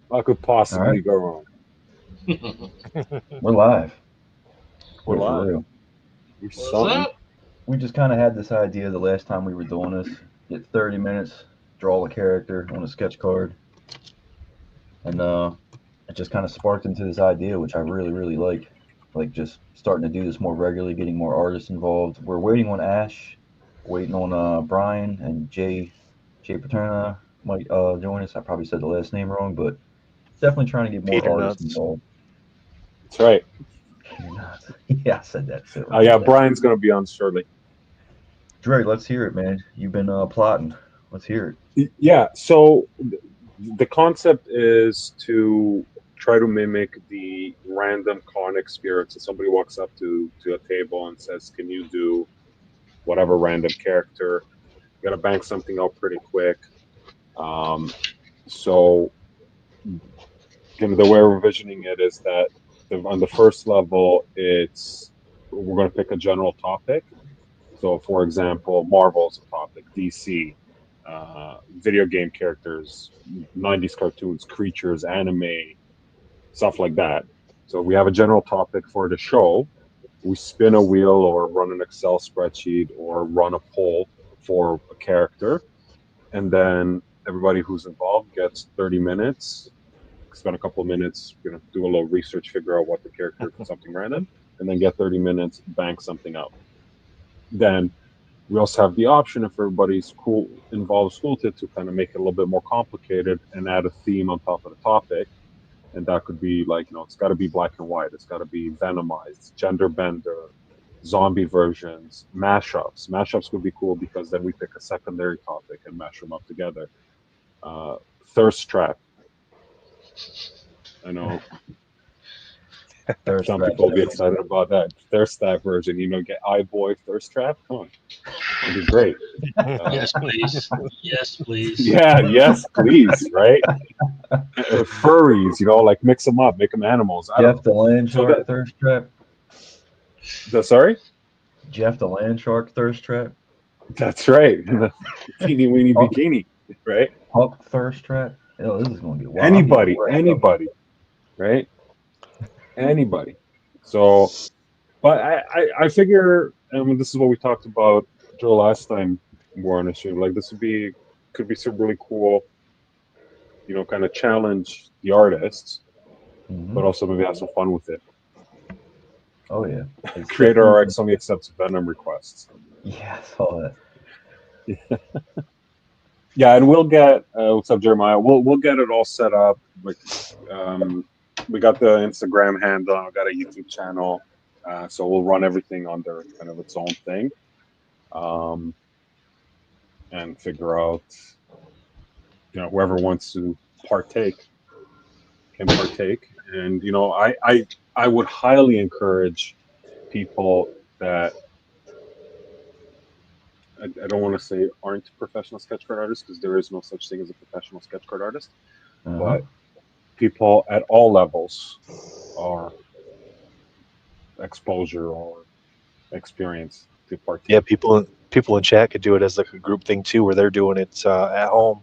What could All possibly right, go wrong? we're live. We're For live. real. We're What's something. up? We just kind of had this idea the last time we were doing this. Get 30 minutes, draw a character on a sketch card, and it just kind of sparked into this idea, which I really, really like. Like just starting to do this more regularly, getting more artists involved. We're waiting on Ash, waiting on Brian and Jay Paterna might join us. I probably said the last name wrong, but definitely trying to get more Peter artists nuts. involved. That's right. You're not. Yeah, I said that too. Yeah, Brian's gonna be on shortly. Dre, let's hear it, man. You've been plotting. Let's hear it. Yeah. So the concept is to try to mimic the random con experience. So somebody walks up to a table and says, "Can you do whatever random character?" You gotta bank something out pretty quick. Um, so the way we're envisioning it is that on the first level, it's we're going to pick a general topic. So, for example, Marvel is a topic, DC, video game characters, 90s cartoons, creatures, anime, stuff like that. So, we have a general topic for the show. We spin a wheel or run an Excel spreadsheet or run a poll for a character. And then everybody who's involved gets 30 minutes, spend a couple of minutes, do a little research, figure out what the character, something random, and then get 30 minutes, bank something out. Then we also have the option, if everybody's cool, involved school to kind of make it a little bit more complicated and add a theme on top of the topic. And that could be like, it's got to be black and white. It's got to be venomized, gender bender, zombie versions, mashups. Mashups would be cool because then we pick a secondary topic and mash them up together. Uh, Thirst trap. I know Thirst some trap. people will be excited about that. Thirst trap version, get eye boy thirst trap. Come on, it'd be great. Uh, Yes, please. Yes, please. yeah, yes, please, right? Furries, like mix them up, make them animals. I don't Jeff know. the land So shark thirst trap. sorry, Jeff the land shark thirst trap. that's right. The teeny weeny Huck, bikini, right? Huck thirst trap. Oh, this is gonna get wild. I'm getting Anybody, worked up. anybody, right? Anybody. So, but I figure, I mean, this is what we talked about, Joe, last time we were on the show. Like, this could be some really cool, kind of challenge the artists, Hmm. but also maybe have some fun with it. Oh yeah, it's Creator definitely. RX only accepts Venom requests. Yeah, I saw that. Yeah, and we'll get what's up, Jeremiah. We'll get it all set up. Like, um, we got the Instagram handle. We got a YouTube channel, so we'll run everything under kind of its own thing, um, and figure out, whoever wants to partake can partake. And I would highly encourage people that I don't want to say aren't professional sketch card artists because there is no such thing as a professional sketch card artist, Uh huh. but people at all levels are exposure or experience to Yeah, partake. people in chat could do it as like a group thing too, where they're doing it at home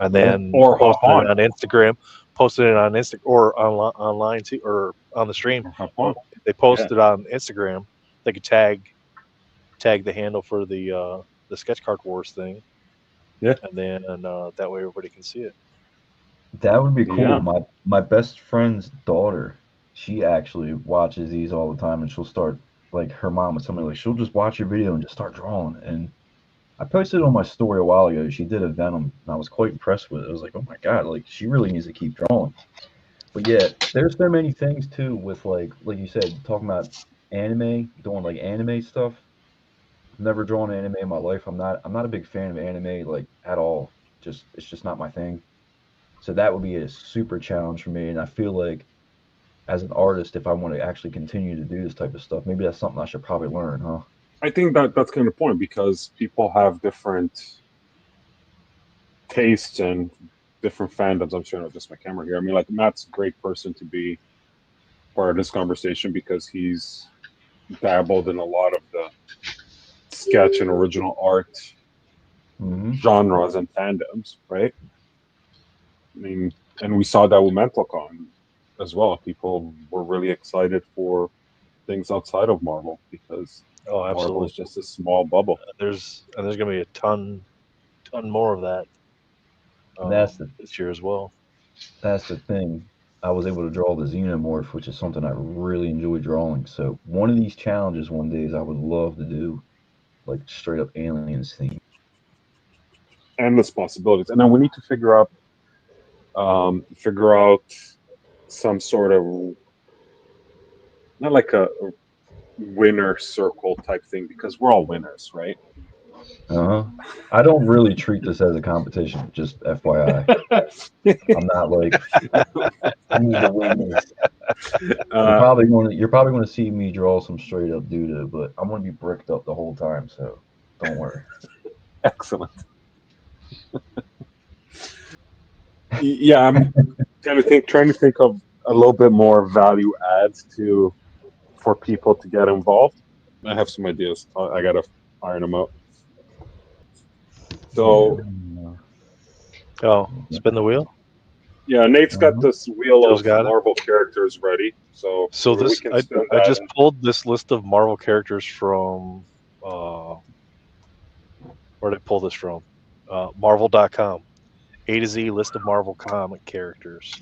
and Yeah, then or hop posting it on, on Instagram, posting it on Insta or online too, or on the stream. or hop Well, on. if they Yeah, post it on Instagram, they could tag the handle for the sketch card wars thing, yeah, and then that way everybody can see it. That would be cool. yeah. My best friend's daughter, she actually watches these all the time, and she'll start like her mom with somebody like she'll just watch your video and just start drawing. And I posted on my story a while ago. She did a Venom, and I was quite impressed with it. I was like, oh my god, like she really needs to keep drawing. But yeah, there's so many things too with like you said, talking about anime, doing like anime stuff. I've never drawn anime in my life. I'm not a big fan of anime like at all. Just it's just not my thing. So that would be a super challenge for me. And I feel like as an artist, if I want to actually continue to do this type of stuff, maybe that's something I should probably learn, huh? I think that that's kind of the point because people have different tastes and different fandoms. I'm showing just my camera here. I mean, like Matt's a great person to be part of this conversation because he's dabbled in a lot of the sketch and original art Hmm. genres and fandoms, right? I mean, And we saw that with MentalCon as well. People were really excited for things outside of Marvel because Oh, Marvel absolutely. is just a small bubble. There's gonna be a ton more of that. That's the this year as well. That's the thing. I was able to draw the xenomorph, which is something I really enjoy drawing. So one of these challenges one day is I would love to do, like straight up aliens theme. Endless possibilities. And then we need to figure out some sort of, not like a winner circle type thing, because we're all winners, right? Uh huh. I don't really treat this as a competition. Just FYI, I'm not like I need to win this. You're probably going to see me draw some straight up doo-doo, but I'm going to be bricked up the whole time. So don't worry. Excellent. Yeah, I'm trying to think of a little bit more value adds for people to get involved. I have some ideas. I gotta iron them out. So Spin the wheel. yeah, Nate's got this wheel Joe's of got it. Marvel characters ready. So we can spin I that just and- pulled this list of Marvel characters from where did I pull this from? Marvel.com. A to Z list of Marvel comic characters.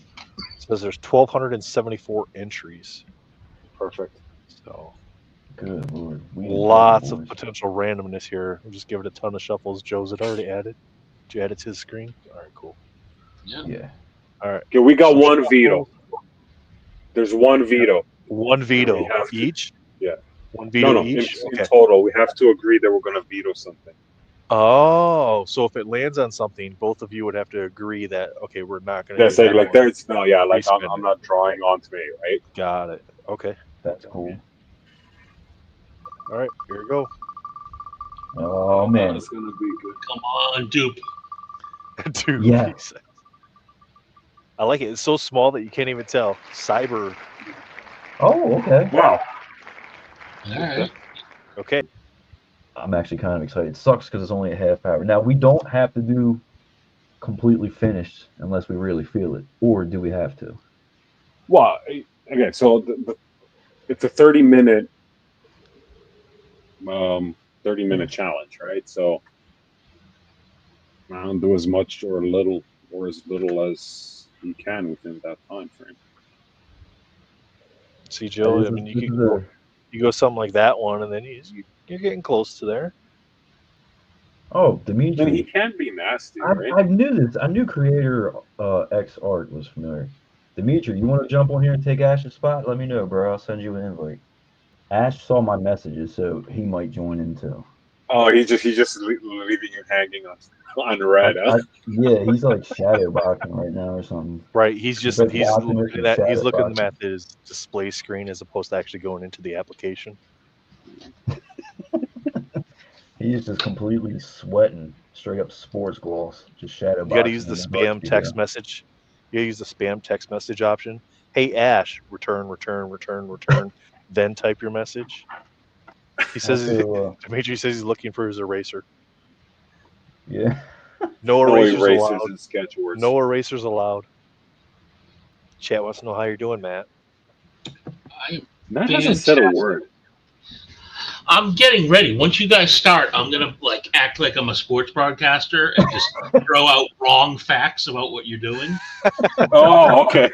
It says there's 1,274 entries. Perfect. So Good Lord. lots of potential randomness here. We'll just give it a ton of shuffles. Joe's had already added. Did you add it to his screen? All right, cool. Yeah. All right. Okay, we got one veto. There's one veto. One veto have to- each? Yeah. One veto In each? Okay. total, we have to agree that we're going to veto something. Oh, so if it lands on something, both of you would have to agree that, okay, we're not going to Yeah, do say that like one. there's no, yeah, like Respin I'm it. not drawing onto me, right? Got it. Okay. That's cool. All right, here we go. Oh man. That's gonna be good. Come on, dupe. Dude, Yeah. I like it. It's so small that you can't even tell. Cyber. Oh, okay. Wow. All right. Okay. I'm actually kind of excited. It sucks because it's only a half hour. Now we don't have to do completely finished unless we really feel it, or do we have to? Well, okay, so it's a 30-minute 30-minute challenge, right? So do as much or little or as little as you can within that time frame. See, Joe, I mean, you go something like that one, and then you're getting close to there. Oh, And he Dimitri. can be nasty, right? I knew this. I knew creator X Art was familiar. Dimitri, you want to jump on here and take Ash's spot? Let me know, bro. I'll send you an invite. Ash saw my messages, so he might join in too. Oh, he's just leaving you hanging on red. Huh? Yeah, he's like shadow boxing right now or something. Right. He's looking at boxing. his display screen as opposed to actually going into the application. He's just completely sweating, straight up sports gloss, just shadow boxing. You got to use the spam text message. You got to use the spam text message option. Hey Ash, return, then type your message. He says Dimitri says he's looking for his eraser. Yeah. No erasers allowed. And sketch words. No erasers allowed. Chat wants to know how you're doing, Matt. Matt hasn't said a word. I'm getting ready. Once you guys start, I'm gonna act like I'm a sports broadcaster and just throw out wrong facts about what you're doing. Oh, okay.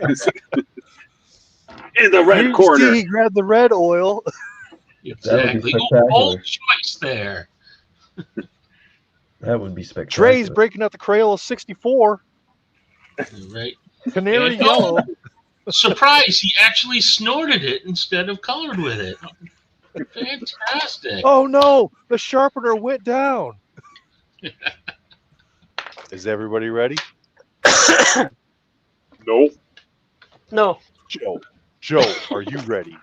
In the red corner. He grabbed the red oil. Exactly. Bold choice there. That would be spectacular. Dre's breaking out the Crayola 64. Right. Canary yellow. Surprise! He actually snorted it instead of colored with it. Fantastic. Oh no! The sharpener went down. Is everybody ready? No. No. Joe, are you ready?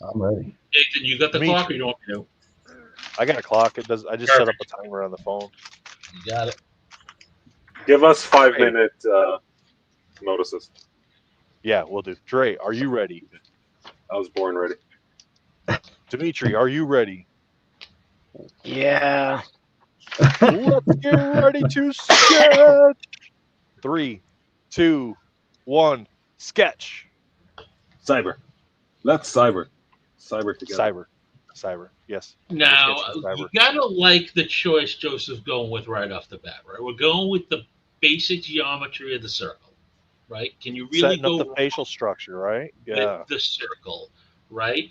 I'm ready. Nathan, you got the clock or you don't want me to? I got a clock. It does. I just set up a timer on the phone. You got it. Give us 5-minute notices. Yeah, we'll do. Dre, are you ready? I was born ready. Dimitri, are you ready? Yeah. Let's get ready to sketch. 3, 2, 1, sketch. Cyber. Let's cyber. Cyber together. Cyber. Yes. Now, Sketch and cyber. you gotta like the choice Joseph's going with right off the bat, right? We're going with the basic geometry of the circle, right? Can you really Setting up go the facial structure, right? Yeah. with the circle, right?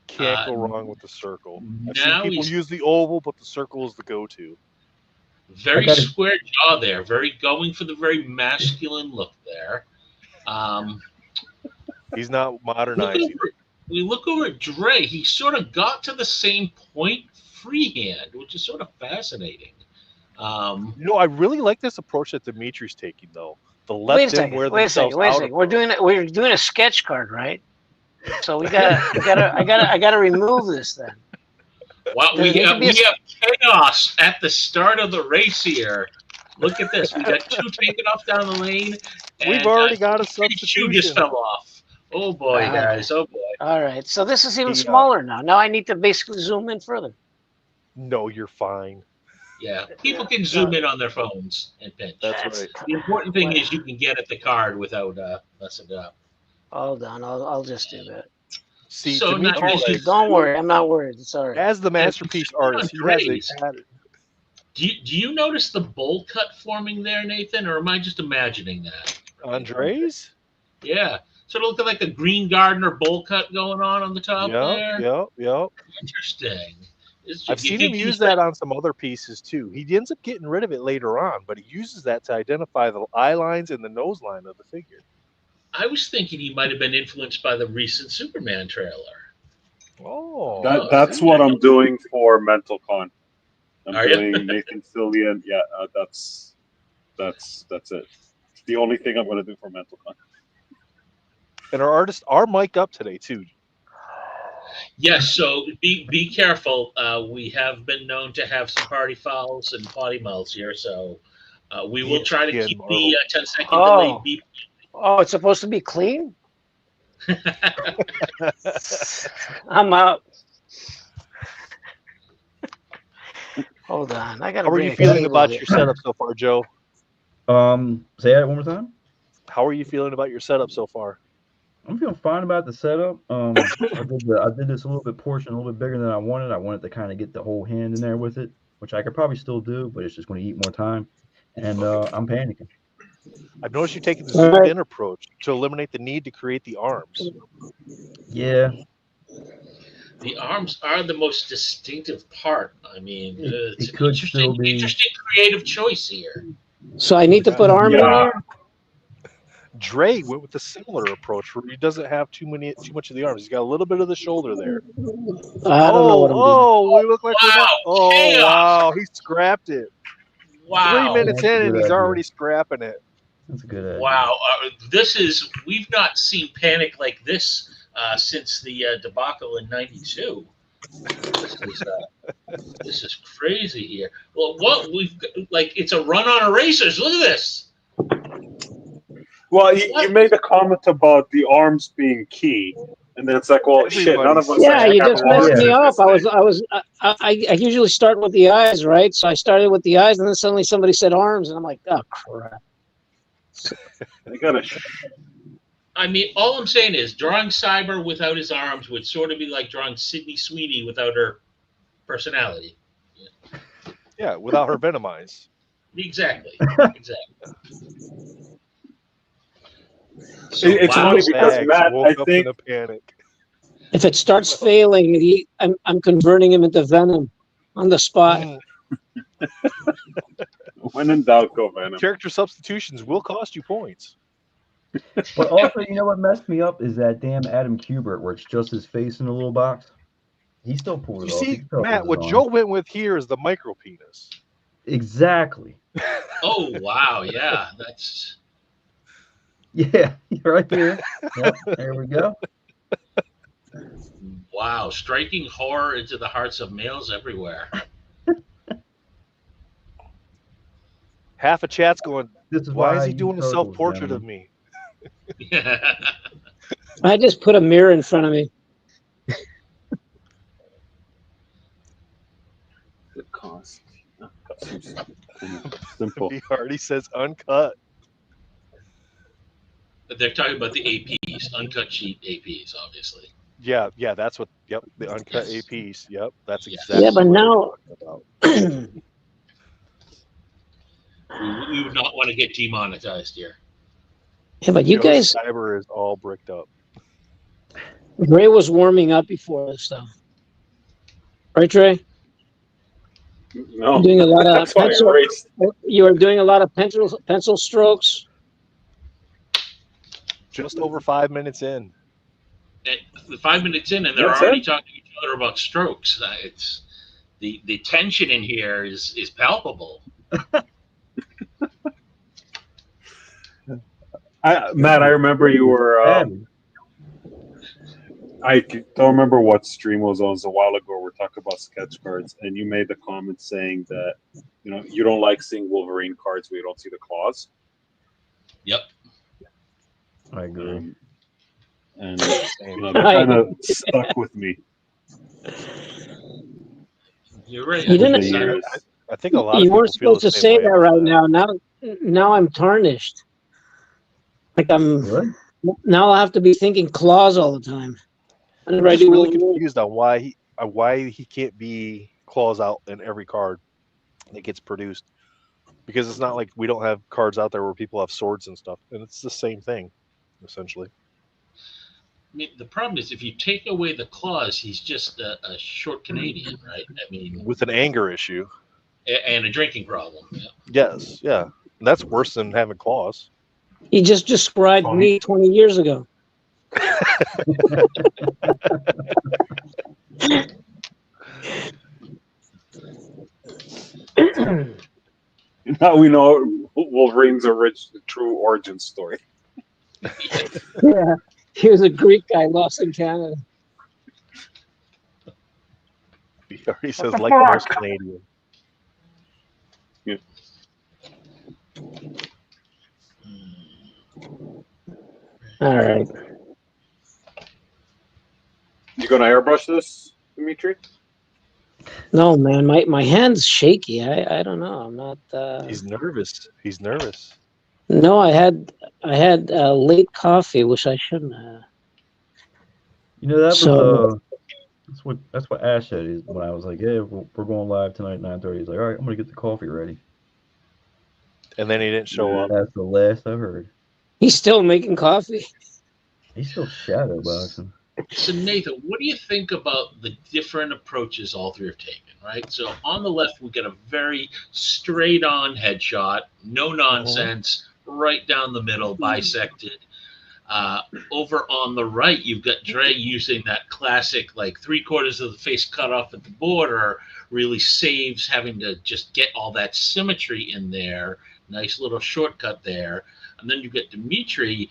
Can't go wrong with the circle. I've seen Now people he's use the oval, but the circle is the go-to. very gotta- square jaw there, very going for the very masculine look there. He's not modernizing. We look over at Dre. He sort of got to the same point freehand, which is sort of fascinating. I really like this approach that Dimitri's taking, though. The Wait a let them second. wear Wait a themselves second. Wait a out. second. We're doing a sketch card, right? So I gotta remove this then. Well, Does it need to be we have chaos at the start of the race here. Look at this. We got 2 taken off down the lane. We've and, already got a shoe just substitution. fell off. Oh boy, guys. Oh boy. All right. So this is even The, smaller now. Now I need to basically zoom in further. No, you're fine. Yeah. People can zoom in on their phones and pinch. That's right. The important thing is you can get at the card without messing it up. Hold on. I'll just do that. See, So now Dimitri, you should- Don't worry. I'm not worried. It's all right. as the masterpiece artist, he has Grace. a pattern. Do you notice the bowl cut forming there, Nathan, or am I just imagining that? Andres? Yeah. Sort of looking like a green gardener bowl cut going on the top there. Yeah. Interesting. I've seen him use that on some other pieces too. He ends up getting rid of it later on, but he uses that to identify the eye lines and the nose line of the figure. I was thinking he might have been influenced by the recent Superman trailer. Oh, That's what I'm doing for Mental Con. I'm Are you? doing Nathan Fillion. Yeah, that's it. It's the only thing I'm going to do for Mental Con. and our artists are mic'd up today too. Yes, so be careful. We have been known to have some party fouls and potty mouths here, so we will try to Again, keep Marvel. the 10-second Oh. delay beep. Oh, it's supposed to be clean? I'm out. Hold on. I gotta How are bring you a feeling cable about here. your setup so far, Joe? Say that one more time. How are you feeling about your setup so far? I'm feeling fine about the setup. I did this a little bit portion, a little bit bigger than I wanted. I wanted to kind of get the whole hand in there with it, which I could probably still do, but it's just going to eat more time. And I'm panicking. I've noticed you taking the All right. zoomed in approach to eliminate the need to create the arms. Yeah, The arms are the most distinctive part. I mean, it's it an could still be. interesting creative choice here. So I need to put arm in Yeah. there? Dre went with a similar approach where he doesn't have too much of the arms. He's got a little bit of the shoulder there. I don't know what I'm doing. Oh, we look like we're Wow, not. Oh, chaos. wow, he scrapped it. Wow. 3 minutes That's a in and good he's idea. already scrapping it. That's a good idea. Wow. We've not seen panic like this since the debacle in '92. This is crazy here. Well, it's a run on erasers. Look at this. Well, you made a comment about the arms being key, and then it's like, well, shit, none of us. Yeah, actually you have just arms messed me in up. this I thing. usually start with the eyes, right? So I started with the eyes, and then suddenly somebody said arms, and I'm like, oh crap. I gotta. I mean, all I'm saying is drawing Cyber without his arms would sort of be like drawing Sydney Sweeney without her personality. Yeah, without her venom eyes. Exactly. It's wow. funny because Bags Matt, woke I up think in a panic. If it starts failing, I'm converting him into venom on the spot. when in doubt, go Venom. Character substitutions will cost you points. But also, you know what messed me up is that damn Adam Kubert, where it's just his face in a little box. He still pulled it You off. see, He still Matt, has what his Joe arm. went with here is the micro penis. Exactly. Oh wow, yeah, that's Yeah, right there. Yep, there we go. wow, striking horror into the hearts of males everywhere. Half of chat's going, This is why is I he use doing a turtles, self-portrait of gentlemen. me? I just put a mirror in front of me. The cost. Simple. He already says uncut. They're talking about the APs, uncut sheet APs, obviously. Yeah, that's what. Yep, the uncut Yes. APs. Yep, that's Yes. exactly Yeah, but what now we're talking about. We would not want to get demonetized here. yeah, but you Joe's guys, cyber is all bricked up. Ray was warming up before this stuff, right, Trey? No, Doing a lot of that's why I pencil. erased. You were doing a lot of pencil strokes. Just over 5 minutes in. The 5 minutes in, and they're That's already it. talking to each other about strokes. It's the tension in here is palpable. Matt, I remember you were. I don't remember what stream was on. It was a while ago. We're talking about sketch cards, and you made the comment saying that you don't like seeing Wolverine cards where you don't see the claws. Yep. I agree. And Same. that kind of stuck with me. You're right. You didn't. over the years. I think a lot of You people weren't feel supposed the to same say way that about right that. now. Now I'm tarnished. Like What? now I have to be thinking claws all the time. I'm Whenever I just do really Wolverine. confused on why he can't be claws out in every card that gets produced, because it's not like we don't have cards out there where people have swords and stuff, and it's the same thing, essentially. I mean, the problem is if you take away the claws, he's just a short Canadian, right? I mean, With an anger issue. and a drinking problem. Yeah. Yes, yeah. And that's worse than having claws. He just described Tony. me 20 years ago. Now we know Wolverine's true origin story. Yeah, he was a Greek guy lost in Canada. He already says the like fuck? most Canadian. All right. You gonna airbrush this, Dimitri? No, man, my hand's shaky. I don't know. I'm not. He's nervous. He's nervous. No, I had late coffee, which I shouldn't have. That was So that's what Ash said is when I was like, "Yeah, we're going live tonight at 9:30." He's like, "All right, I'm gonna get the coffee ready." And then he didn't show Yeah. up. That's the last I heard. he's still making coffee. He's still shadow boxing. So Nathan, what do you think about the different approaches all three have taken? Right. So on the left, we get a very straight-on headshot, no nonsense, right down the middle, bisected. Over on the right, you've got Dre using that classic, like 3/4 of the face cut off at the border, really saves having to just get all that symmetry in there. Nice little shortcut there. And then you get Dimitri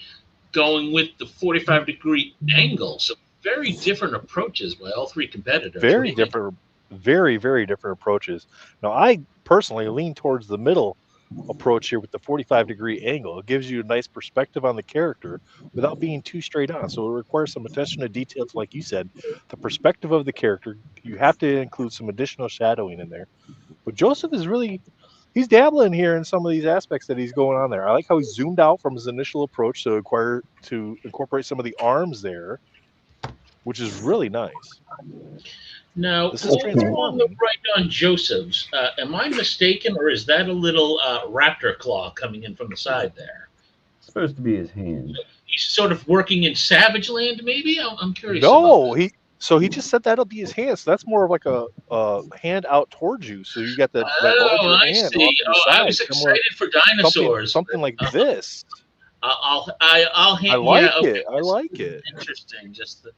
going with the 45-degree angle. So very different approaches by all three competitors. Very different, very, very different approaches. Now, I personally lean towards the middle approach here with the 45-degree angle. It gives you a nice perspective on the character without being too straight on. So it requires some attention to details, like you said, the perspective of the character. You have to include some additional shadowing in there. But Joseph is really, he's dabbling here in some of these aspects that he's going on there. I like how he zoomed out from his initial approach to incorporate some of the arms there, which is really nice. Now, This is over on the transforming. right on Joseph's, am I mistaken, or is that a little raptor claw coming in from the side there? It's supposed to be his hand. He's sort of working in Savage Land, maybe? I'm curious. No, about that. he just said that'll be his hand. So that's more of like a hand out towards you. So you got that Oh, larger I hand see. off to the I side, was similar- excited for dinosaurs. something like this. I'll hand. I like yeah, okay. it. I like it. Interesting. Just the,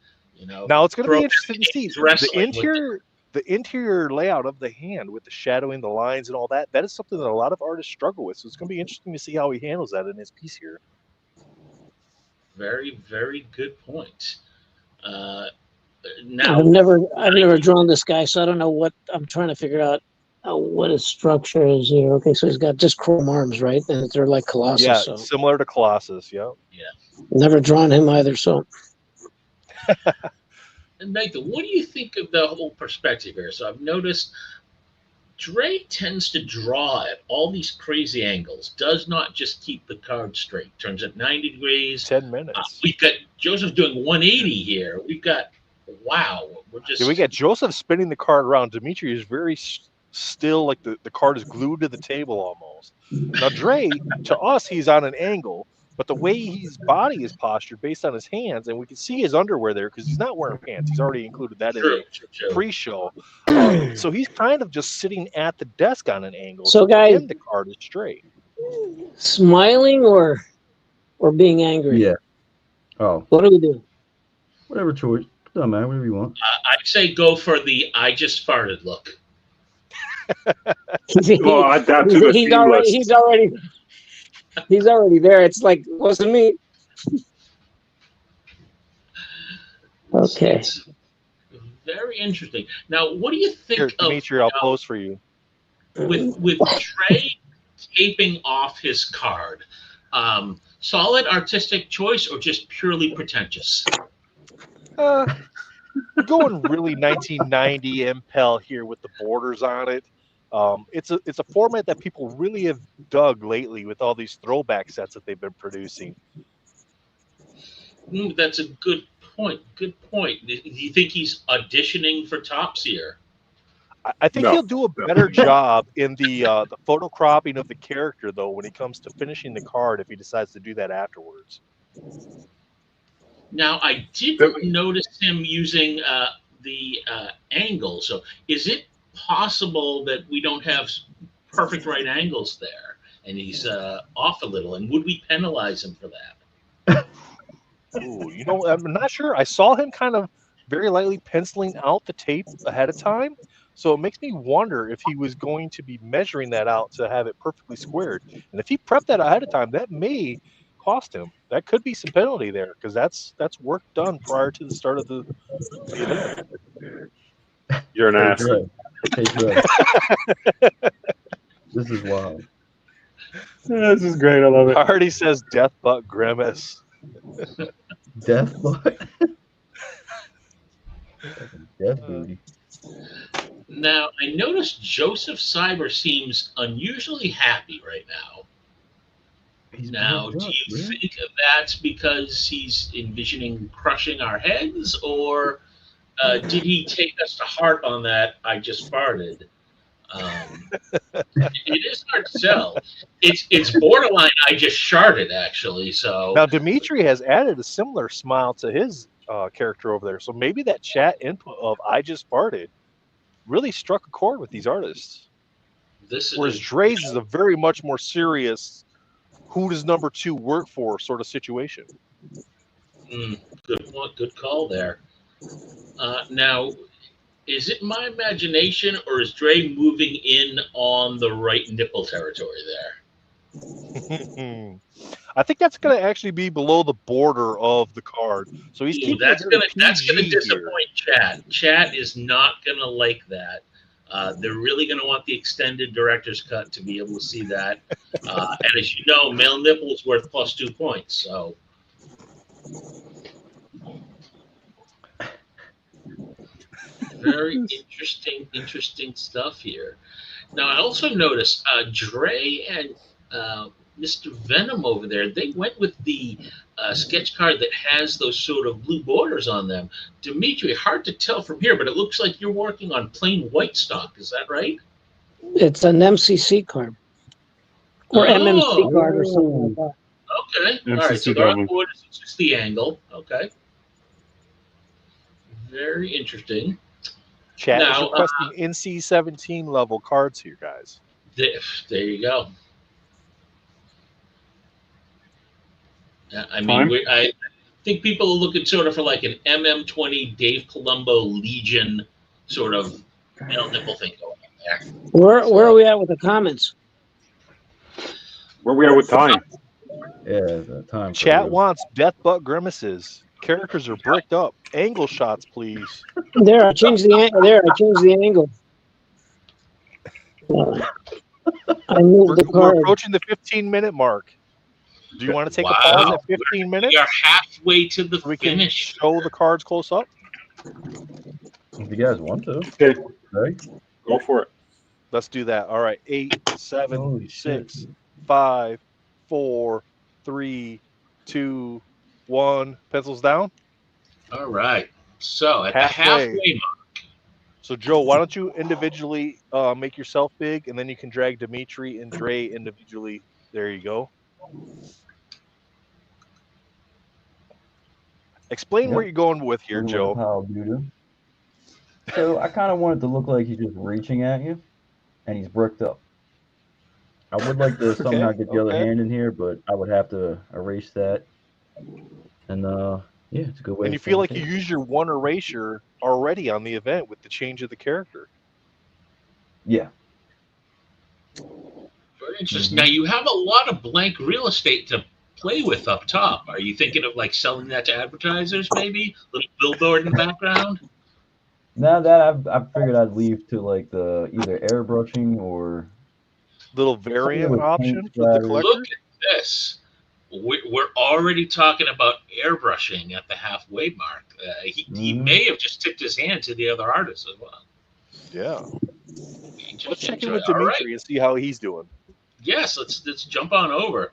Now it's going to throw be interesting to see he's wrestling the with interior. The interior layout of the hand with the shadowing, the lines, and all that. That is something that a lot of artists struggle with. So it's going to be interesting to see how he handles that in his piece here. Very, very good point. Now, I've never drawn this guy, so I don't know what I'm trying to figure out. What his structure is here. Okay, so he's got just chrome arms, right? And they're like Colossus. Yeah, so similar to Colossus. Yeah. never drawn him either. So and Nathan, what do you think of the whole perspective here? So I've noticed Dre tends to draw at all these crazy angles, does not just keep the card straight, turns it 90 degrees. 10 minutes. We've got Joseph doing 180 here. We've got, wow, we're just. Yeah, we got Joseph spinning the card around. Dimitri is very still, like the card is glued to the table almost. Now, Dre, to us, he's on an angle, but the way his body is postured based on his hands, and we can see his underwear there because he's not wearing pants. He's already included that in the pre-show. So he's kind of just sitting at the desk on an angle. So, guys, the card is straight. Smiling or being angry? Yeah. Oh, What do we do? whatever choice. Doesn't matter. Whatever you want. I'd say go for the I just farted look. Well, add that to the theme list. He's already there. It's like, wasn't me. Okay. It's very interesting. Now, what do you think Here, of Dimitri, I'll close for you. with Trey taping off his card? Solid artistic choice or just purely pretentious? Going really 1990 MPEL here with the borders on it. It's a format that people really have dug lately with all these throwback sets that they've been producing. That's a good point. Good point. Do you think he's auditioning for Tops here? I think No. he'll do a better job in the photo cropping of the character, though, when it comes to finishing the card, if he decides to do that afterwards. Now, I didn't notice him using the angle. So is it possible that we don't have perfect right angles there and he's off a little? And would we penalize him for that? Ooh, I'm not sure. I saw him kind of very lightly penciling out the tape ahead of time. So it makes me wonder if he was going to be measuring that out to have it perfectly squared. And if he prepped that ahead of time, that may cost him. That could be some penalty there because that's work done prior to the start of the event. You're an ass. Hey, Dre. This is wild. This is great. I love it. Hardy says death butt grimace. Death butt. Death booty. Now, I noticed Joseph Cyber seems unusually happy right now. Now, do you think that's because he's envisioning crushing our heads, or did he take us to heart on that I just farted? It is hard to tell. It's borderline I just sharted, actually. So now Dimitri has added a similar smile to his character over there. So maybe that chat input of I just farted really struck a chord with these artists. Whereas Dre's is a very much more serious who does number 2 work for sort of situation. Good call there. Now, is it my imagination or is Dre moving in on the right nipple territory there? I think that's going to actually be below the border of the card. So he's keeping that's gonna disappoint Chat. Chat is not going to like that. They're really going to want the extended director's cut to be able to see that. And as you know, male nipple is worth plus 2 points. So very interesting stuff here. Now, I also noticed Dre and Mr. Venom over there, they went with the sketch card that has those sort of blue borders on them. Dimitri, hard to tell from here, but it looks like you're working on plain white stock. Is that right? It's an MCC card. Or MMC card or something like that. Okay. MCC All right. So there are card. borders. It's just the angle. Okay. Very interesting. Chat Now, is requesting NC-17 level cards here, guys. There you go. I mean, I think people are looking sort of for like an MM20 Dave Colombo Legion sort of male nipple thing going on there. Where are we at with the comments? Where we are with time? Yeah, the time. Chat wants death butt grimaces. Characters are bricked up. Angle shots, please. There, I changed the angle. I moved the We're card. approaching the 15-minute mark. Do you want to take a pause at 15 minutes? We are halfway to the So we can finish. show the cards close up? If you guys want to. Okay, Right? go for it. Let's do that. All right. 8, 7, Holy 6, shit. 5, 4, 3, 2, 1. Pencils down. All right. So at the Halfway. halfway mark, So Joe, why don't you individually make yourself big, and then you can drag Dimitri and Dre individually. There you go. Explain where Yep. you're going with here, Looking like a Joe. pile of doo-doo. So I kind of want it to look like he's just reaching at you, and he's bricked up. I would like to somehow Okay. get the other Okay. hand in here, but I would have to erase that. And yeah, it's a good way And to you set feel the like you table. use your one erasure already on the event with the change of the character. Yeah. very interesting. Now you have a lot of blank real estate to play with up top. Are you thinking of like selling that to advertisers, maybe? Little billboard in the background? Now that I've figured I'd leave to like the either airbrushing or Little something variant with paint option for the splatters. Look collector. at this. We're already talking about airbrushing at the halfway mark. He may have just tipped his hand to the other artists as well. Yeah. Just Let's check in enjoy. with All right. Dimitri and see how he's doing. Yes, let's jump on over.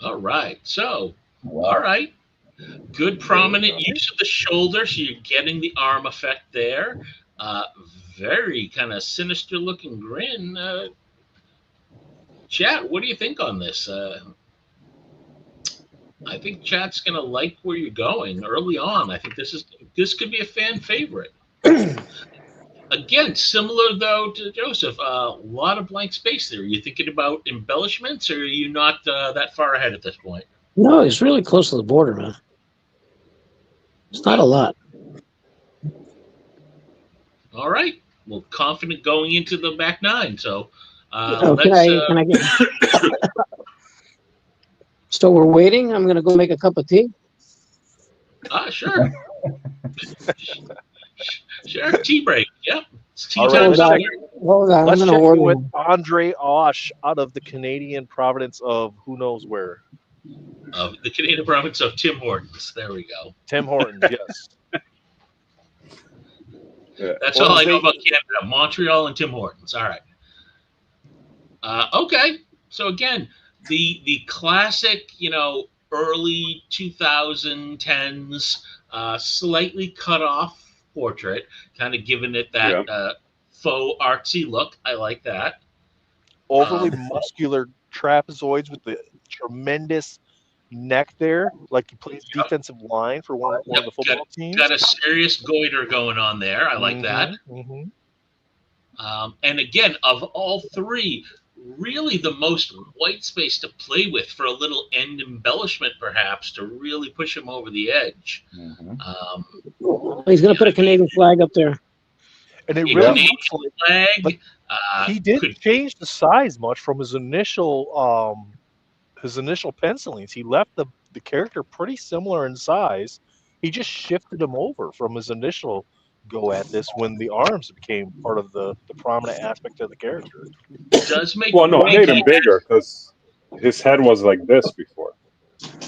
All right. So, Wow. all right. Good prominent use of the shoulder, so you're getting the arm effect there. Very kind of sinister looking grin. Chat, what do you think on this? I think chat's gonna like where you're going early on. I think this could be a fan favorite. Again, similar though to Joseph, a lot of blank space there. Are you thinking about embellishments, or are you not that far ahead at this point? No, he's really close to the border, man. It's not a lot. All right. Well, confident going into the back nine. So Can let's. I get? So we're waiting. I'm gonna go make a cup of tea. Sure. Sure. Tea break. Yep. It's tea All time. right, Hold on. Hold on. I'm let's gonna check in order. with Andre Osh out of the Canadian province of who knows where. Of the Canadian province of Tim Hortons. There we go. Tim Hortons, yes. That's Well, all I know they- about Canada. Montreal and Tim Hortons. All right. Okay. So again, the classic, early 2010s, slightly cut off portrait, kind of giving it that faux artsy look. I like that. Overly muscular trapezoids with the tremendous neck there, like he plays defensive line for one of the football teams. Got a serious goiter going on there. I like that. Mhm. And again, of all three, really the most white space to play with for a little end embellishment, perhaps, to really push him over the edge. He's gonna put a Canadian flag up there. And it A really Canadian looks flag. like he didn't change the size much from his initial pencilings. He left the character pretty similar in size. He just shifted him over from his initial go at this when the arms became part of the prominent aspect of the character. Does make Well, no, me it made think him bigger because his head was like this before.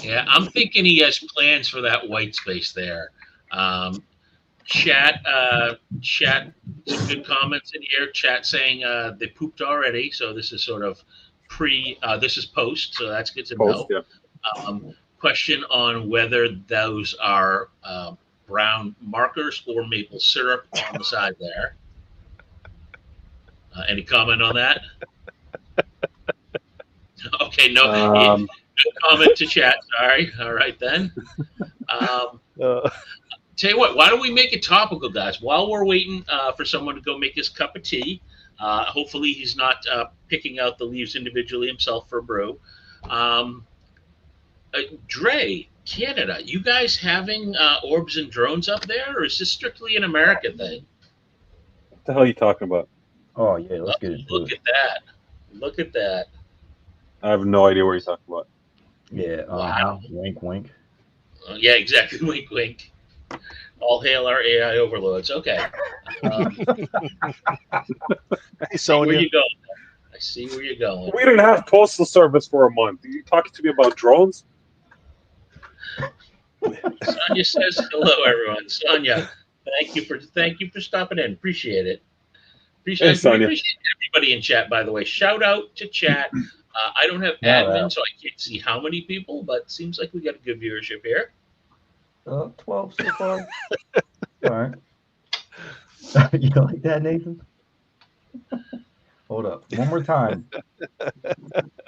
Yeah, I'm thinking he has plans for that white space there. Chat, some good comments in here. Chat saying they pooped already, so this is sort of this is post, so that's good to know. Yeah. Question on whether those are brown markers or maple syrup on the side there. Any comment on that? Okay, no comment to chat. Sorry. All right then. Tell you what, why don't we make it topical, guys? While we're waiting for someone to go make his cup of tea, hopefully he's not picking out the leaves individually himself for a brew. Dre, Canada, you guys having orbs and drones up there, or is this strictly an American thing? What the hell are you talking about? Oh yeah, let's get into Look it. at that. Look at that. I have no idea what you're talking about. Yeah. Wow. Wink, wink. Yeah, exactly. Wink, wink. All hail our AI overlords. Okay. Hey, Sonia. Where you going? I see where you're going. We didn't have postal service for a month. Are you talking to me about drones? Sonia says hello, everyone. Sonia, thank you for stopping in. Appreciate it. Appreciate, Thanks, Tanya. appreciate everybody in chat, by the way. Shout out to chat. I don't have Shout admin, out. so I can't see how many people, but it seems like we got a good viewership here. 12 so far. All right. You like that, Nathan? Hold up. One more time.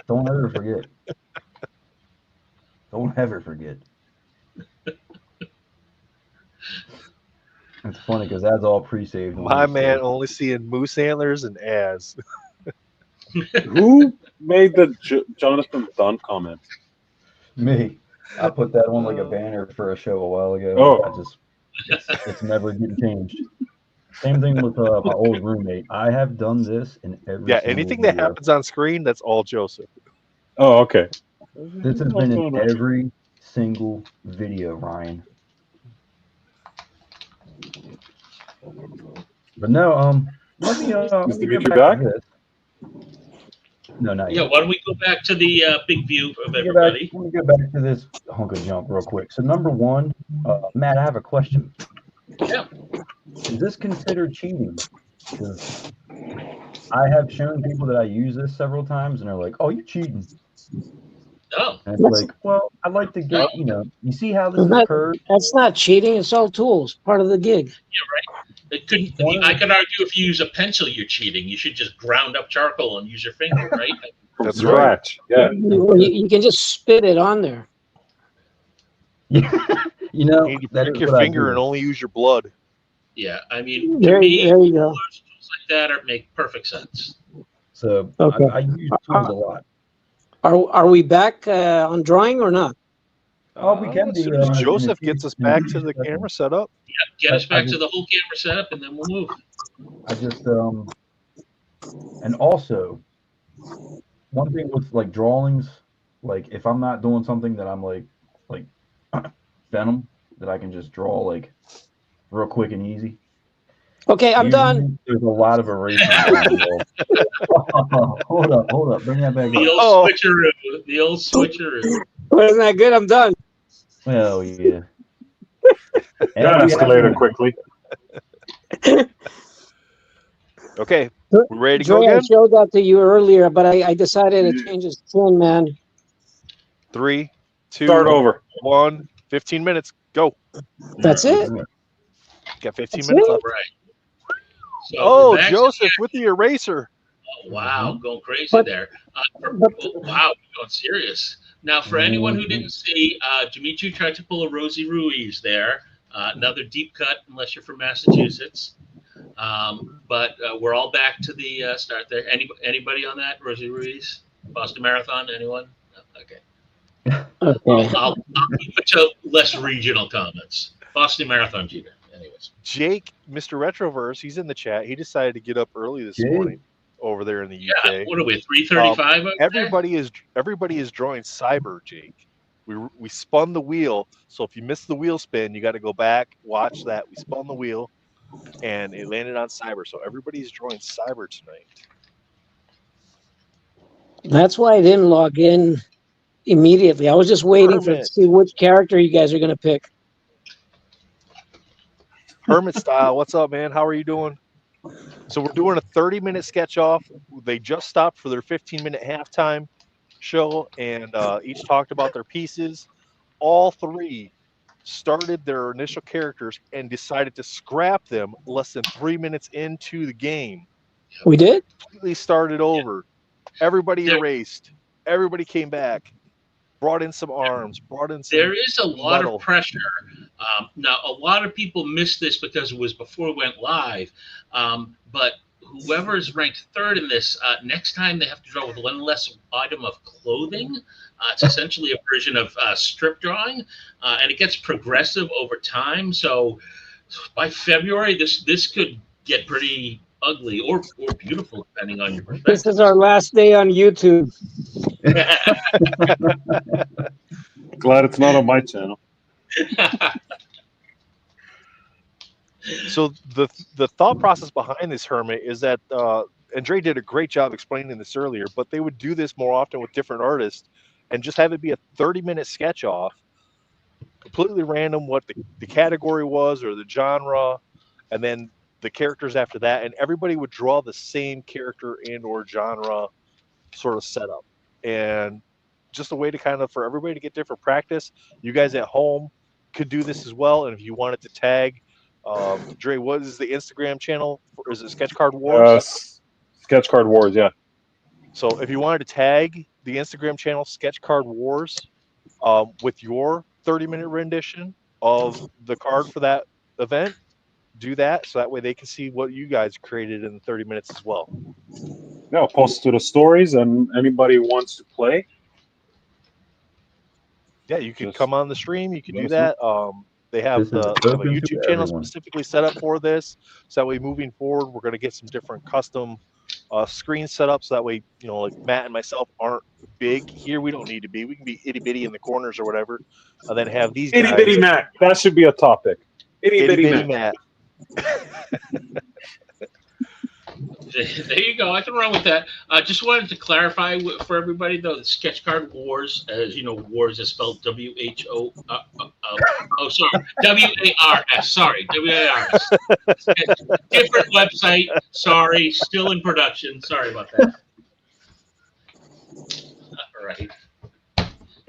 Don't ever forget. Don't ever forget. It's funny because that's all pre-saved. on My this, man so- only seeing moose antlers and as. Who made the Jonathan Dunn comment? Me. I put that on like a banner for a show a while ago. Oh. It's never getting changed. Same thing with my old roommate. I have done this in every Yeah, single anything that video. happens on screen, that's all Joseph. Oh, okay. This has been in every single video, Ryan. But no, let me Is go Dimitri back back? to this. No, not Yeah, yet. why don't we go back to the big view of Let me, get back, everybody? let me get back to this hunk of junk real quick. So number one, Matt, I have a question. Yeah. Is this considered cheating? Because I have shown people that I use this several times, and they're like, "Oh, you're cheating." No. And it's like, well, I'd like to get, you see how this has occurred? That's not cheating. It's all tools, part of the gig. It could, I could argue if you use a pencil, you're cheating. You should just ground up charcoal and use your finger, right? From That's scratch. Yeah. You can just spit it on there. Yeah, You need to that prick is your what I finger do. and only use your blood. Yeah, I mean, to There me, you go. tools like that make perfect sense. So Okay. I use tools a lot. Are we back on drawing or not? Oh, we can As be. soon as in a Joseph few- gets us in a back few to the seconds. camera setup. Yeah, get us I back to just- the whole camera setup, and then we'll move. I just and also one thing with like drawings, like if I'm not doing something that I'm like Venom, that I can just draw like real quick and easy. Okay, I'm Usually, done. There's a lot of erasing going involved. Hold up, bring that back The up. old switcheroo. The old switcheroo. Wasn't that good? I'm done. Hell yeah. Got And we have escalated one. quickly. Okay, we ready to go Dre, I again? showed that to you earlier, but I decided to change his tune, man. 3, 2, Start over. 1. 15 minutes. Go. That's it. Got 15 That's minutes it? left. Right. So Oh, we're back to Joseph with the eraser. Oh, wow, going crazy But- there. but- Wow, going serious. Now, for anyone who didn't see, Dimitri tried to pull a Rosie Ruiz there. Another deep cut, unless you're from Massachusetts. But we're all back to the start there. Anybody on that? Rosie Ruiz? Boston Marathon? Anyone? No? Okay. Okay. I'll keep it to less regional comments. Boston Marathon Jeter. Anyways. Jake, Mr. Retroverse, he's in the chat. He decided to get up early this Jake. morning over there in the Yeah, UK. what are we, 3:35? Everybody is drawing Cyber, Jake. We spun the wheel, so if you missed the wheel spin, you got to go back, watch that. We spun the wheel, and it landed on Cyber. So everybody's drawing Cyber tonight. That's why I didn't log in immediately. I was just waiting to Hermit. see which character you guys are going to pick. Hermit style, what's up, man? How are you doing? So we're doing a 30-minute sketch off. They just stopped for their 15-minute halftime show, and each talked about their pieces. All three started their initial characters and decided to scrap them less than 3 minutes into the game. We did? Completely started over. Everybody There- erased. Everybody came back. Brought in some arms. Brought in some. There is a lot metal. of pressure. Now, a lot of people missed this because it was before it went live. But whoever is ranked third in this, next time they have to draw with one less item of clothing. It's essentially a version of strip drawing, and it gets progressive over time. So by February, this could get pretty ugly or beautiful, depending on your This perspective. is our last day on YouTube. Glad it's not on my channel. So the thought process behind this Hermit is that and Dre did a great job explaining this earlier, but they would do this more often with different artists and just have it be a 30-minute sketch off, completely random what the category was or the genre, and then the characters after that, and everybody would draw the same character and or genre sort of setup, and just a way to kind of for everybody to get different practice. You guys at home could do this as well, and if you wanted to tag, Dre, what is the Instagram channel? Is it Sketch Card Wars? Sketch Card Wars, yeah. So if you wanted to tag the Instagram channel Sketch Card Wars with your 30-minute rendition of the card for that event, do that so that way they can see what you guys created in the 30 minutes as well. Yeah, I'll post to the stories, and anybody who wants to play. Yeah, you can Just come on the stream. You can let do us know. that. They have This is they have a open to YouTube channel everyone. specifically set up for this. So that way, moving forward, we're going to get some different custom screen setups. So that way, like Matt and myself aren't big here. We don't need to be. We can be itty bitty in the corners or whatever, and then have these Itty guys. bitty Matt. That should be a topic. Itty bitty Matt. There you go. I can run with that. Just wanted to clarify for everybody, though, the Sketch Card Wars, as you know, Wars is spelled W-H-O. Oh, sorry, W-A-R-S. Sorry, W-A-R-S. Different website. Sorry, still in production. Sorry about that. All right.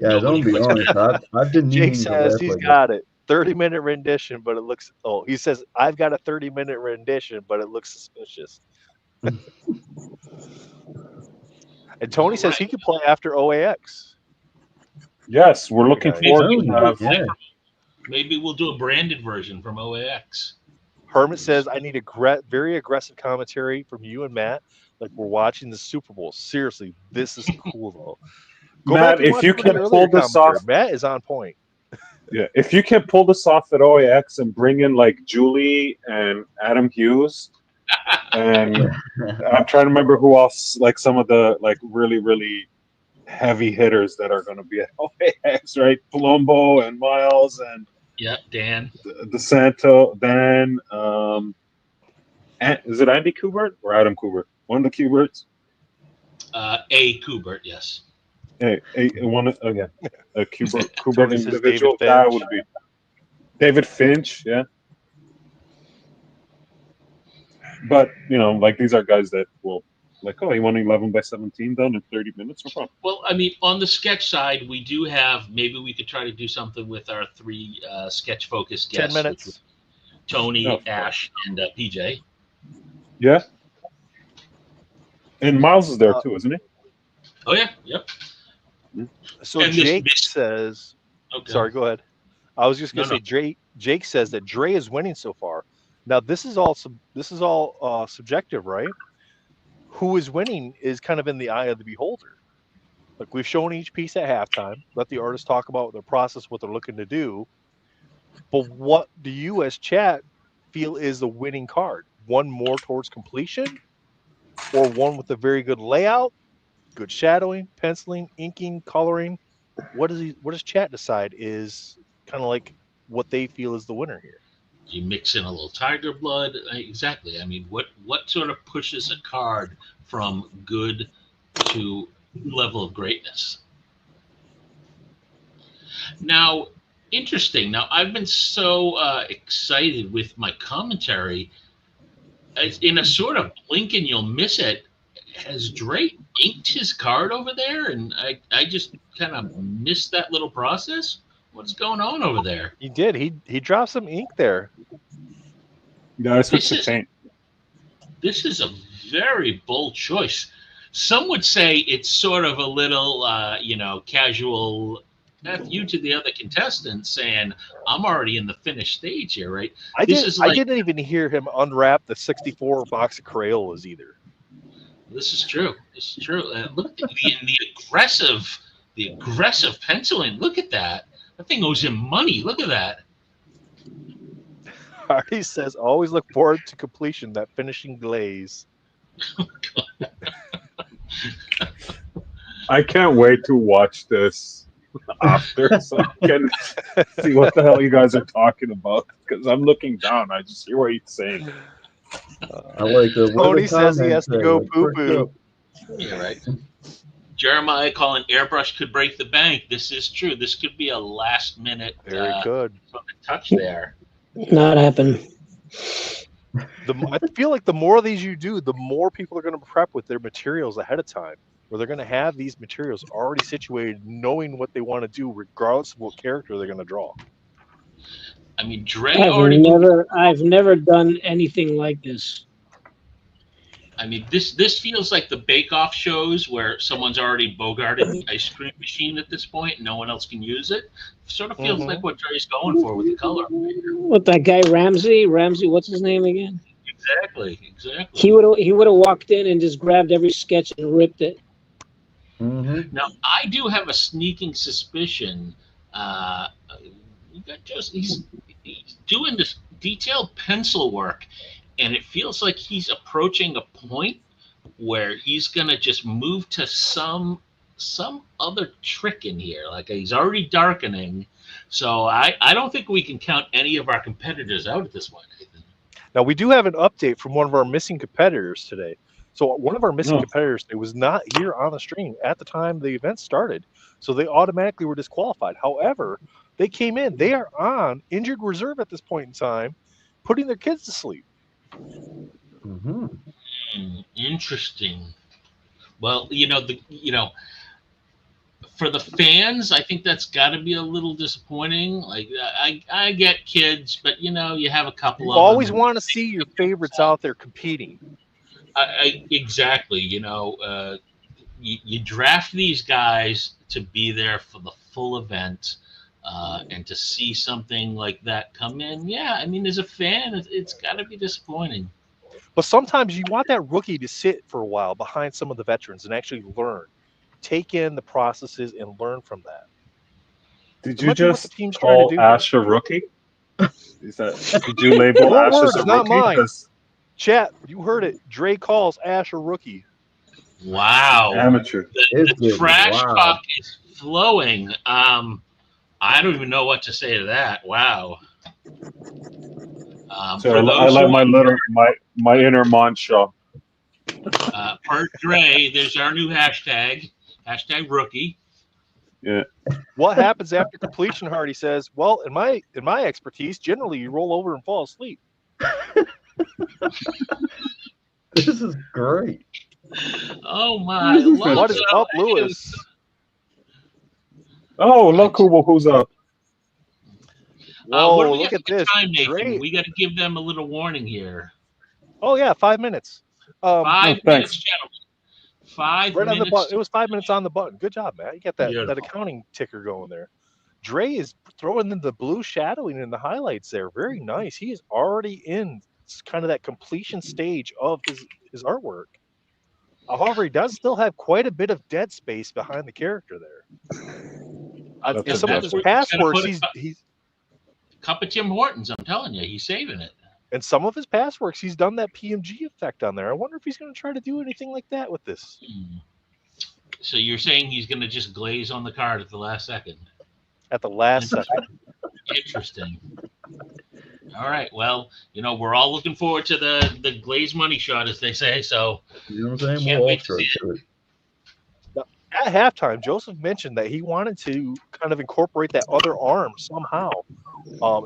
Guys, I'm gonna be honest. I've been Jake needing to says rest he's like got it. 30-minute rendition, but it looks. Oh, he says I've got a 30-minute rendition, but it looks suspicious. And Tony says he could play after OAX. Yes, we're looking Guys. forward to have. Yeah. Maybe we'll do a branded version from OAX. Hermit says I need very aggressive commentary from you and Matt, like we're watching the Super Bowl. Seriously, this is cool though. Go Matt, back and if watch you some of can the earlier pull this commentary. off, Matt is on point. yeah, if you can pull this off at OAX and bring in like Julie and Adam Hughes, and I'm trying to remember who else, like some of the like really, really heavy hitters that are going to be at OAX, right? Palumbo and Miles and Yep, Dan. DeSanto, Dan. Is it Andy Kubert or Adam Kubert? One of the Kuberts. A. Kubert, yes. Hey, one again. A Kubert Tony says individual. David That Finch. would be David Finch. Yeah. But like these are guys that will like, oh, you want 11 by 17 done in 30 minutes? No problem. Well, I mean, on the sketch side, we do have. Maybe we could try to do something with our three sketch-focused 10 guests, which minutes. was Tony, Oh. Ash, and PJ. Yeah. And Miles is there too, isn't he? Oh yeah, yep. So And Jake this- says, Okay. sorry, go ahead. I was just going to No, say, Jake says that Dre is winning so far. Now this is all subjective, right? Who is winning is kind of in the eye of the beholder. Like we've shown each piece at halftime. Let the artists talk about their process, what they're looking to do. But what do you, as chat, feel is the winning card? One more towards completion, or one with a very good layout, good shadowing, penciling, inking, coloring? What does chat decide is kind of like what they feel is the winner here? You mix in a little tiger blood. Exactly. I mean, what sort of pushes a card from good to level of greatness? Now, interesting. Now, I've been so excited with my commentary. In a sort of blink and you'll miss it, has Drake inked his card over there? And I just kind of missed that little process. What's going on over there? He did. He dropped some ink there. Yeah, I switched to paint. This is a very bold choice. Some would say it's sort of a little, casual F you to the other contestants saying, I'm already in the finished stage here, right? I I didn't even hear him unwrap the 64 box of Crayolas either. This is true. This is true. Look at the aggressive penciling. Look at that. That thing owes him money. Look at that. Hardy says, always look forward to completion, that finishing glaze. I can't wait to watch this after so I can see what the hell you guys are talking about. Because I'm looking down, I just hear what he's saying. I like the Tony says he has to go poo-poo. Yeah, right. Jeremiah calling airbrush could break the bank. This is true. This could be a last minute Very good. touch there. Not happening. I feel like the more of these you do, the more people are going to prep with their materials ahead of time, where they're going to have these materials already situated, knowing what they want to do, regardless of what character they're going to draw. I mean, Dre already. I've never done anything like this. I mean, this feels like the Bake-Off shows where someone's already bogarted the ice cream machine at this point, and no one else can use it. Sort of feels like what Dre's going for with the color. What, that guy Ramsey? What's his name again? Exactly. He would have walked in and just grabbed every sketch and ripped it. Mm-hmm. Now, I do have a sneaking suspicion. He's doing this detailed pencil work, and it feels like he's approaching a point where he's gonna just move to some other trick in here. Like he's already darkening, so I don't think we can count any of our competitors out at this point. Now we do have an update from one of our missing competitors today. So one of our missing competitors today was not here on the stream at the time the event started, so they automatically were disqualified. However, they came in. They are on injured reserve at this point in time, putting their kids to sleep. Mm-hmm. Interesting. Well, for the fans, I think that's got to be a little disappointing. Like I get kids, but you have a couple of. You always want to see your favorites out there competing. Exactly. You draft these guys to be there for the full event, and to see something like that come in. Yeah, I mean, as a fan, it's got to be disappointing. But sometimes you want that rookie to sit for a while behind some of the veterans and actually learn, take in the processes and learn from that. Did you just call Ash a rookie? Is that, did you label Ash as a rookie? Not mine. Chat, you heard it. Dre calls Ash a rookie. Wow. Amateur. The trash talk is flowing. I don't even know what to say to that. Wow. So I like my inner Monshaw. Per Dre, there's our new hashtag rookie. Yeah. What happens after completion, Hardy says, well, in my expertise, generally you roll over and fall asleep. This is great. Oh my! What is up, Lewis? Oh, look who's up. Whoa, look at this. Time, Nathan? We got to give them a little warning here. Oh yeah, 5 minutes. 5 minutes, gentlemen. 5 right minutes. On the button. It was 5 minutes on the button. Good job, Matt. You got that accounting ticker going there. Dre is throwing in the blue shadowing in the highlights there. Very nice. He is already in kind of that completion stage of his artwork. However, he does still have quite a bit of dead space behind the character there. And some of his past works, he's Cup of Tim Hortons. I'm telling you, he's saving it. And some of his past works, he's done that PMG effect on there. I wonder if he's going to try to do anything like that with this. So you're saying he's going to just glaze on the card at the last second? At the last second. Interesting. All right. Well, we're all looking forward to the glaze money shot, as they say. So you know what I'm saying? Can't wait to see it. At halftime, Joseph mentioned that he wanted to kind of incorporate that other arm somehow,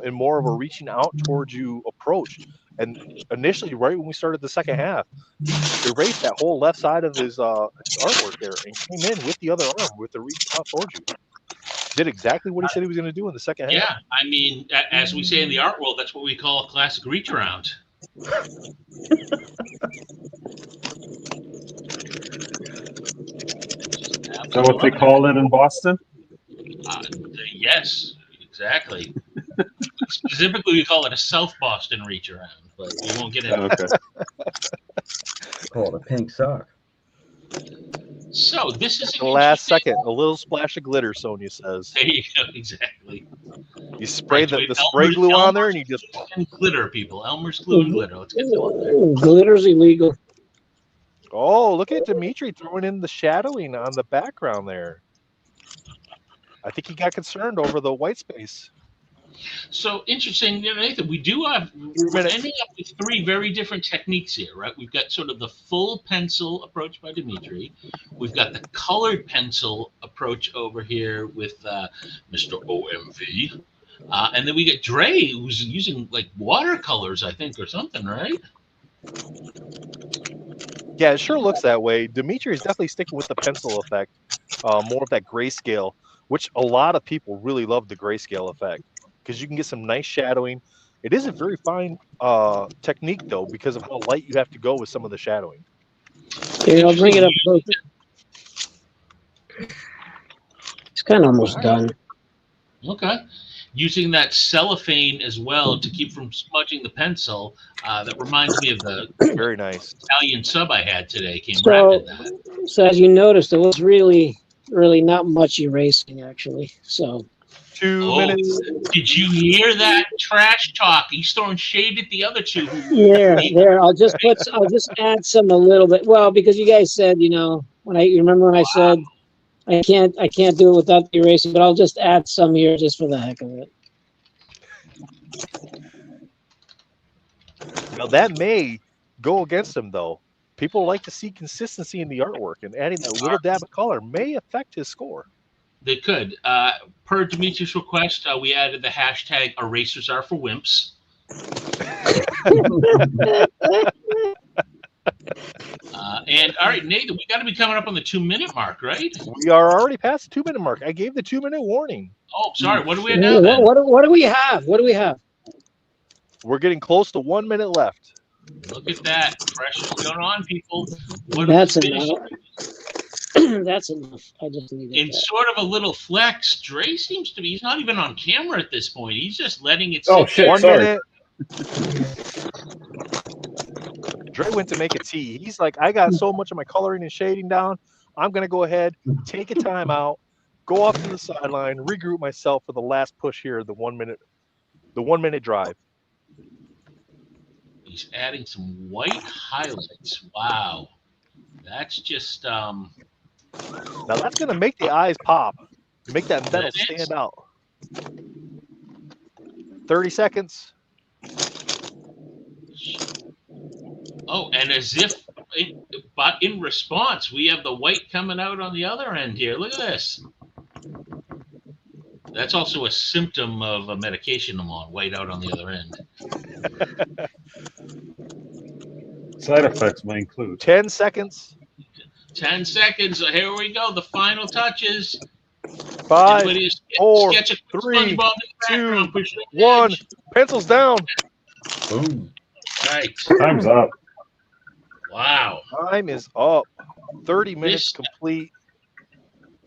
in more of a reaching out towards you approach. And initially, right when we started the second half, he erased that whole left side of his artwork there and came in with the other arm with the reach out towards you. Did exactly what he said he was going to do in the second half. Yeah, I mean, as we say in the art world, that's what we call a classic reach around. Is that what they call it in Boston? Yes, exactly. Specifically, we call it a South Boston reach around, but we won't get into it. Call it a pink sock. So this is the last second, a little splash of glitter, Sonia says. There you go, exactly. You spray the spray glue on there, and you just glitter, people. Elmer's glue and glitter. Let's get to it. Glitter's illegal. Oh, look at Dimitri throwing in the shadowing on the background there. I think he got concerned over the white space. So interesting, Nathan. We're ending up with three very different techniques here, right? We've got sort of the full pencil approach by Dimitri. We've got the colored pencil approach over here with Mr. OMV. And then we get Dre, who's using like watercolors, I think, or something, right? Yeah, it sure looks that way. Dimitri is definitely sticking with the pencil effect, more of that grayscale, which a lot of people really love the grayscale effect because you can get some nice shadowing. It is a very fine technique though because of how light you have to go with some of the shadowing. Here, I'll bring it up closer. It's kind of almost done. Okay. Using that cellophane as well to keep from smudging the pencil. That reminds me of the Very nice. Italian sub I had today. Came wrapped in that. So as you noticed, there was really not much erasing actually. So 2 minutes. Did you hear that trash talk? He's throwing shade at the other two. There. I'll just add some a little bit. Well, because you guys said, you remember when I said I can't do it without the erasing, but I'll just add some here just for the heck of it. Now that may go against him though. People like to see consistency in the artwork, and adding that little dab of color may affect his score. They could. Per Dimitri's request, we added the hashtag erasers are for wimps. And all right, Nathan, we got to be coming up on the 2-minute mark, right? We are already past the 2-minute mark. I gave the 2-minute warning. Oh, sorry. What do we have now? Then? What do we have? What do we have? We're getting close to 1 minute left. Look at that. Pressure's going on, people. That's enough. That's enough. I just need it. In sort of a little flex, Dre seems to be, he's not even on camera at this point. He's just letting it Oh, sit. shit. 1 Sorry. minute. Dre went to make a tea. He's like, I got so much of my coloring and shading down. I'm going to go ahead, take a timeout, go off to the sideline, regroup myself for the last push here, the 1 minute drive. He's adding some white highlights. Wow. That's just Now that's going to make the eyes pop, make that metal stand out. 30 seconds. Oh, and as if, but in response, we have the white coming out on the other end here. Look at this. That's also a symptom of a medication I'm on, white out on the other end. Side effects may include 10 seconds. 10 seconds. Here we go. The final touches. 5, 4, sketch 3, 2, push 1. Pencils down. Boom. Right. time's up. Wow. Time is up. 30 minutes complete.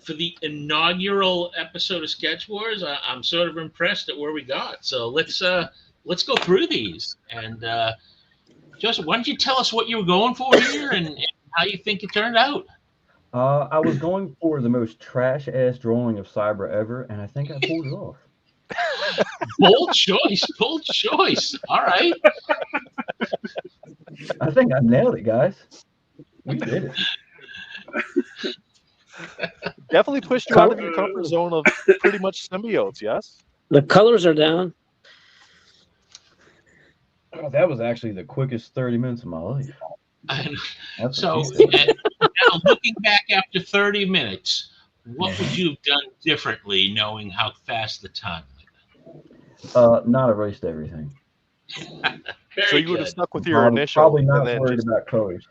For the inaugural episode of Sketch Wars, I'm sort of impressed at where we got. So let's go through these. And Joseph, why don't you tell us what you were going for here and how you think it turned out? I was going for the most trash-ass drawing of Cyber ever, and I think I pulled it off. Bold choice. Bold choice. All right. I think I nailed it, guys. We did it. Definitely pushed you out of your comfort zone of pretty much symbiotes, yes? The colors are down. Oh, that was actually the quickest 30 minutes of my life. So now looking back after 30 minutes, what would you have done differently knowing how fast the time went? Not erased everything. So you would have stuck with your initial. Probably not worried about colors.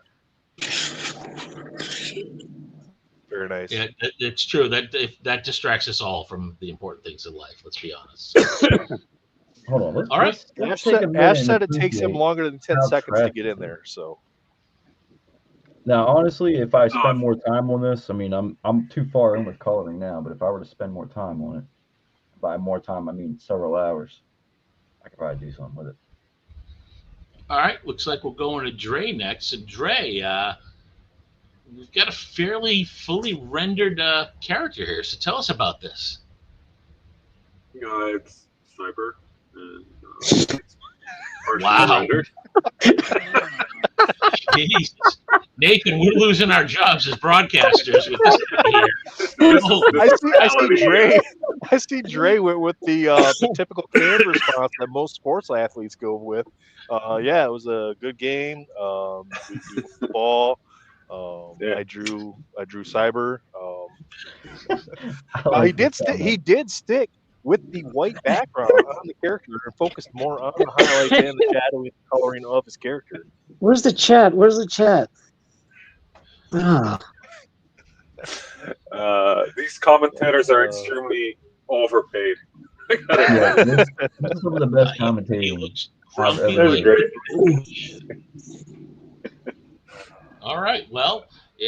Very nice. Yeah, it's true. That distracts us all from the important things in life. Let's be honest. Hold on. All right. Let's Ash said it takes him longer than 10 seconds to get in there. So now, honestly, if I spend more time on this, I mean, I'm too far in with coloring now. But if I were to spend more time on it, by more time I mean several hours, I could probably do something with it. All right. Looks like we're going to Dre next. So Dre, we've got a fairly fully rendered character here. So tell us about this. It's Cyber. And, it's Wow. rendered. Jesus. Nathan, we're losing our jobs as broadcasters with this here. I see Dre with the typical canned response that most sports athletes go with. Yeah, it was a good game. We drew football. I drew Cyber. He did stick with the white background on the character and focused more on the highlights and the shadowing and coloring of his character. Where's the chat? Where's the chat? Ah, These commentators are extremely overpaid. Yeah, this is some of the best He commentating looks I've grumpy ever That's like great. All right. Well,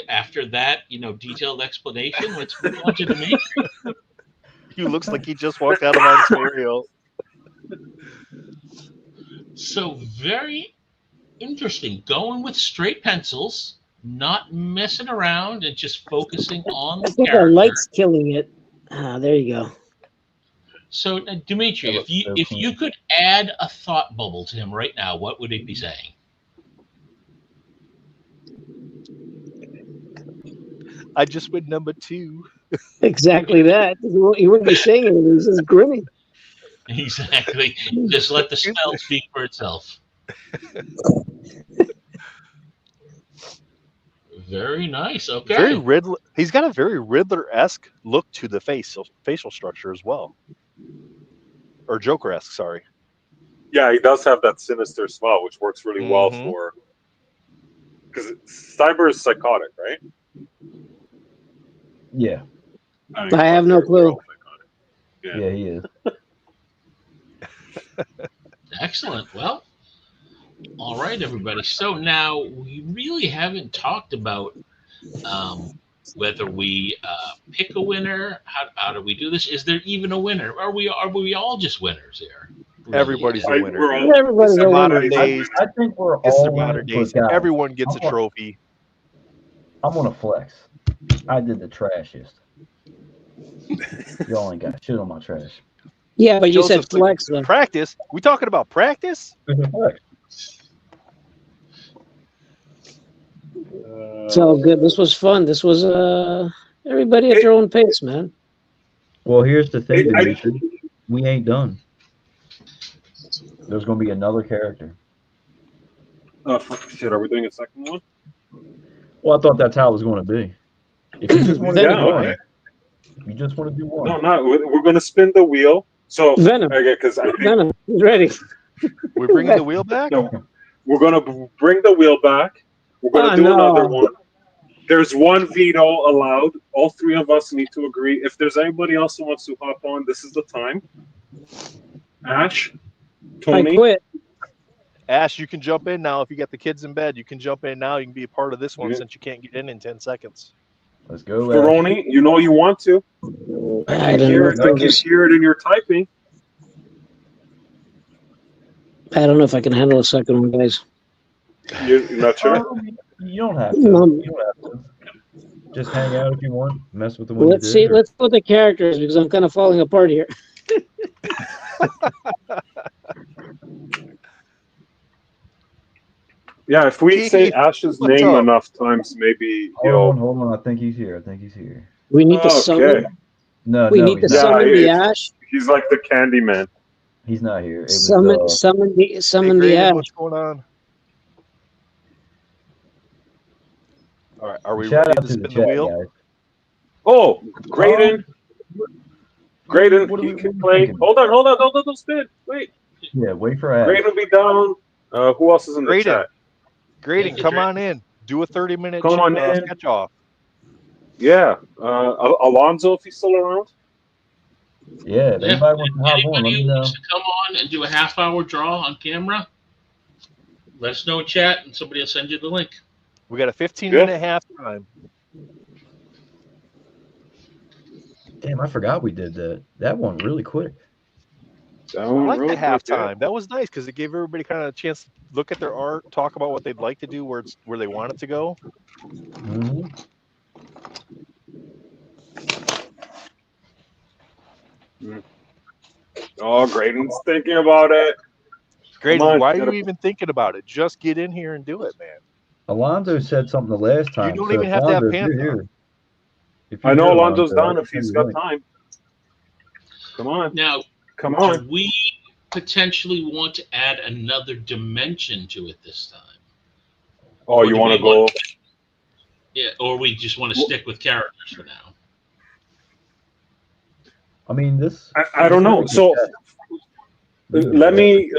after that, detailed explanation, let's move on to Dimitri. He looks like he just walked out of Ontario. So very interesting. Going with straight pencils, not messing around, and just focusing on I the think our character. light's killing it. Ah, there you go. So, Dimitri, That looks so if clean. you could add a thought bubble to him right now, what would it be saying? I just went number 2. Exactly that. You wouldn't be saying it. He's just grinning. Exactly. Just let the spell speak for itself. Very nice. Okay. Very Riddler. He's got a very Riddler-esque look to the facial structure as well, or Joker-esque. Sorry. Yeah, he does have that sinister smile, which works really well for. Because Cyber is psychotic, right? Yeah, I have no clue. yeah, he is. Excellent. Well, all right, everybody. So now we really haven't talked about whether we pick a winner. How do we do this? Is there even a winner? Are we all just winners here? Really? Everybody's a winner. Everybody's In a modern winner. days, I think we're it's the all modern winners, days. but guys, Everyone gets a trophy. I'm gonna flex. I did the trashiest. Y'all ain't got shit on my trash. Yeah, but you said Joseph's like, flex though. practice. We talking about practice? It's all good. This was fun. This was everybody at their own pace, man. Well, here's the thing, Dimitri. We ain't done. There's gonna be another character. Oh, shit, are we doing a second one? Well, I thought that's how it was going to be. If you just want to do Yeah, one, okay. if you just want to do one. No, we're going to spin the wheel. So, Venom. okay, because I think Venom, he's ready. We're bringing the wheel back? no, we're going to bring the wheel back. We're going to do another one. There's one veto allowed. All three of us need to agree. If there's anybody else who wants to hop on, this is the time. Ash, Tony. I quit. Ash, you can jump in now. If you got the kids in bed, you can jump in now. You can be a part of this one since you can't get in 10 seconds. Let's go, Ferroni, you know you want to. I can hear it in your typing. I don't know if I can handle a second one, guys. You're not sure? You don't have to. You don't have to. Just hang out if you want. Mess with the one. Let's see. Let's put the characters because I'm kind of falling apart here. Yeah, if we say Ash's name enough times, maybe he'll. Hold on. I think he's here. We need to summon. No, we need to summon the Ash. He's like the Candyman. He's not here. Summon the Ash. What's going on? All right, are we Shout ready out to to spin the the chat, wheel? guys. Oh, Graydon. Graydon, he can play. Hold on, don't spin. Wait. Yeah, wait for Ash. Graydon will be down. Who else is in the chat? Graydon, come on in. Do a 30-minute sketch off. Yeah. Alonzo, if he's still around. Yeah, if anybody wants to hop on, let me know. Wants to come on and do a half-hour draw on camera, let us know in chat, and somebody will send you the link. We got a 15-minute halftime. Damn, I forgot we did that. That one really quick. I like the halftime. That was nice because it gave everybody kind of a chance to look at their art, talk about what they'd like to do, where they want it to go. Mm-hmm. Oh, Graydon's thinking about it. Graydon, why are you even thinking about it? Just get in here and do it, man. Alonzo said something the last time. You don't even have to have pants on. I know Alonzo's down if he's got time. Come on. Now, come on. Do we potentially want to add another dimension to it this time? Oh, you want to go? Yeah, or we just want to stick with characters for now. I mean, this. I don't know. So let me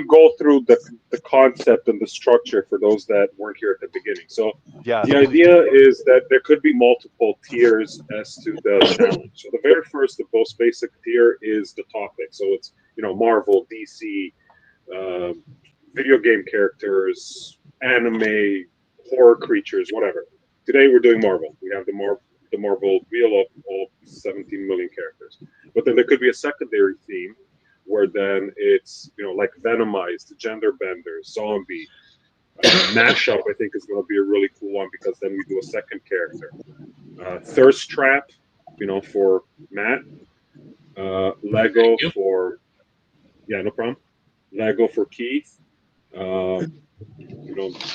go through the concept and the structure for those that weren't here at the beginning. So Yeah. the idea is that there could be multiple tiers as to the challenge. So the very first, the most basic tier is the topic. So it's Marvel, DC, video game characters, anime, horror creatures, whatever. Today we're doing Marvel. We have the Marvel wheel of all 17 million characters. But then there could be a secondary theme where then it's like Venomized, Gender Bender, Zombie, Mashup. I think is going to be a really cool one because then we do a second character. Thirst Trap, for Matt. Lego for no problem. Lego for Keith.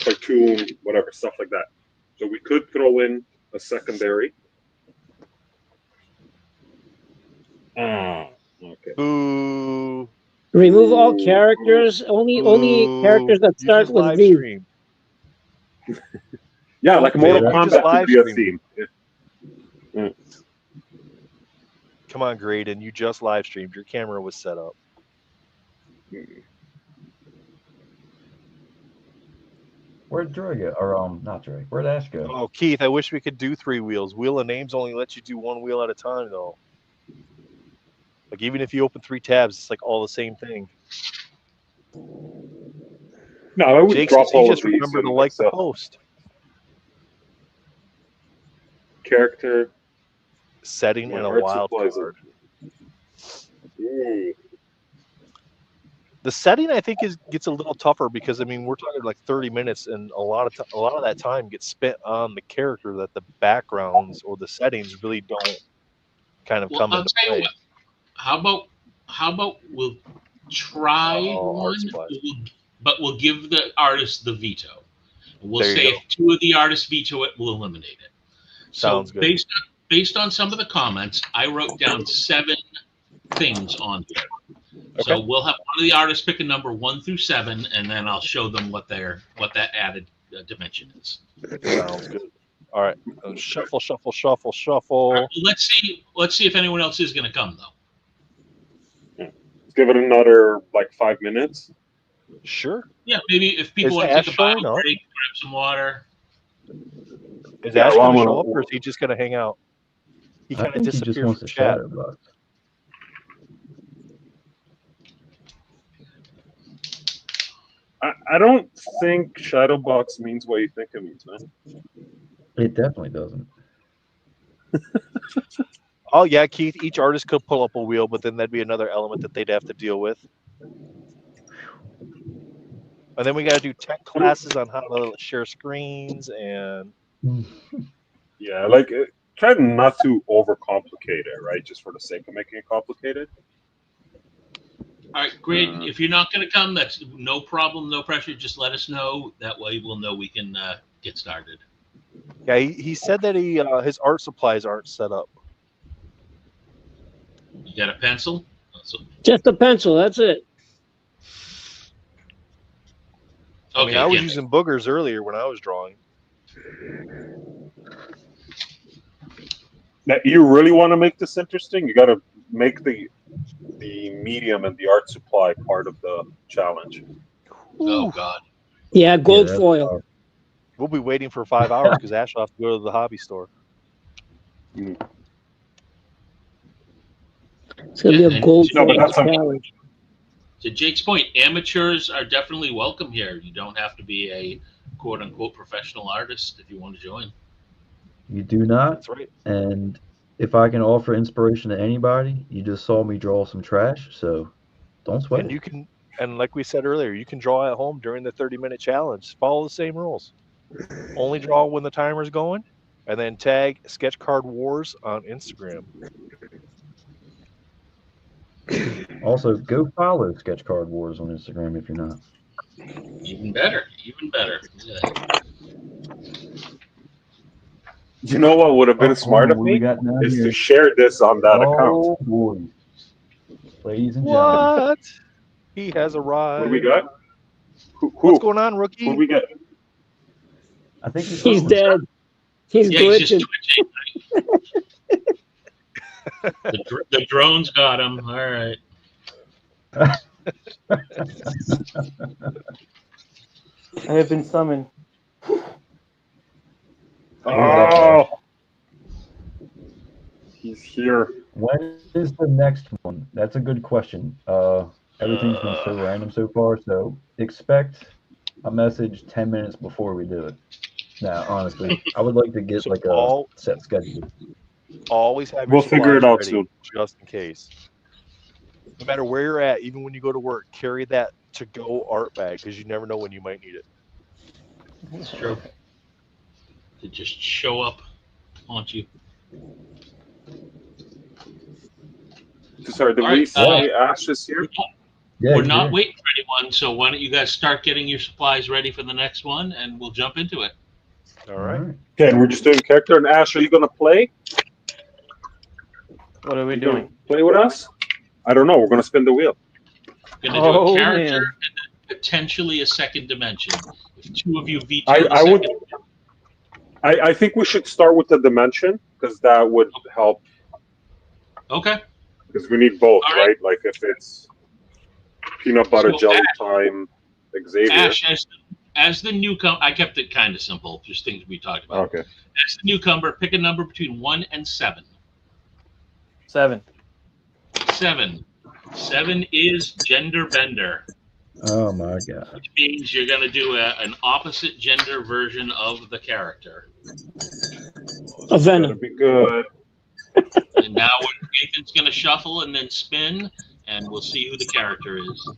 Cartoon, whatever, stuff like that. So we could throw in a secondary. Okay. Boo. Remove all characters. Only characters that You start just with live V. stream. Yeah, like Mortal You just Kombat live could be a stream. theme. Come on, Graydon. You just live streamed. Your camera was set up. Where'd Dre go? Or not Dre. Where'd Ash go? Oh, Keith, I wish we could do 3 wheels. Wheel of Names only lets you do 1 wheel at a time, though. Like, even if you open 3 tabs, it's like all the same thing. No, I would Jake drop says he all just of these. remembered to like the post. Character Setting and a art wild supplies. card. The setting, I think, gets a little tougher because we're talking like 30 minutes, and a lot of that time gets spent on the character that the backgrounds or the settings really don't kind of come into I'll tell you play. what. How about we'll try one, but we'll give the artist the veto. We'll say if 2 of the artists veto it, we'll eliminate it. Sounds good. Based on some of the comments, I wrote down 7 things on here. Okay. So we'll have one of the artists pick a number 1 through 7, and then I'll show them what that added dimension is. Sounds good. All right. Shuffle, shuffle, shuffle, shuffle. Right, let's see if anyone else is going to come though. Let's give it another 5 minutes. Sure. Yeah, maybe if people want to take a bio break, grab some water. Is Ash going to show up, or is he just going to hang out? He kind of disappeared just wants from to chat. shadow box. I don't think Shadowbox means what you think it means, man. It definitely doesn't. Oh, yeah, Keith, each artist could pull up a wheel, but then that'd be another element that they'd have to deal with. And then we got to do tech classes on how to share screens and... Yeah, try not to overcomplicate it, right? Just for the sake of making it complicated. All right, great. If you're not going to come, that's no problem, no pressure. Just let us know. That way we'll know we can get started. Yeah, he said that his art supplies aren't set up. You got a pencil? Just a pencil, that's it. Okay, I was using boogers earlier when I was drawing. Now, you really want to make this interesting? You got to make the medium and the art supply part of the challenge. Oh God! Yeah, gold foil. We'll be waiting for 5 hours because Ash will have to go to the hobby store. It's gonna be a gold foil challenge. To Jake's point, amateurs are definitely welcome here. You don't have to be a quote unquote professional artist if you want to join. You do not. That's right. And if I can offer inspiration to anybody, you just saw me draw some trash, so don't sweat. And you can, and like we said earlier, you can draw at home during the 30-minute challenge. Follow the same rules. Only draw when the timer's going, and then tag Sketch Card Wars on Instagram. Also, go follow Sketch Card Wars on Instagram if you're not. Even better. Even better. You know what would have been smart of me is to share this on that account. Boy. Ladies and gentlemen. What? He has arrived. What do we got? What's going on, rookie? What do we get? I think he's dead. He's glitching. He's just The drones got him. All right. I have been summoned. Oh, he's here. When is the next one? That's a good question. Everything's been so random so far, so expect a message 10 minutes before we do it. Now, honestly, I would like to get So like a all- set schedule. Always have your We'll figure it supplies out ready, soon. just in case. No matter where you're at, even when you go to work, carry that to-go art bag because you never know when you might need it. It's true. To just show up, haunt you. Sorry, did All we right, say Ash is here? Yeah, We're you not do. waiting for anyone, so why don't you guys start getting your supplies ready for the next one, and we'll jump into it. All right. Okay, and we're just doing character. And Ash, are you going to play? What are we You gonna doing? play with us? I don't know. We're going to spin the wheel. We're going to do Oh, a character man. and then potentially a second dimension. If two of you veto I the second, would. I think we should start with the dimension because that would help. okay. Because we need both, All right. right? Like if it's peanut butter So jelly Ash- time, Xavier. Ash, as the newcomer, I kept it kind of simple, just things we talked about. Okay. As the newcomer, pick a number between 1 and 7. 7. 7. 7 is gender bender, Oh my god. which means you're going to do an opposite gender version of the character. A Venom. That'd be good. And now Ethan's going to shuffle and then spin, and we'll see who the character is.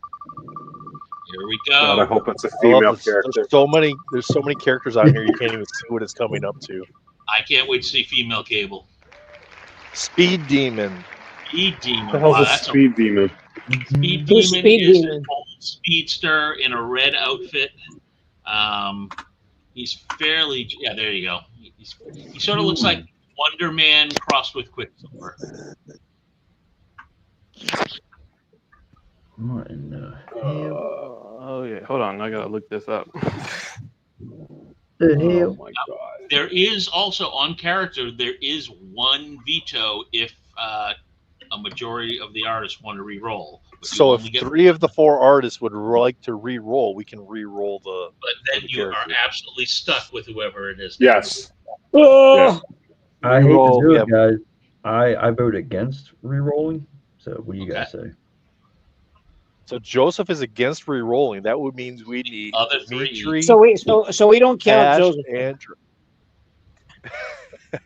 Here we God, I go. hope it's a I love female this. character. There's so many characters on here you can't even see what it's coming up to. I can't wait to see female Cable. Speed Demon. Speed Demon. What the hell's Wow, a that's speed demon? Speed Who's Demon Speed is Demon? an old speedster in a red outfit. He's fairly, yeah, there you go. He sort of looks like Wonder Man crossed with Quicksilver. What in the Oh, yeah. Hold on. I got to look this up. hell? Oh my god. There is also on character, there is one veto if a majority of the artists want to re-roll. But you So if only get 3 of the 4 artists would like to re-roll, we can re-roll the. but then the you are character. absolutely stuck with whoever it is. Yes. Oh, I hate to Reroll. do Yeah. it, guys. I vote against re-rolling. So what do you guys say? So Joseph is against re-rolling. That would mean we need Other three. Dimitri, so we don't count Ash, Joseph.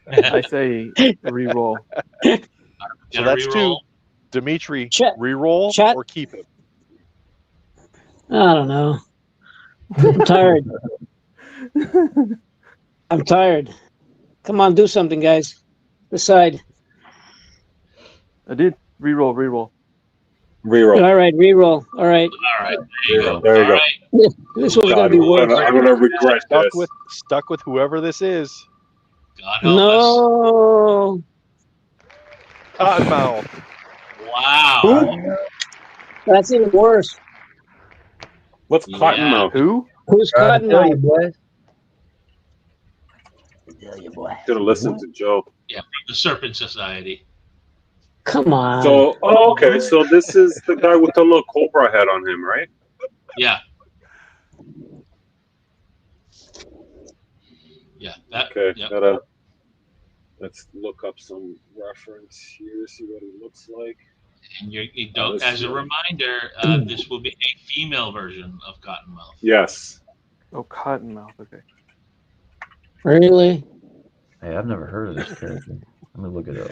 and I say re-roll. so Gonna that's re-roll. 2. Dimitri, Chat- re-roll chat- or keep it. I don't know. I'm tired. I'm tired. Come on, do something, guys. Decide. I did re-roll. Reroll. All right, re-roll. All right. All right, there you go. There you All go. right. This one's God, gonna be worse. I'm gonna regret this. Stuck with whoever this is. God help us. No. Cottonmouth. Wow. That's even worse. What's Yeah. Cottonmouth? Who? Who's cutting tell out? you, boy. Should have listened to Joe. The Serpent Society. Come on. So, okay. So this is the guy with the little cobra head on him, right? Yeah. Yeah. That. Okay. Yep. Let's look up some reference here. See what he looks like. And you don't. As a reminder, this will be a female version of Cottonmouth. Yes. Oh, Cottonmouth. Okay. Really? Hey, I've never heard of this character. Let me look it up.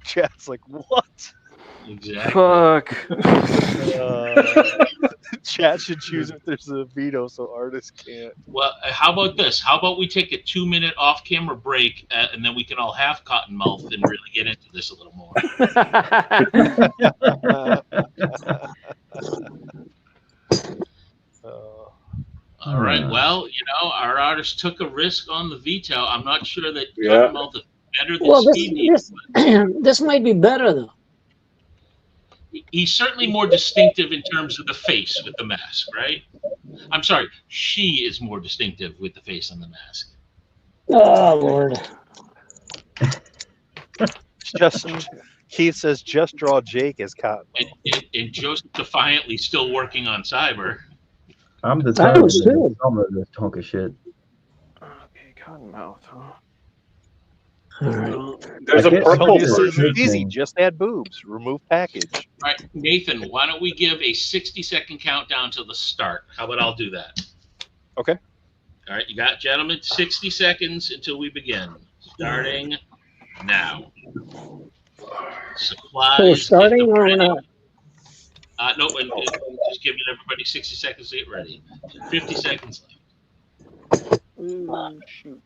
Chat's like, what? Exactly. Fuck. Chat should choose if there's a veto so artists can't. Well, how about this? How about we take a 2-minute off-camera break, and then we can all have Cottonmouth and really get into this a little more. All right. Well, our artist took a risk on the veto. I'm not sure that Yeah. Cottonmouth is better than Well, Speedy. this might be better though. He's certainly more distinctive in terms of the face with the mask, right? I'm sorry, she is more distinctive with the face on the mask. Oh Lord. Keith says just draw Jake as Cottonmouth. And Joseph defiantly still working on Cyber. I'm I determined was to make good. some of this chunk of shit. Okay, Cottonmouth, huh? All right. There's I a can't purple tell This you is version. the easy. thing. Just add boobs. Remove package. All right, Nathan, why don't we give a 60-second countdown to the start? How about I'll do that? Okay. All right, you got, gentlemen, 60 seconds until we begin. Starting now. Supplies. So we're starting get them or we're ready. not? No, and just giving everybody 60 seconds to get ready. 50 seconds left. Ooh, shoot.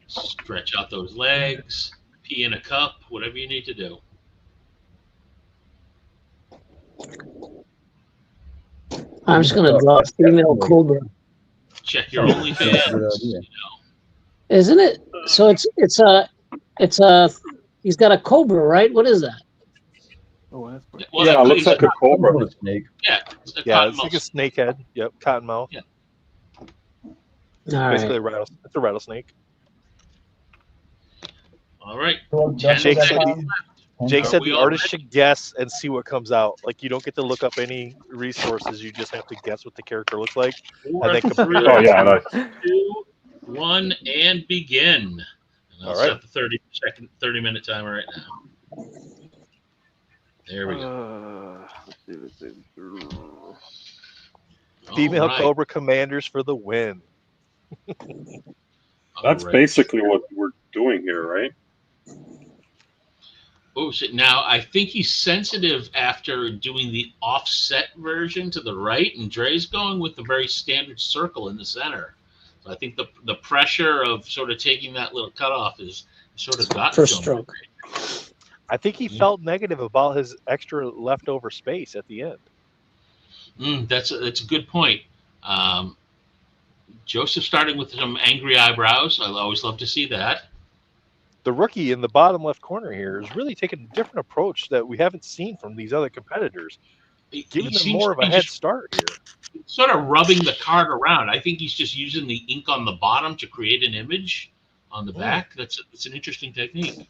Stretch out those legs. Pee in a cup. Whatever you need to do. I'm just gonna draw a female cobra. Check your Sounds like a good OnlyFans. idea. Isn't it? So it's a he's got a cobra, right? What is that? Oh, that's pretty. Well, Yeah, it looks it's like a I'm cobra. going to snake. yeah, it's a Yeah, it's cottonmouth. like a snakehead. Yep, Cottonmouth. Yeah. All Basically, right. it's a rattlesnake. All right. Jake said Jake Are said we the all artist ready? should guess and see what comes out. Like, you don't get to look up any resources. You just have to guess what the character looks like. Four, then compare three, Oh yeah, no. 2, 1, and begin. And I'll All right. set the 30-minute timer right now. There we go. Let's see. Female All right. Cobra Commanders for the win. That's All right. basically what we're doing here, right? Oh shit! Now I think he's sensitive after doing the offset version to the right, and Dre's going with the very standard circle in the center. So I think the pressure of sort of taking that little cutoff is sort of got First to him. stroke. I think he felt negative about his extra leftover space at the end. That's a good point. Joseph starting with some angry eyebrows. I always love to see that. The rookie in the bottom left corner here is really taking a different approach that we haven't seen from these other competitors, giving them seems more to of a be head just start here. sort of rubbing the card around. I think he's just using the ink on the bottom to create an image on the back. That's an interesting technique.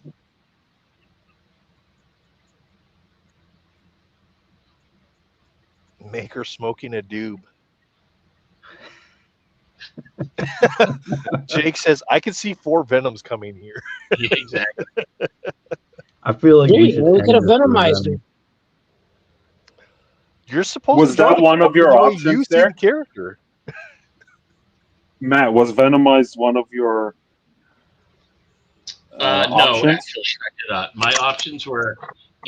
Maker smoking a doob. Jake says, I can see 4 Venoms coming here. Yeah, exactly. I feel like we Gee, should. well, we hang could have this with venomized them. her. You're supposed Was to draw that one of your the way options you see there? the character. Matt, was Venomized one of your No, options? actually, my options were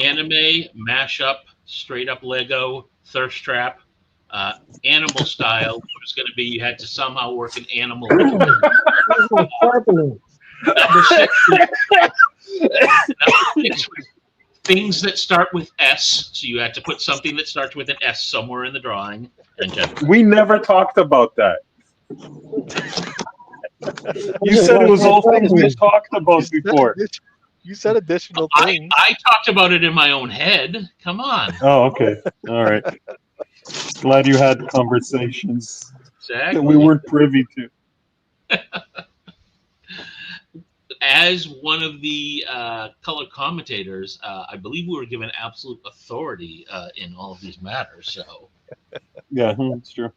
anime, mashup, straight up Lego, thirst trap, animal style, which was going to be you had to somehow work an animal into it. Where's my sharpener? Number 6 was things that start with S, so you had to put something that starts with an S somewhere in the drawing. And We never talked about that. You said it was all things we talked about before. You said additional things. I talked about it in my own head. Come on. Oh, okay. All right. Glad you had conversations Exactly. that we weren't privy to. As one of the color commentators, I believe we were given absolute authority in all of these matters. So, Yeah, that's true.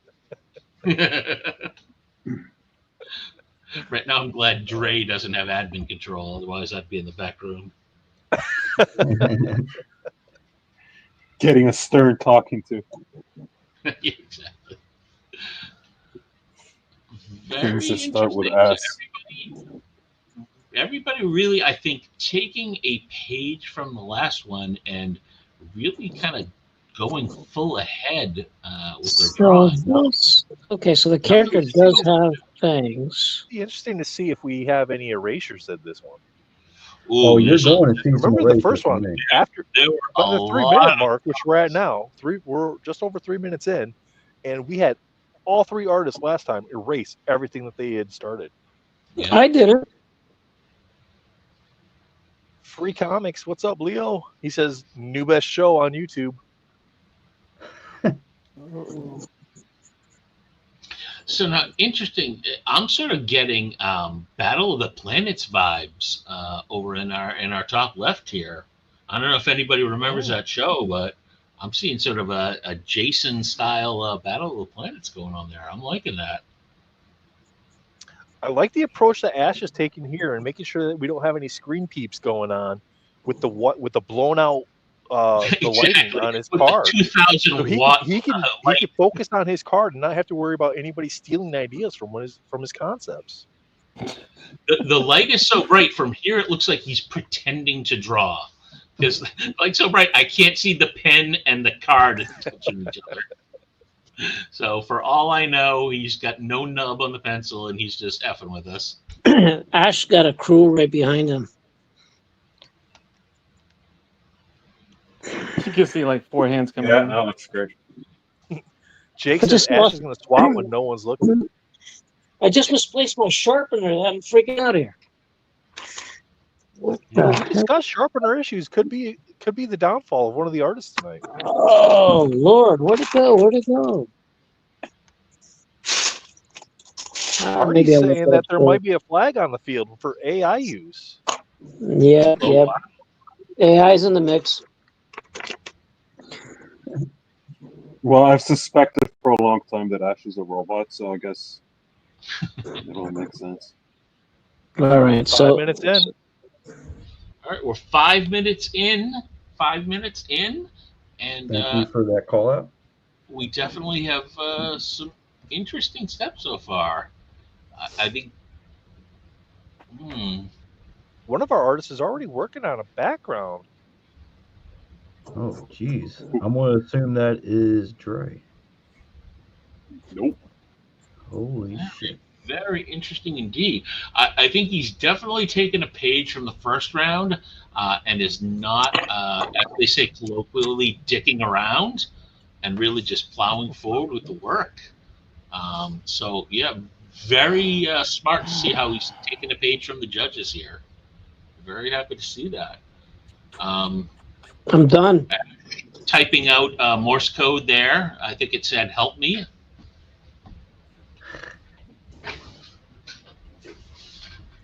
right now, I'm glad Dre doesn't have admin control. Otherwise, I'd be in the back room. Getting a stern talking to. Yeah, exactly. Things that Very start with interesting. S. Everybody really, I think, taking a page from the last one and really kind of going full ahead with their So drawing. this, okay, so the character does have fangs. It'd be interesting to see if we have any erasures in this one. Oh, you're going to see some Remember the erasers first for one me. after There were by a the 3 lot minute of mark, which we're at now. We're just over 3 minutes in, and we had all 3 artists last time erase everything that they had started. Yeah. I did it. Free Comics, what's up, Leo? He says new best show on YouTube. So now, interesting. I'm sort of getting Battle of the Planets vibes over in our top left here. I don't know if anybody remembers that show, but I'm seeing sort of a Jason style Battle of the Planets going on there. I'm liking that. I like the approach that Ash is taking here and making sure that we don't have any screen peeps going on with the blown out the lighting Exactly. on his With card. the 2,000 So watt he can light. focus on his card and not have to worry about anybody stealing ideas from his concepts. The light is so bright. From here, it looks like he's pretending to draw. Because, like, so bright, I can't see the pen and the card touching each other. So, for all I know, he's got no nub on the pencil, and he's just effing with us. Ash got a crew right behind him. You can see like 4 hands coming Yeah, in. that looks great. Jake I says just Ash lost- is going to swap when no one's looking. I just misplaced my sharpener. I'm freaking out here. What Yeah, the we discussed sharpener issues. Could be the downfall of one of the artists tonight. Oh Lord, where'd it go? Where'd it go? Hardy's Maybe I left saying that there upstairs. might be a flag on the field for AI use. Yeah, Oh, yeah. wow. AI's in the mix. Well, I've suspected for a long time that Ash is a robot, so I guess it all makes sense. All right, 5 minutes in. All right, we're 5 minutes in. 5 minutes in. And Thank you for that call out. we definitely have some interesting steps so far. I think. One of our artists is already working on a background. Oh, geez. I'm going to assume that is Dre. Nope. Holy shit. Very interesting indeed. I think he's definitely taken a page from the first round and is not, as they say colloquially, dicking around and really just plowing forward with the work. So, yeah, very smart to see how he's taking a page from the judges here. Very happy to see that. I'm done. Typing out Morse code there. I think it said, "Help me."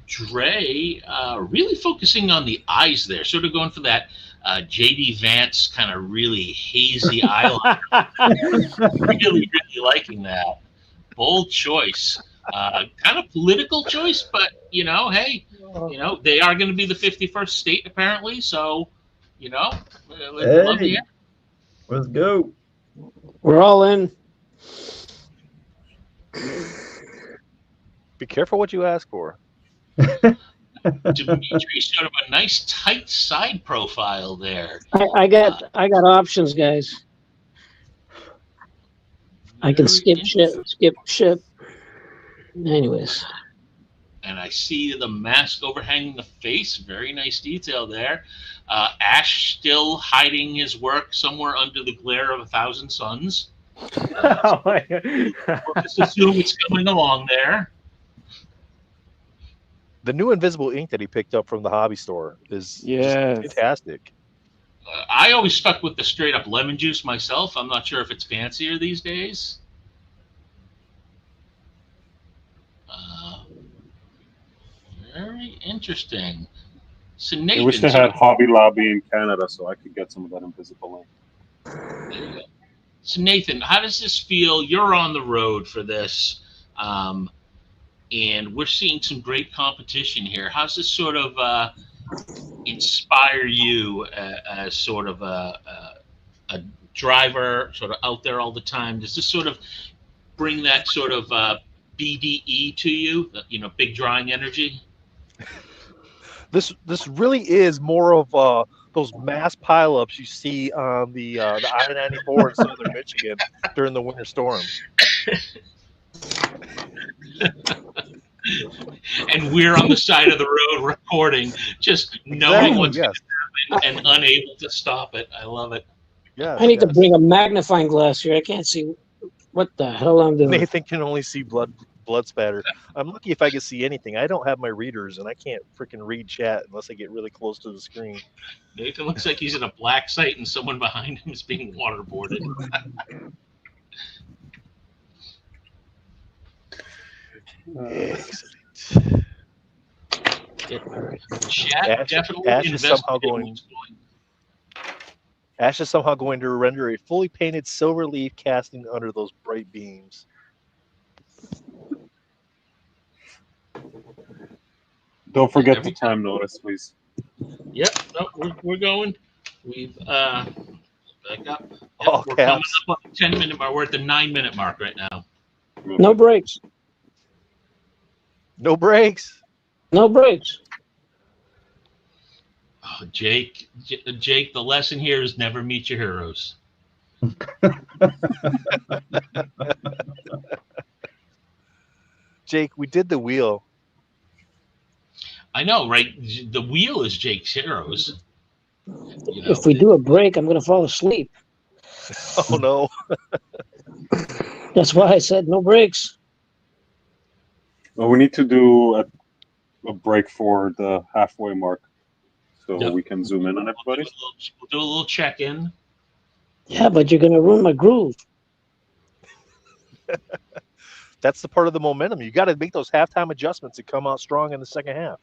Dre really focusing on the eyes there, sort of going for that JD Vance kind of really hazy eyeliner. really liking that. Bold choice. Kind of political choice, but, hey, they are going to be the 51st state, apparently, so, love Hey, the let's go. We're all in. Be careful what you ask for. Dimitri, sort of a nice tight side profile there. I got options, guys. I can skip ship. Anyways. And I see the mask overhanging the face. Very nice detail there. Ash still hiding his work somewhere under the glare of 1,000 suns. Oh my God. We'll just assume it's coming along there. The new invisible ink that he picked up from the hobby store is just Yes. fantastic. I always stuck with the straight up lemon juice myself. I'm not sure if it's fancier these days. Very interesting. So I Nathan, wish they had Hobby Lobby in Canada so I could get some of that invisible ink. there you go. So Nathan, how does this feel? You're on the road for this, and we're seeing some great competition here. How's this sort of inspire you as sort of a driver, sort of out there all the time? Does this sort of bring that sort of BDE to you? Big drawing energy. This really is more of those mass pileups you see on the I-94 in southern Michigan during the winter storm. And we're on the side of the road recording, just knowing what's going to happen and unable to stop it. I love it. Yeah, I need to bring a magnifying glass here. I can't see what the hell I'm doing. Nathan can only see blood spatter. I'm lucky if I can see anything. I don't have my readers, and I can't freaking read chat unless I get really close to the screen. Nathan looks like he's in a black site and someone behind him is being waterboarded. Excellent. Chat definitely Ash is somehow investigating going. what's going. Ash is somehow going to render a fully painted silver leaf casting under those bright beams. Don't forget Every the time notice, please. Yep, no, we're going. We've back up. Yep, All we're coming caps. up on the 10-minute mark. We're at the 9-minute mark right now. No breaks. No breaks. No breaks. Oh, Jake, the lesson here is never meet your heroes. Jake, we did the wheel. I know, right? The wheel is Jake's heroes. You know, If we do a break, I'm going to fall asleep. Oh no. That's why I said no breaks. Well, we need to do a break for the halfway mark, so Yep. we can zoom in on everybody. We'll do a little check-in. Yeah, but you're going to ruin my groove. That's the part of the momentum. You got to make those halftime adjustments and come out strong in the second half.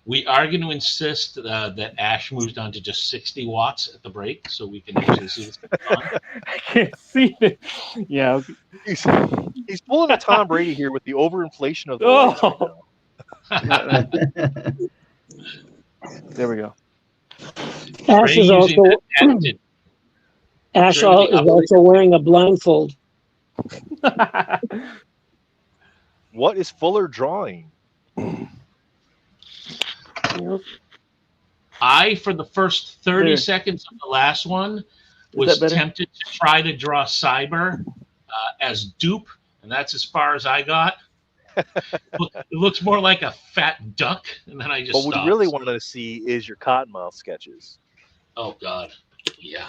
We are going to insist that Ash moves down to just 60 watts at the break, so we can actually see what's going on. I can't see it. Yeah. Okay. He's pulling a Tom Brady here with the overinflation of the lights right now. There we go. Ash Ray is using also that patented Ash Ray with the is also wearing a blindfold. What is Fuller drawing? I, for the first 30 There. seconds of the last one, Is was that better? tempted to try to draw Cyber as dupe, and that's as far as I got. It looks more like a fat duck, and then I just What we stopped. really want to see is your Cottonmouth sketches. Oh, God. Yeah.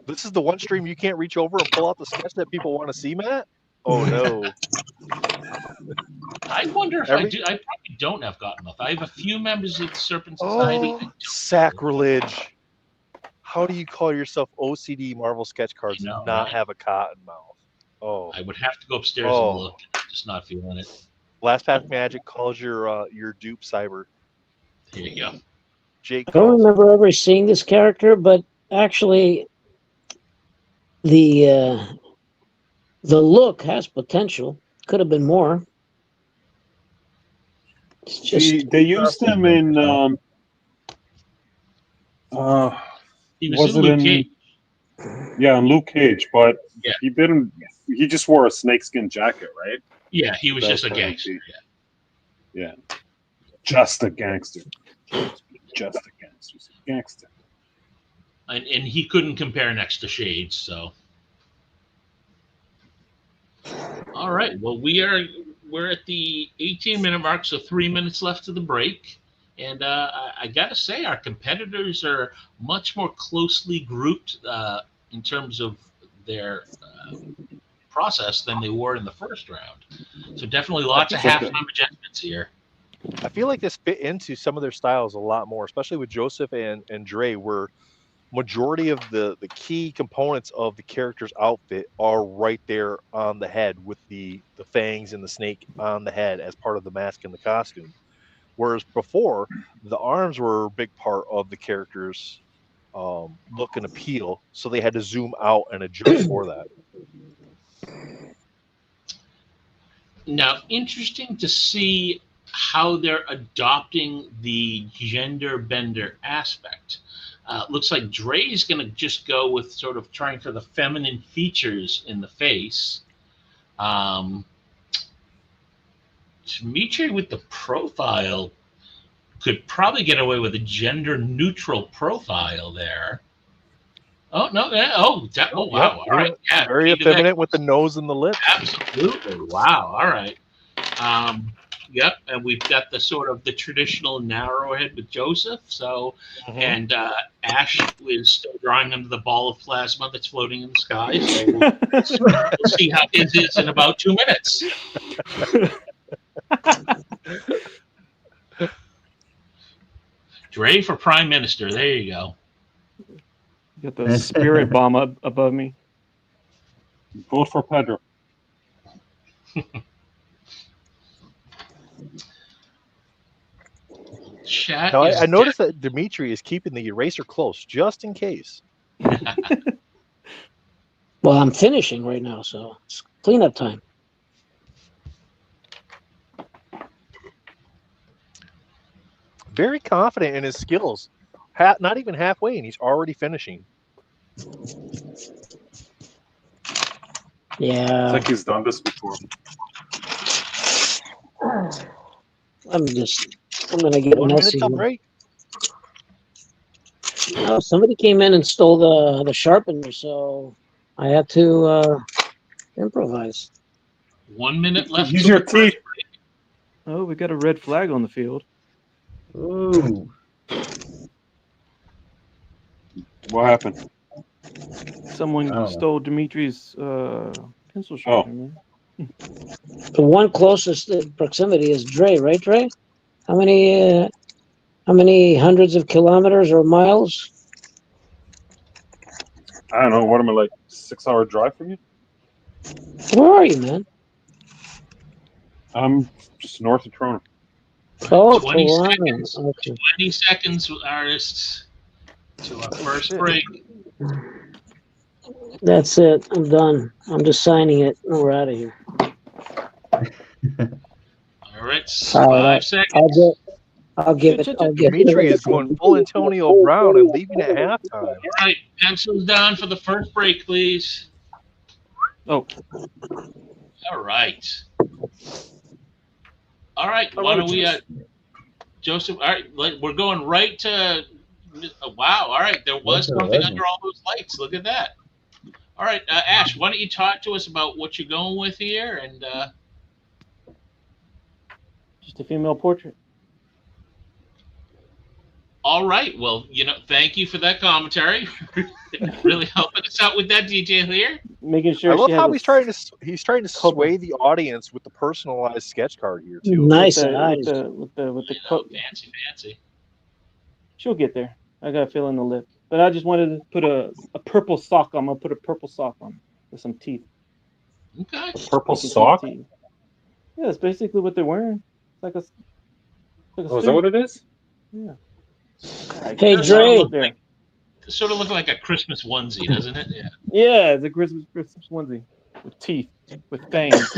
This is the one stream you can't reach over and pull out the sketch that people want to see, Matt? Oh, no. I wonder if I do. I probably don't have Cottonmouth. I have a few members of the Serpent Society. Oh, sacrilege. How do you call yourself OCD Marvel sketch cards I know, and not right? have a Cottonmouth? Oh. I would have to go upstairs and look. I'm just not feeling it. Last Pack Magic calls your dupe Cyber. There you go. Jake I don't calls. remember ever seeing this character, but actually, the look has potential. Could have been more. It's just They used him in. He was Was in it Luke in? Cage. Yeah, in Luke Cage, but Yeah. he didn't. He just wore a snakeskin jacket, right? Yeah, he was That just a was gangster. probably- Yeah, just a gangster. Just a gangster. He's a gangster. And he couldn't compare next to Shades. So, all right. Well, we're at the 18-minute mark, so 3 minutes left to the break. And I gotta say, our competitors are much more closely grouped in terms of their process than they were in the first round. So definitely lots of halftime adjustments here. I feel like this fit into some of their styles a lot more, especially with Joseph and Dre, where majority of the key components of the character's outfit are right there on the head with the fangs and the snake on the head as part of the mask and the costume. Whereas before, the arms were a big part of the character's look and appeal, so they had to zoom out and adjust for that. Now, interesting to see how they're adopting the gender bender aspect. Looks like Dre's going to just go with sort of trying for the feminine features in the face. Dimitri with the profile could probably get away with a gender neutral profile there. Oh, no. Oh, wow. Yep, All right. Yeah, very effeminate with the nose and the lips. Absolutely. Wow. All right. Yep. And we've got the sort of the traditional narrow head with Joseph. So, and Ash is still drawing under the ball of plasma that's floating in the sky. So we'll see how his is in about 2 minutes. Dre for Prime Minister. There you go. Got the spirit bomb up above me. Vote for Pedro. Chat Now, is I noticed that Dimitri is keeping the eraser close just in case. Well, I'm finishing right now, so it's cleanup time. Very confident in his skills. Not even halfway, and he's already finishing. Yeah. It's like he's done this before. I'm gonna get 1 minute messy. till break. Oh, somebody came in and stole the sharpener, so I had to improvise. 1 minute left. Use till your the first teeth. Oh, we got a red flag on the field. Ooh. What happened? Someone I don't know. stole Dimitri's pencil sharpener. Man. The one closest in proximity is Dre, right, Dre? How many hundreds of kilometers or miles? I don't know. What am I, like 6-hour drive from you? Where are you, man? I'm just north of Toronto. Oh, 20 Toronto. seconds. Okay. 20 seconds, artists, to our first shit. break. That's it. I'm done. I'm just signing it. And we're out of here. All right, All right, 5 seconds. I'll give it. I'll give Dimitri it. is going full Antonio Brown and leaving at halftime. All right, pencils down for the first break, please. Oh, All right. All right, why don't we, Joseph, all right, we're going right to, wow, all right, there was something under all those lights. Look at that. All right, Ash, why don't you talk to us about what you're going with here? And just a female portrait. all right, well, thank you for that commentary. Really helping us out with that detail here. Making sure I love she has how a he's trying to sway the audience with the personalized sketch card here too. Nice with eyes. the coat. Fancy. She'll get there. I got a feel in the lip. But I just wanted to put a purple sock on. I'm gonna put a purple sock on with some teeth. Okay. Purple Making sock? teeth. Yeah, that's basically what they're wearing. It's like a Oh, is that what it is? Yeah. Hey, It sort of Dre. look like a Christmas onesie, doesn't it? Yeah. Yeah, it's a Christmas onesie with teeth, with fangs.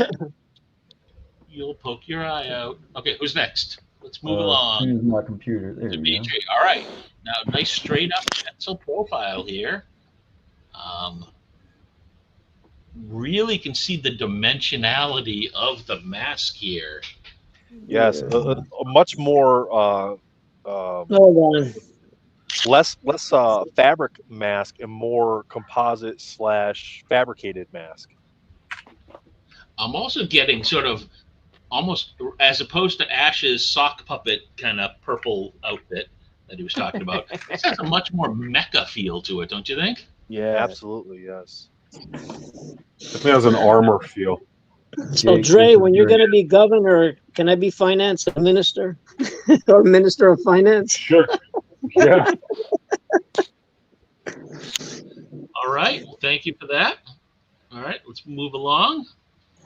You'll poke your eye out. Okay, who's next? Let's move along. Choose my computer. There we go. Dimitri. All right. Now, nice straight up pencil profile here. Really can see the dimensionality of the mask here. Yes, a much more Hold on. less fabric mask and more composite / fabricated mask. I'm also getting sort of almost, as opposed to Ash's sock puppet kind of purple outfit that he was talking about, this has a much more mecha feel to it, don't you think? Yeah. Absolutely, yes. Definitely has an armor feel. So, Jake, Dre, this is when you're your- going to be governor, can I be finance minister or minister of finance? Sure. Yeah. All right. Well, thank you for that. All right. Let's move along.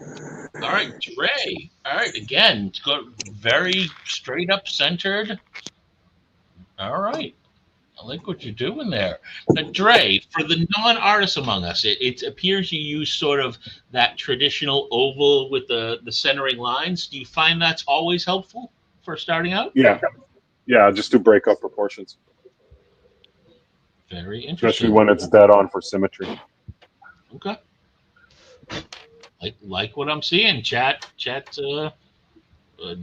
All right, Dre. All right. Again, it's got very straight up centered. All right. I like what you're doing there. Now, Dre, for the non-artists among us, it appears you use sort of that traditional oval with the centering lines. Do you find that's always helpful for starting out? Yeah. Yeah, just to break up proportions. Very interesting. Especially when it's dead on for symmetry. Okay. Like what I'm seeing. Chat.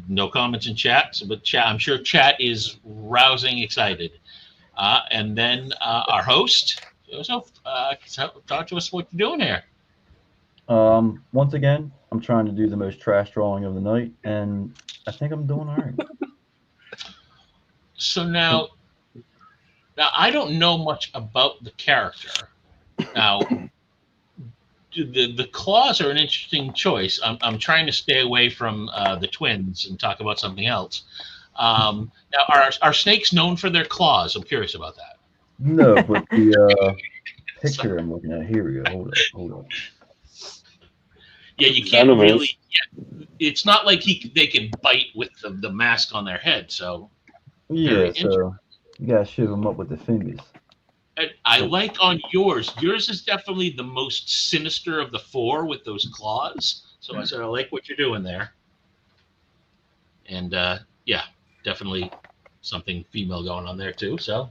No comments in chat, but chat. I'm sure chat is rousing excited. And then our host, Joseph, talk to us what you're doing here. Once again, I'm trying to do the most trash drawing of the night, and I think I'm doing all right. So now I don't know much about the character. Now, the claws are an interesting choice. I'm trying to stay away from the twins and talk about something else. Now, are snakes known for their claws? I'm curious about that. No, but the picture I'm looking at, here we go. Hold up. Yeah, you can't Venomous. really. Yeah, it's not like they can bite with the mask on their head. So Yeah, very interesting. so you gotta shiv them up with the fingers. And I like on yours. Yours is definitely the most sinister of the four with those claws. So I said I like what you're doing there. And yeah, definitely something female going on there too. So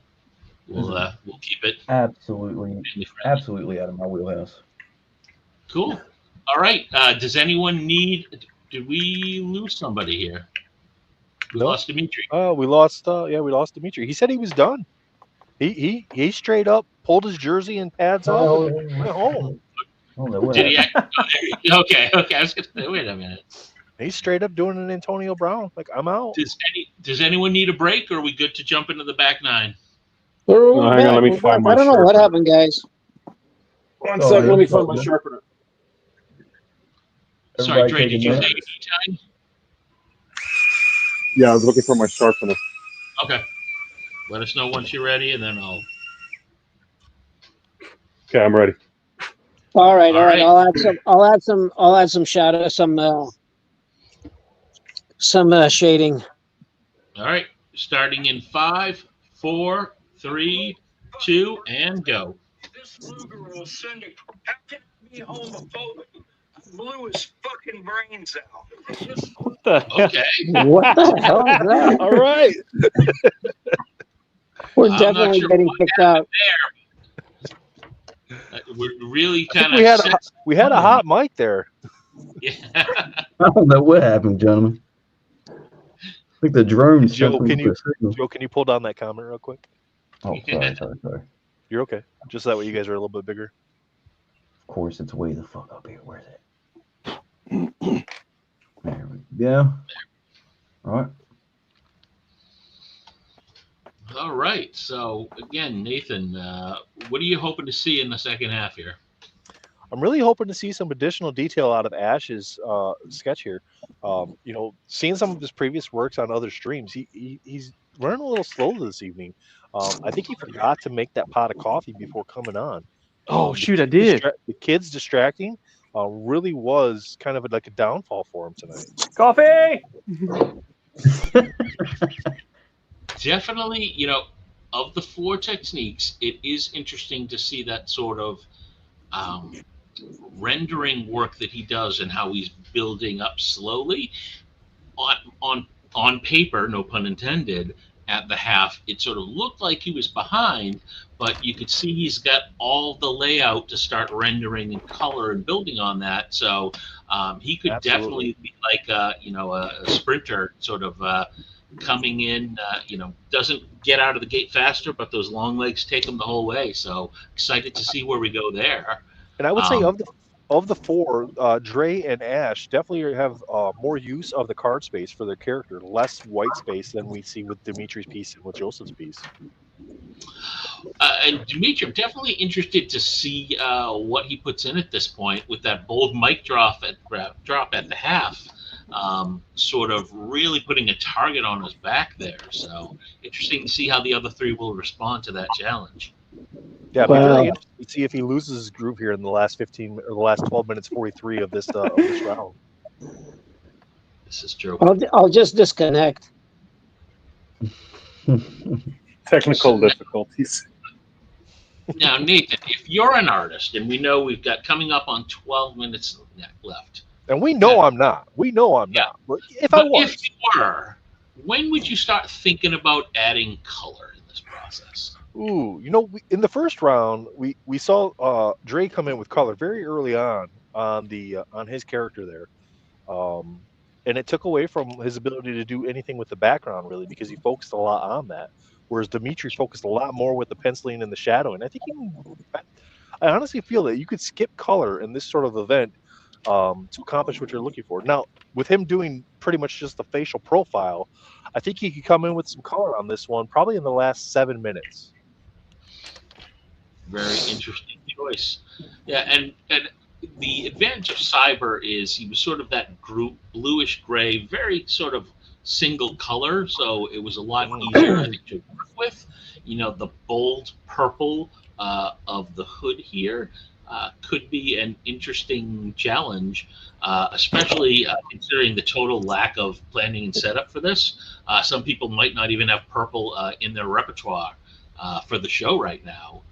we'll keep it Absolutely, family friendly. absolutely out of my wheelhouse. Cool. All right. Does anyone need? Did we lose somebody here? We No. lost Dimitri. We lost. We lost Dimitri. He said he was done. He straight up pulled his jersey and pads up and went home. I don't know what Did he? happened. Okay. I was gonna say, wait a minute. He's straight up doing an Antonio Brown. Like, I'm out. Does anyone need a break, or are we good to jump into the back nine? We're No, hang back, on, let me we're find back. my I don't know what sharpener. happened, guys. One Oh, sec, let me yeah. find my sharpener. Sorry, Everybody Dre, take a did you say minute. anytime? Yeah, I was looking for my sharpener. Okay. Let us know once you're ready, and then I'll. Okay, I'm ready. All right. All right. I'll add some shadow, some shading. All right. Starting in 5, 4, 3, 2, and go. This Luger will send it. How can it be homophobic? I blew his fucking brains out. What the hell? Okay. What the hell is that? All right. We're I'm not definitely sure getting what kicked out. We're really I think kind of. we had a hot mic there. Yeah. I don't know what happened, gentlemen. I think the drone Joe, sent me can to you a signal. Joe, can you pull down that comment real quick? Oh, sorry. You're okay. Just that way you guys are a little bit bigger. Of course, it's way the fuck up here. Where's it? There we go. All right. All right. So again, Nathan, what are you hoping to see in the second half here? I'm really hoping to see some additional detail out of Ash's sketch here. Seeing some of his previous works on other streams, he's running a little slow this evening. I think he forgot to make that pot of coffee before coming on. Oh shoot, I did. The kids distracting really was kind of like a downfall for him tonight. Coffee. Definitely, of the four techniques, it is interesting to see that sort of rendering work that he does and how he's building up slowly. On paper, no pun intended, at the half, it sort of looked like he was behind, but you could see he's got all the layout to start rendering and color and building on that. So he could Absolutely. definitely be like a sprinter, sort of coming in. Doesn't get out of the gate faster, but those long legs take him the whole way. So excited to see where we go there. And I would say of the four, Dre and Ash definitely have more use of the card space for their character, less white space than we see with Dimitri's piece and with Joseph's piece. And Dimitri, I'm definitely interested to see what he puts in at this point with that bold mic drop at the half, sort of really putting a target on his back there. So interesting to see how the other three will respond to that challenge. Yeah, Wow. be very interesting to see if he loses his groove here in the last 15 or the last 12 minutes 43 of this round. This is true. I'll just disconnect. Technical difficulties. Now, Nathan, if you're an artist, and we know we've got coming up on 12 minutes left. And we know I'm not. We know I'm not. But if I was. If you were, when would you start thinking about adding color in this process? Ooh, in the first round, we saw Dre come in with color very early on his character there, and it took away from his ability to do anything with the background really because he focused a lot on that, whereas Dimitri focused a lot more with the penciling and the shadowing. I honestly feel that you could skip color in this sort of event to accomplish what you're looking for. Now, with him doing pretty much just the facial profile, I think he could come in with some color on this one, probably in the last 7 minutes. Very interesting choice. Yeah, and the advantage of Cyber is he was sort of that group bluish gray, very sort of single color, so it was a lot easier I think, to work with. The bold purple of the hood here. could be an interesting challenge, especially considering the total lack of planning and setup for this. Some people might not even have purple in their repertoire for the show right now,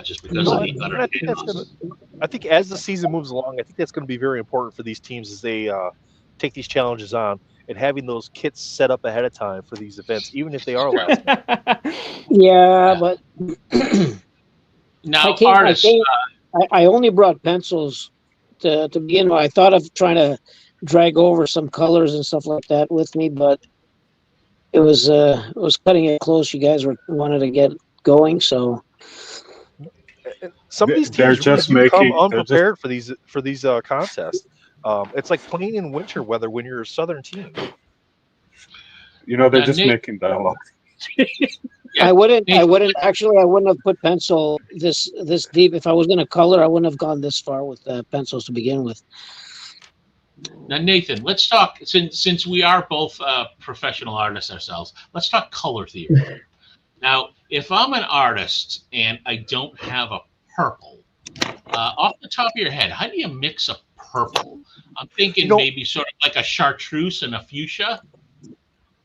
just because of No, the utter I think that's chaos. gonna. I think as the season moves along, I think that's going to be very important for these teams as they take these challenges on and having those kits set up ahead of time for these events, even if they are last minute. Yeah, Yeah. but Now, artists, I only brought pencils to begin with. I thought of trying to drag over some colors and stuff like that with me, but it was cutting it close. You guys wanted to get going, so And some of these They're teams really just do come making. They're just. unprepared for these contests. It's like playing in winter weather when you're a southern team. They're now, just Nate, making dialogue. yeah, I wouldn't Nathan, I wouldn't have put pencil this deep. If I was going to color, I wouldn't have gone this far with pencils to begin with. now, Nathan, let's talk. Since we are both professional artists ourselves, let's talk color theory. Now, if I'm an artist and I don't have a purple, off the top of your head, how do you mix a purple? I'm thinking You know, maybe sort of like a chartreuse and a fuchsia.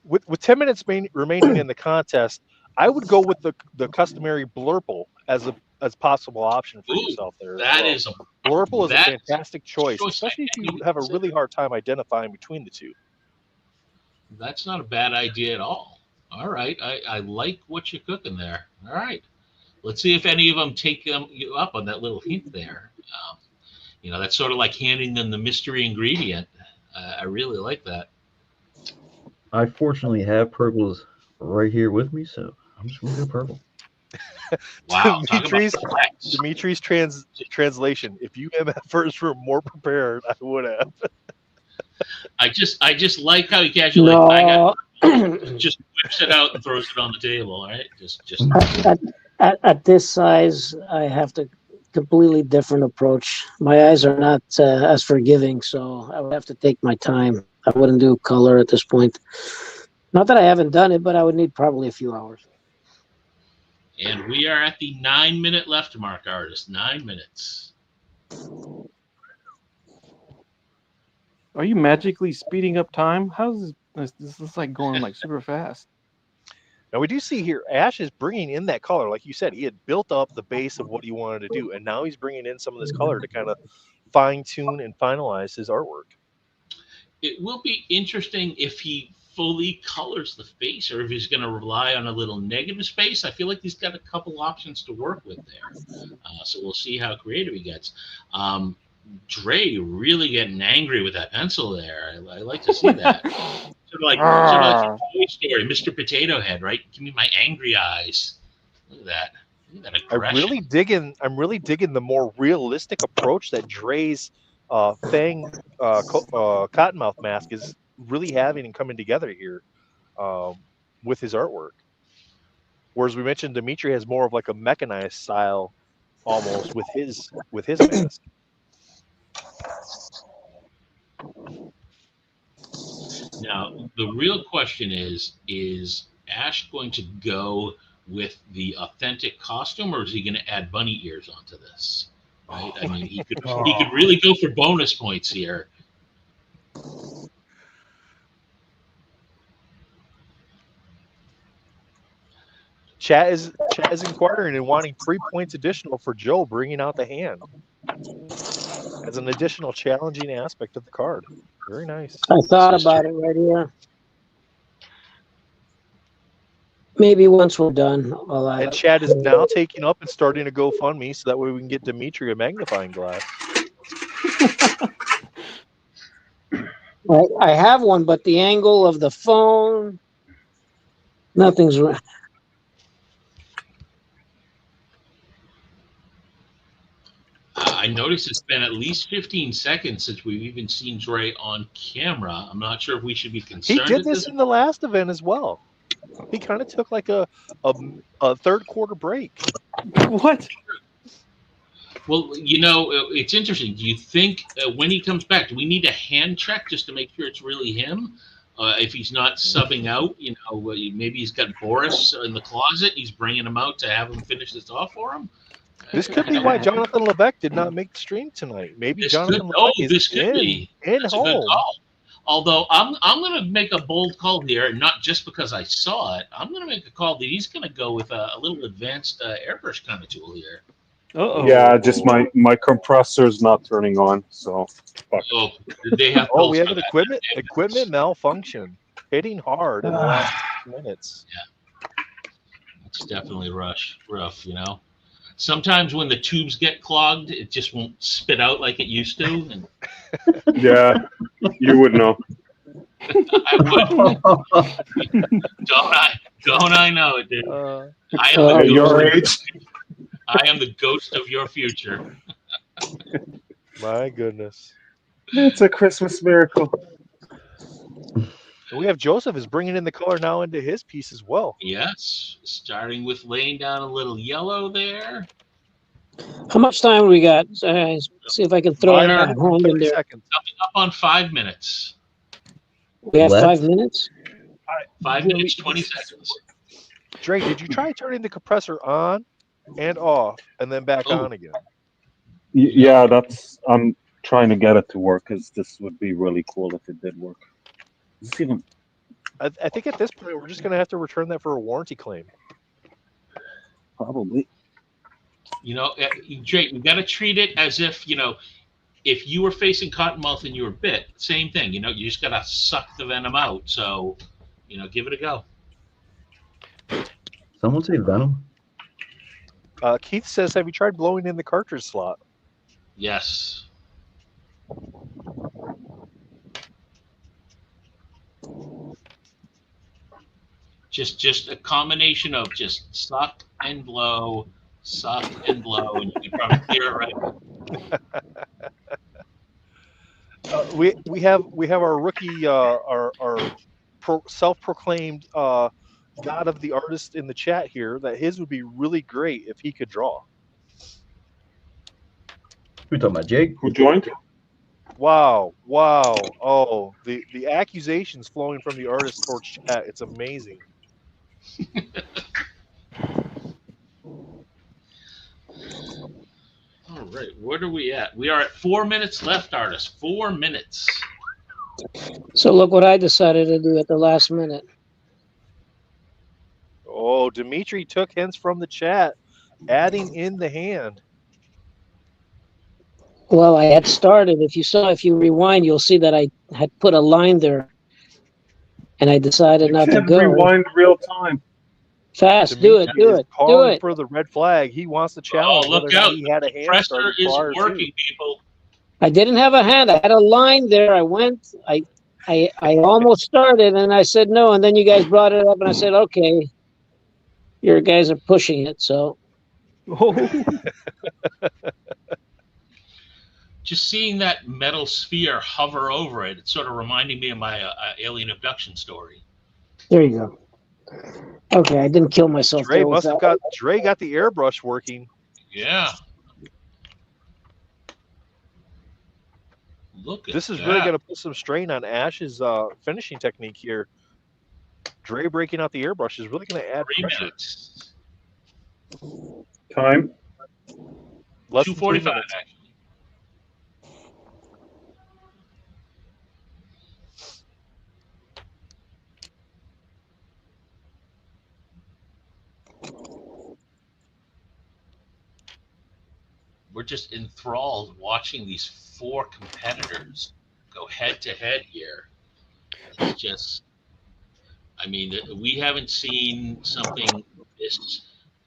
with 10 minutes remaining in the contest, I would go with the customary blurple as possible option for Ooh, yourself there as that well. is a Blurple is a that's fantastic a choice, choice I especially if hadn't you even have a really considered. hard time identifying between the two. That's not a bad idea at all. All right, I like what you're cooking there. All right, let's see if any of them take you up on that little hint there. That's sort of like handing them the mystery ingredient. I really like that. I fortunately have purples right here with me, so I'm just gonna go purple. Wow, talk about Dimitri's flex. Dimitri's translation. If you MFers were more prepared, I would have. I just like how he casually like, I got No, just whips it out and throws it on the table. All right, just at, at this size, I have to completely different approach. My eyes are not as forgiving, so I would have to take my time. I wouldn't do color at this point. Not that I haven't done it, but I would need probably a few hours. and we are at the 9 minute left mark, artist. 9 minutes. Are you magically speeding up time? How's this is like going like super fast? Now we do see here Ash is bringing in that color, like you said. He had built up the base of what he wanted to do, and now he's bringing in some of this color to kind of fine tune and finalize his artwork. It will be interesting if he fully colors the face or if he's going to rely on a little negative space. I feel like he's got a couple options to work with there. So we'll see how creative he gets. Dre really getting angry with that pencil there. I like to see that. Sort of like Toy Story, Mr. Potato Head, right? Give me my angry eyes. Look at that. Look at that aggression. I'm really digging the more realistic approach that Dre's Fang Cottonmouth mask is really having and coming together here with his artwork. Whereas we mentioned Dimitri has more of like a mechanized style almost with his mask. Now, the real question is Ash going to go with the authentic costume, or is he going to add bunny ears onto this? Right? I mean, he could really go for bonus points here. Chat is inquiring and wanting 3 points additional for Joe bringing out the hand as an additional challenging aspect of the card. Very nice. I thought about it right here. Maybe once we're done, and Chad is now taking up and starting a GoFundMe so that way we can get Dimitri a magnifying glass. I have one, but the angle of the phone, nothing's right. I noticed it's been at least 15 seconds since we've even seen Dre on camera. I'm not sure if we should be concerned. He did this in the last event as well. He kind of took like a third quarter break. What? Well, it's interesting. Do you think when he comes back, do we need a hand check just to make sure it's really him? If he's not subbing out, maybe he's got Boris in the closet. He's bringing him out to have him finish this off for him. This could be why Jonathan Lebeck did not make the stream tonight. Maybe Jonathan Lebeck this is could be. in That's a good home. call. Although I'm going to make a bold call here, and not just because I saw it. I'm going to make a call that he's going to go with a little advanced airbrush kind of tool here. Uh-oh. Yeah, just my compressor's not turning on, so fuck. Oh, did they have? Oh, we have for an that? equipment malfunction. Hitting hard in the last minutes. It's definitely rough, you know. Sometimes when the tubes get clogged, it just won't spit out like it used to. And Yeah, you would know. I would. Don't I know it, dude? I am At the your ghost. age, I am the ghost of your future. My goodness. it's a Christmas miracle. And we have Joseph is bringing in the color now into his piece as well. Yes, starting with laying down a little yellow there. How much time we got? See if I can throw a hand in 30 there. seconds. Coming up on 5 minutes. We have Left. 5 minutes. 5 minutes, 20 seconds. Dre, did you try turning the compressor on and off and then back Oh. on again? Yeah, I'm trying to get it to work because this would be really cool if it did work. Is this even I think at this point we're just going to have to return that for a warranty claim. probably? You know, Drake, we got to treat it as if, you know, if you were facing cottonmouth and you were bit, same thing. You know, you just got to suck the venom out. So, you know, give it a go. Someone say Venom. Keith says, have you tried blowing in the cartridge slot? Yes. Just a combination of just suck and blow, and you can probably clear it right. We have our rookie, our self-proclaimed god of the artist in the chat here. That his would be really great if he could draw. Who talking about, Jake? Who joined? Wow! Oh, the accusations flowing from the artist towards chat. It's amazing. All right, what are we at? We are at 4 minutes left, artist. 4 minutes. So look what I decided to do at the last minute. Oh, Dimitri took hints from the chat, adding in the hand. Well, I had started. If you rewind, you'll see that I had put a line there, and I decided You not to can't go rewind real time. fast. Dimitri Do is it. Do calling it. for the red flag. He wants to challenge Oh, look whether or not out. he had a The hand pressure started is prior working, to. people. I didn't have a hand. I had a line there. I went. I almost started, and I said no. And then you guys brought it up, and I said, okay, your guys are pushing it. So Just seeing that metal sphere hover over it, it's sort of reminding me of my alien abduction story. there you go. Okay, I didn't kill myself. Dre there with must have that. got the airbrush working. Yeah. Look at This is that. really going to put some strain on Ash's finishing technique here. Dre breaking out the airbrush is really going to add 3 pressure. minutes. Time. Less than 3 2:45, minutes. actually. We're just enthralled watching these 4 competitors go head to head here. It's just, I mean, we haven't seen something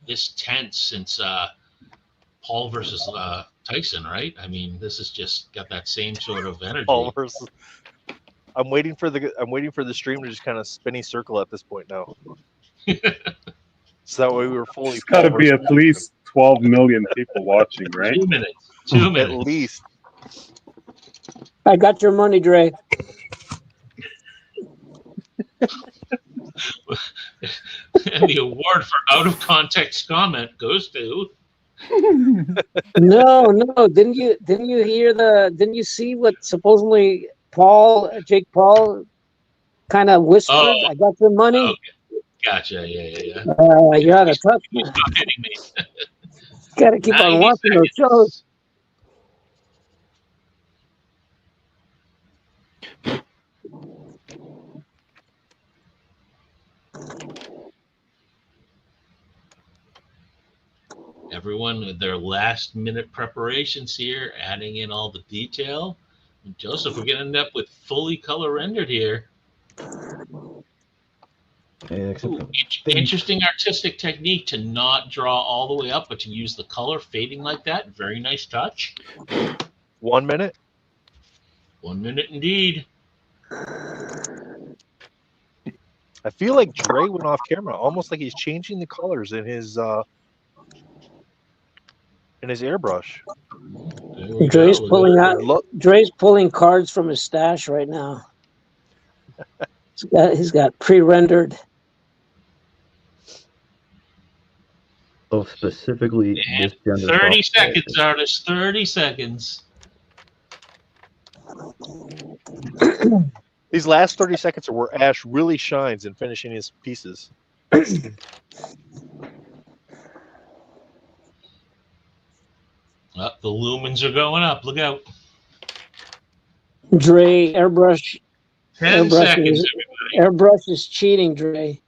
this tense since Paul versus Tyson, right? I mean, this has just got that same sort of energy. Paul versus. I'm waiting for the stream to just kind of spinny circle at this point now. So that way we were fully. There's got to be at least 12 million people watching, right? 2 minutes. 2 at minutes. least. I got your money, Dre. And the award for out of context comment goes to. No. Didn't you hear didn't you see what supposedly Jake Paul kind of whispered? Oh. I got your money. Okay. Gotcha. Yeah. You're out of touch. Stop hitting me. Gotta keep on 90 watching those shows. seconds. Everyone with their last minute preparations here, adding in all the detail. And Joseph, we're going to end up with fully color rendered here. Yeah, except Ooh, the interesting artistic technique to not draw all the way up, but to use the color fading like that. Very nice touch. 1 minute. 1 minute indeed. I feel like Dre went off camera, almost like he's changing the colors in his airbrush. There we Dre's go. pulling out. Look, Dre's pulling cards from his stash right now. He's got pre-rendered. So specifically, And this gender 30 swap- seconds, artist. 30 seconds. these last 30 seconds are where Ash really shines in finishing his pieces. Oh, the lumens are going up. Look out. Dre airbrush. 10 Airbrush seconds, is, airbrush is cheating, Dre.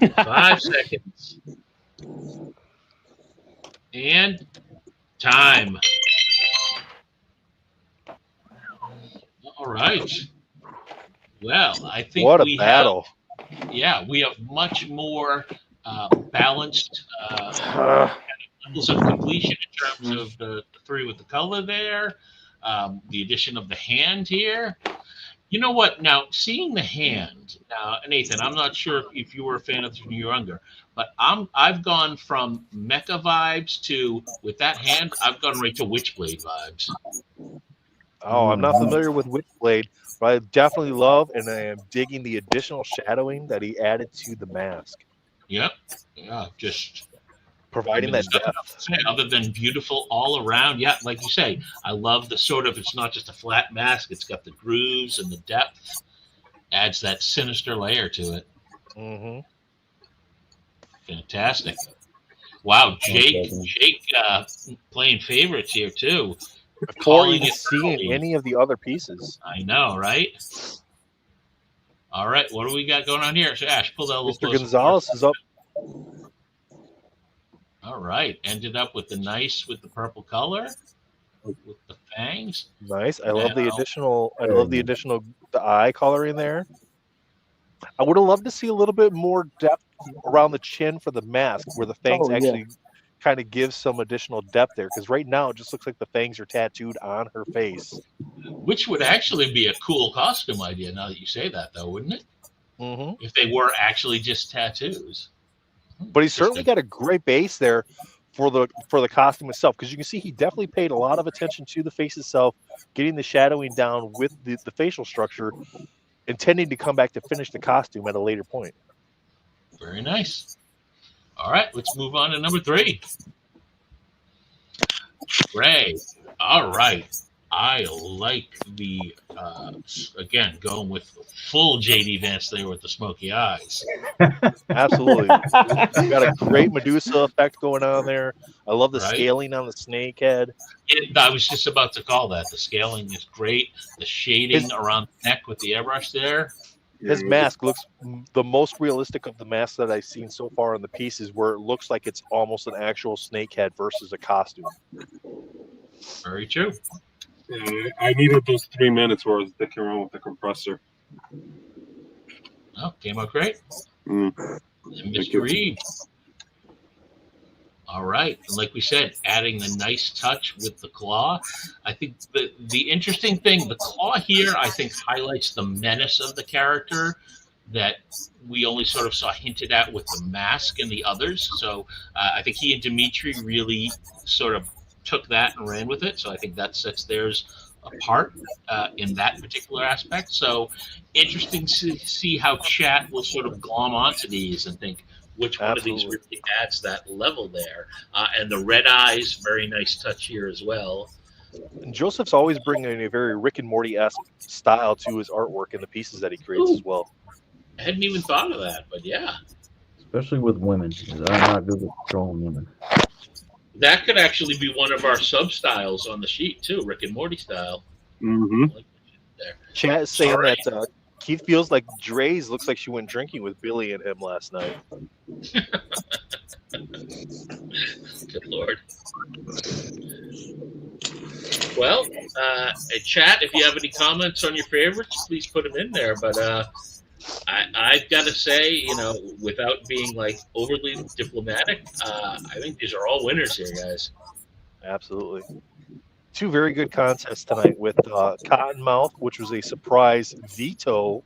everybody. 5 seconds. And time. All right. Well, I think What a we battle! we have much more balanced levels of completion in terms of the three with the color there, the addition of the hand here. You know what? Now, seeing the hand, now, Nathan, I'm not sure if you were a fan of this when you were younger, but I've gone from mecha vibes to, with that hand, I've gone right to Witchblade vibes. Oh, I'm not familiar with Witchblade, but I definitely love and I am digging the additional shadowing that he added to the mask, Yep. Yeah, just providing that there's nothing depth. else to say other than beautiful all around. Yeah, like you say, I love the sort of, it's not just a flat mask, it's got the grooves and the depth, adds that sinister layer to it. Mm-hmm. Fantastic. Wow, Jake playing favorites here too. Before Calling even it seeing early. any of the other pieces, I know, right? All right, what do we got going on here? So Ash, pull that a little Mr. closer. Gonzalez is up. All right, ended up with the purple color with the fangs. Nice. I love the Now- additional. I love the eye coloring there. I would have loved to see a little bit more depth around the chin for the mask, where the fangs Oh, yeah. actually kind of give some additional depth there. Because right now it just looks like the fangs are tattooed on her face. Which would actually be a cool costume idea now that you say that, though, wouldn't it? Mm-hmm. If they were actually just tattoos. But he's certainly got a great base there for the costume itself, because you can see he definitely paid a lot of attention to the face itself, getting the shadowing down with the facial structure, intending to come back to finish the costume at a later point. Very nice. All right, let's move on to number 3. Ray. All right. I like the, again, going with full JD Vance there with the smoky eyes. Absolutely. You've got a great Medusa effect going on there. I love the Right. scaling on the snake head. I was just about to call that. The scaling is great. The shading around the neck with the airbrush there. His mask looks the most realistic of the masks that I've seen so far in the pieces, where it looks like it's almost an actual snake head versus a costume. Very true. I needed those 3 minutes where I was dicking around with the compressor. Oh, came out great. Mm. And Mr. Reed. All right. And like we said, adding the nice touch with the claw. I think the interesting thing, the claw here, I think highlights the menace of the character that we only sort of saw hinted at with the mask and the others. So I think he and Dimitri really sort of took that and ran with it. So I think that sets theirs apart in that particular aspect. So interesting to see how chat will sort of glom onto these and think which one of these really adds that level there. And the red eyes, very nice touch here as well. And Joseph's always bringing a very Rick and Morty-esque style to his artwork and the pieces that he creates as well. I hadn't even thought of that, but yeah. Especially with women, because I'm not good with drawing women. That could actually be one of our sub styles on the sheet too, Rick and Morty style. Mm-hmm. I like that there. Chat is saying All right. that Keith feels like Dre's looks like she went drinking with Billy and him last night. Good Lord. Well, chat, if you have any comments on your favorites, please put them in there. But I've got to say, you know, without being like overly diplomatic, I think these are all winners here, guys. Absolutely. Two very good contests tonight with Cottonmouth, which was a surprise veto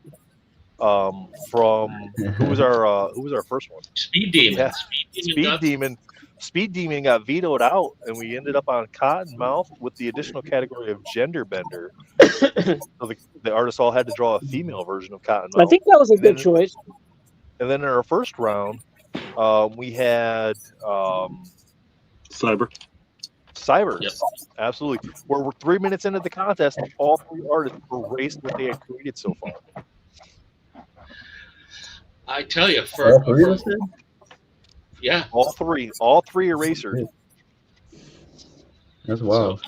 from who was our first one? Speed Demon. Yeah. Speed Demon. Speed Demon got vetoed out, and we ended up on Cottonmouth with the additional category of gender bender. So the artists all had to draw a female version of Cottonmouth. I think that was a good choice. And then in our first round, we had Cyber. Yep. Absolutely. We're 3 minutes into the contest, and all three artists erased what they had created so far. I tell you, All three of us did? yeah. All three erasers. That's wild. So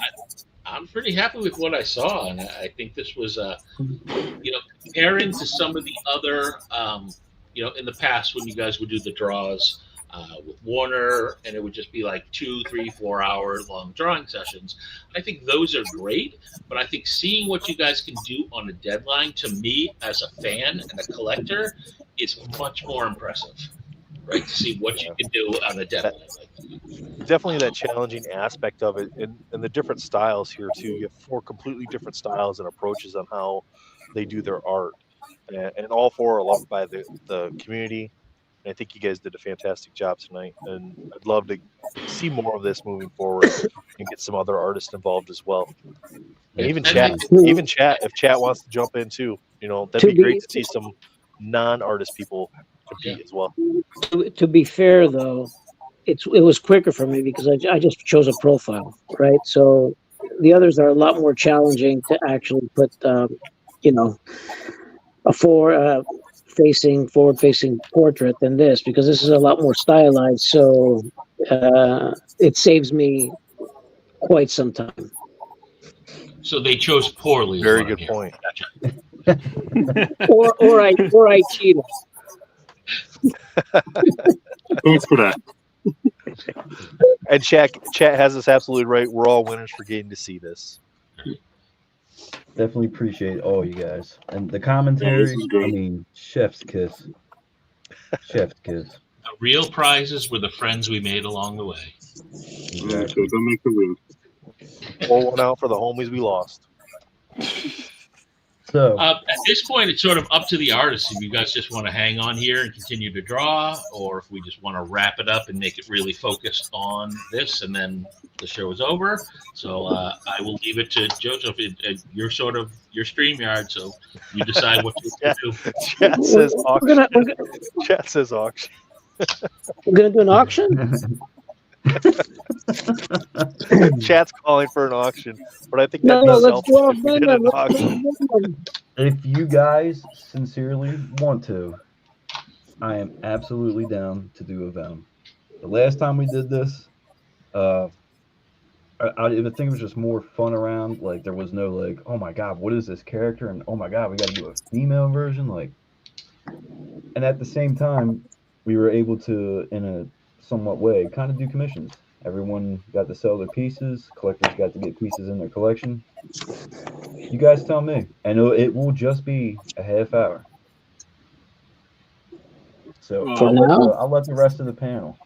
I'm pretty happy with what I saw, and I think this was, you know, comparing to some of the other, you know, in the past when you guys would do the draws with Warner, and it would just be like 2, 3, 4 hour long drawing sessions. I think those are great, but I think seeing what you guys can do on a deadline, to me as a fan and a collector, is much more impressive. Right, to see what you can do on a deadline. Definitely that challenging aspect of it, and the different styles here too. You have 4 completely different styles and approaches on how they do their art, and all 4 are loved by the community. And I think you guys did a fantastic job tonight, and I'd love to see more of this moving forward and get some other artists involved as well. And even chat, if chat wants to jump in too, you know, that'd be great to see some non-artist people compete as well. To be fair, though, it was quicker for me because I just chose a profile, right? So the others are a lot more challenging to actually put, you know, a forward-facing portrait than this, because this is a lot more stylized. So it saves me quite some time. So they chose poorly. Very good point. Gotcha. or I cheated. Thanks for that. And chat has us absolutely right. We're all winners for getting to see this. Definitely appreciate all you guys. And the commentary, I mean, chef's kiss. Chef's kiss. The real prizes were the friends we made along the way. Exactly. Don't make the rude. Pour one out for the homies we lost. So At this point, it's sort of up to the artists if you guys just want to hang on here and continue to draw, or if we just want to wrap it up and make it really focused on this, and then the show is over. So I will leave it to Joseph. You're sort of your StreamYard, so you decide what you want to do. Chat says auction. Chat says auction. We're gonna do an auction. Chat's calling for an auction, but I think No, that'd be let's selfish draw if we did an auction. if you guys sincerely want to, I am absolutely down to do a Venom. The last time we did this, I think it was just more fun around. Like, there was no like, oh my god, what is this character? And oh my god, we got to do a female version. Like, and at the same time, we were able to, in a somewhat way, kind of do commissions. Everyone got to sell their pieces. Collectors got to get pieces in their collection. You guys tell me. And it will just be a half hour. So I'll let the rest of the panel.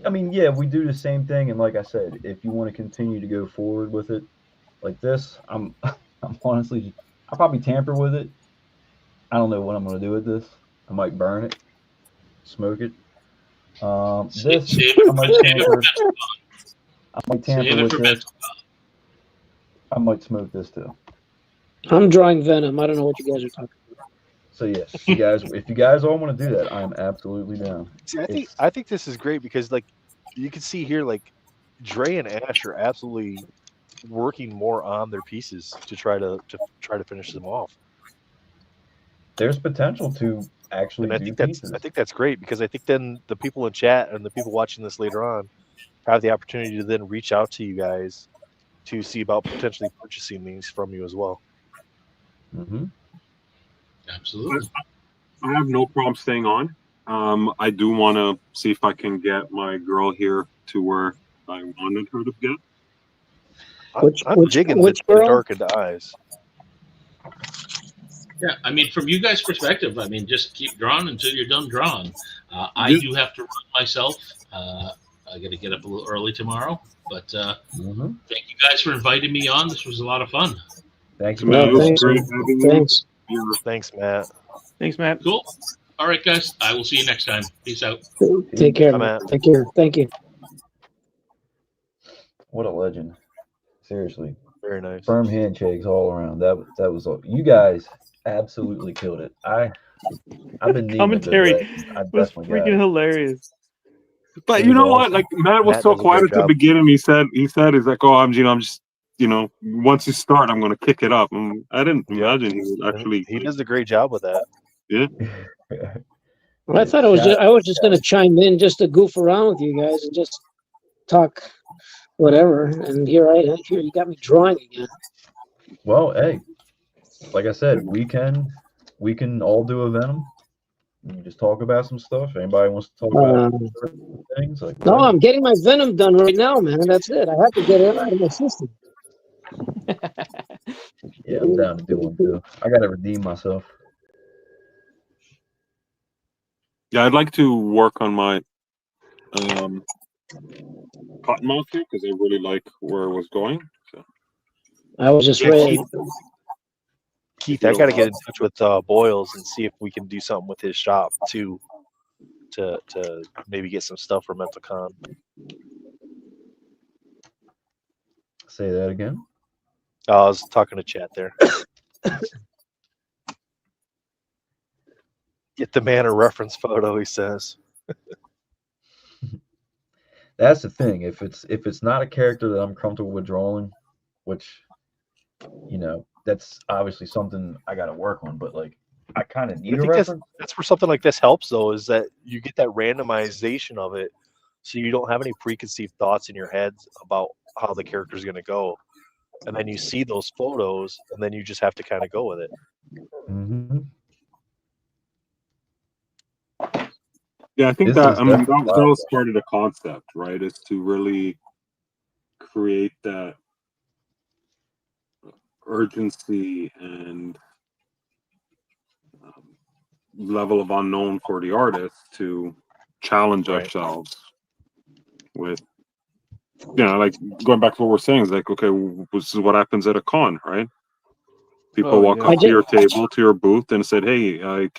I mean, yeah, we do the same thing. And like I said, if you want to continue to go forward with it like this, I'm honestly, I'll probably tamper with it. I don't know what I'm going to do with this. I might burn it, smoke it. This I might tamper with this. I might smoke this too. I'm drawing Venom. I don't know what you guys are talking about. So yes, if you guys all want to do that, I am absolutely down. See, I think this is great because, like, you can see here, like, Dre and Ash are absolutely working more on their pieces to try to finish them off. There's potential to actually I think that's great, because I think then the people in chat and the people watching this later on have the opportunity to then reach out to you guys to see about potentially purchasing these from you as well. Mm-hmm. Absolutely. I have no problem staying on. I do want to see if I can get my girl here to where I wanted her to get. I'm digging which the girl? darkened eyes. Yeah, I mean, from you guys' perspective, I mean, just keep drawing until you're done drawing. I Yeah. do have to run myself. I got to get up a little early tomorrow. But Mm-hmm. thank you guys for inviting me on. This was a lot of fun. Thank you, Man, No, it was thanks. great having you. Thanks. Thanks, Matt. Thanks, Matt. Cool. All right, guys. I will see you next time. Peace out. Take care, Bye, man. Matt. Take care. Thank you. What a legend. Seriously. Very nice. Firm handshakes all around. That was all. You guys absolutely killed it. I've been needing a good Commentary legend. I was definitely got freaking it. hilarious. But It you was know what? awesome. Like Matt was Matt so does a quiet great at the job. beginning. He's like, "Oh, I'm just, once you start, I'm gonna kick it up." And I didn't Yep. imagine he was And actually. he does a great job with that. Yeah. Well, I thought I was just going to chime in just to goof around with you guys and just talk whatever. And here you got me drawing again. Well, hey, like I said, we can all do a Venom. You just talk about some stuff. Anybody wants to talk about certain things? Like No, whatever. I'm getting my Venom done right now, man. That's it. I have to get it out of my system. Yeah, I'm down to do one too. I gotta redeem myself. Yeah, I'd like to work on my cottonmouth here because I really like where it was going. So. I was just Yeah, ready. Keith, I got to get in touch with Boyles and see if we can do something with his shop too, to maybe get some stuff for Mental Con. Say that again. I was talking to chat there. Get the man a reference photo, he says. That's the thing. If it's not a character that I'm comfortable with drawing, which, that's obviously something I got to work on. But like, I kind of need a reference. That's where something like this helps, though, is that you get that randomization of it, so you don't have any preconceived thoughts in your head about how the character is going to go, and then you see those photos, and then you just have to kind of go with it. Mm-hmm. Yeah, I think This that is that definitely was part of the concept, right? Is to really create that urgency and level of unknown for the artist to challenge Right. ourselves with, like going back to what we're saying is like, okay, this is what happens at a con, right? People walk yeah. up to your table, to your booth, and said, "Hey, I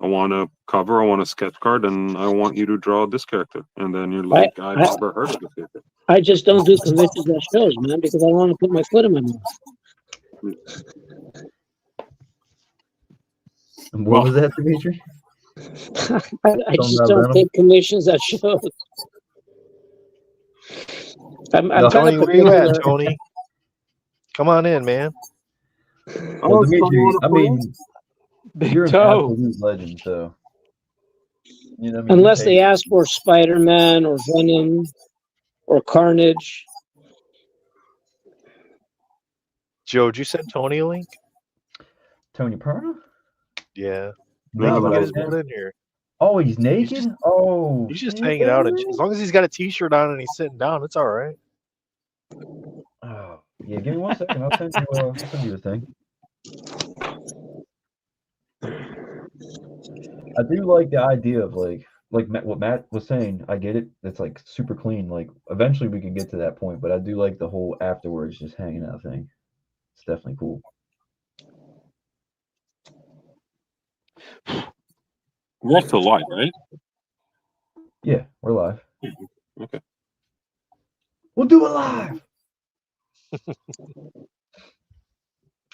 want a cover, I want a sketch card, and I want you to draw this character." And then you're like, "I've never heard of this character." I just don't do conventions at shows, man, because I don't want to put my foot in my mouth. What was that, Dimitri? I just don't take commissions at shows. I'm No, kind Tony, of where you at, particular. Tony? Come on in, man. Well, Dimitri, I mean, Big you're an toe. absolute legend, so you know what I mean. Unless they ask for Spider-Man or Venom or Carnage. Joe, did you send Tony a link? Tony Perna? Yeah. No, Maybe but get I his did. butt in here. Oh, he's naked? He's just hanging out, and as long as he's got a T-shirt on and he's sitting down, it's all right. Oh, yeah. Give me 1 second. I'll send you a thing. I do like the idea of like what Matt was saying. I get it. It's like super clean. Like eventually we can get to that point, but I do like the whole afterwards just hanging out thing. It's definitely cool. We're also live, right? Yeah, we're live. Okay. We'll do it live.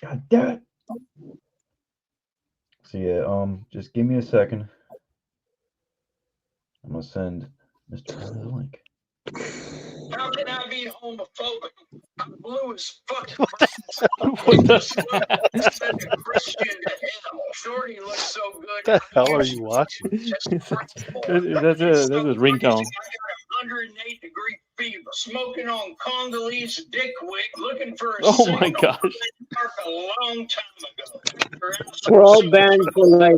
God damn it. So yeah, just give me a second. I'm gonna send Mr. Perna the link. How can I be homophobic? I'm blue as fucking What the? Send a Christian to hell. Shorty looks so good. What the hell are you watching? That's his ringtone. 108-degree fever, smoking on Congolese dick wick, looking for a Oh my signal. gosh. A long time ago. We're all banned for life.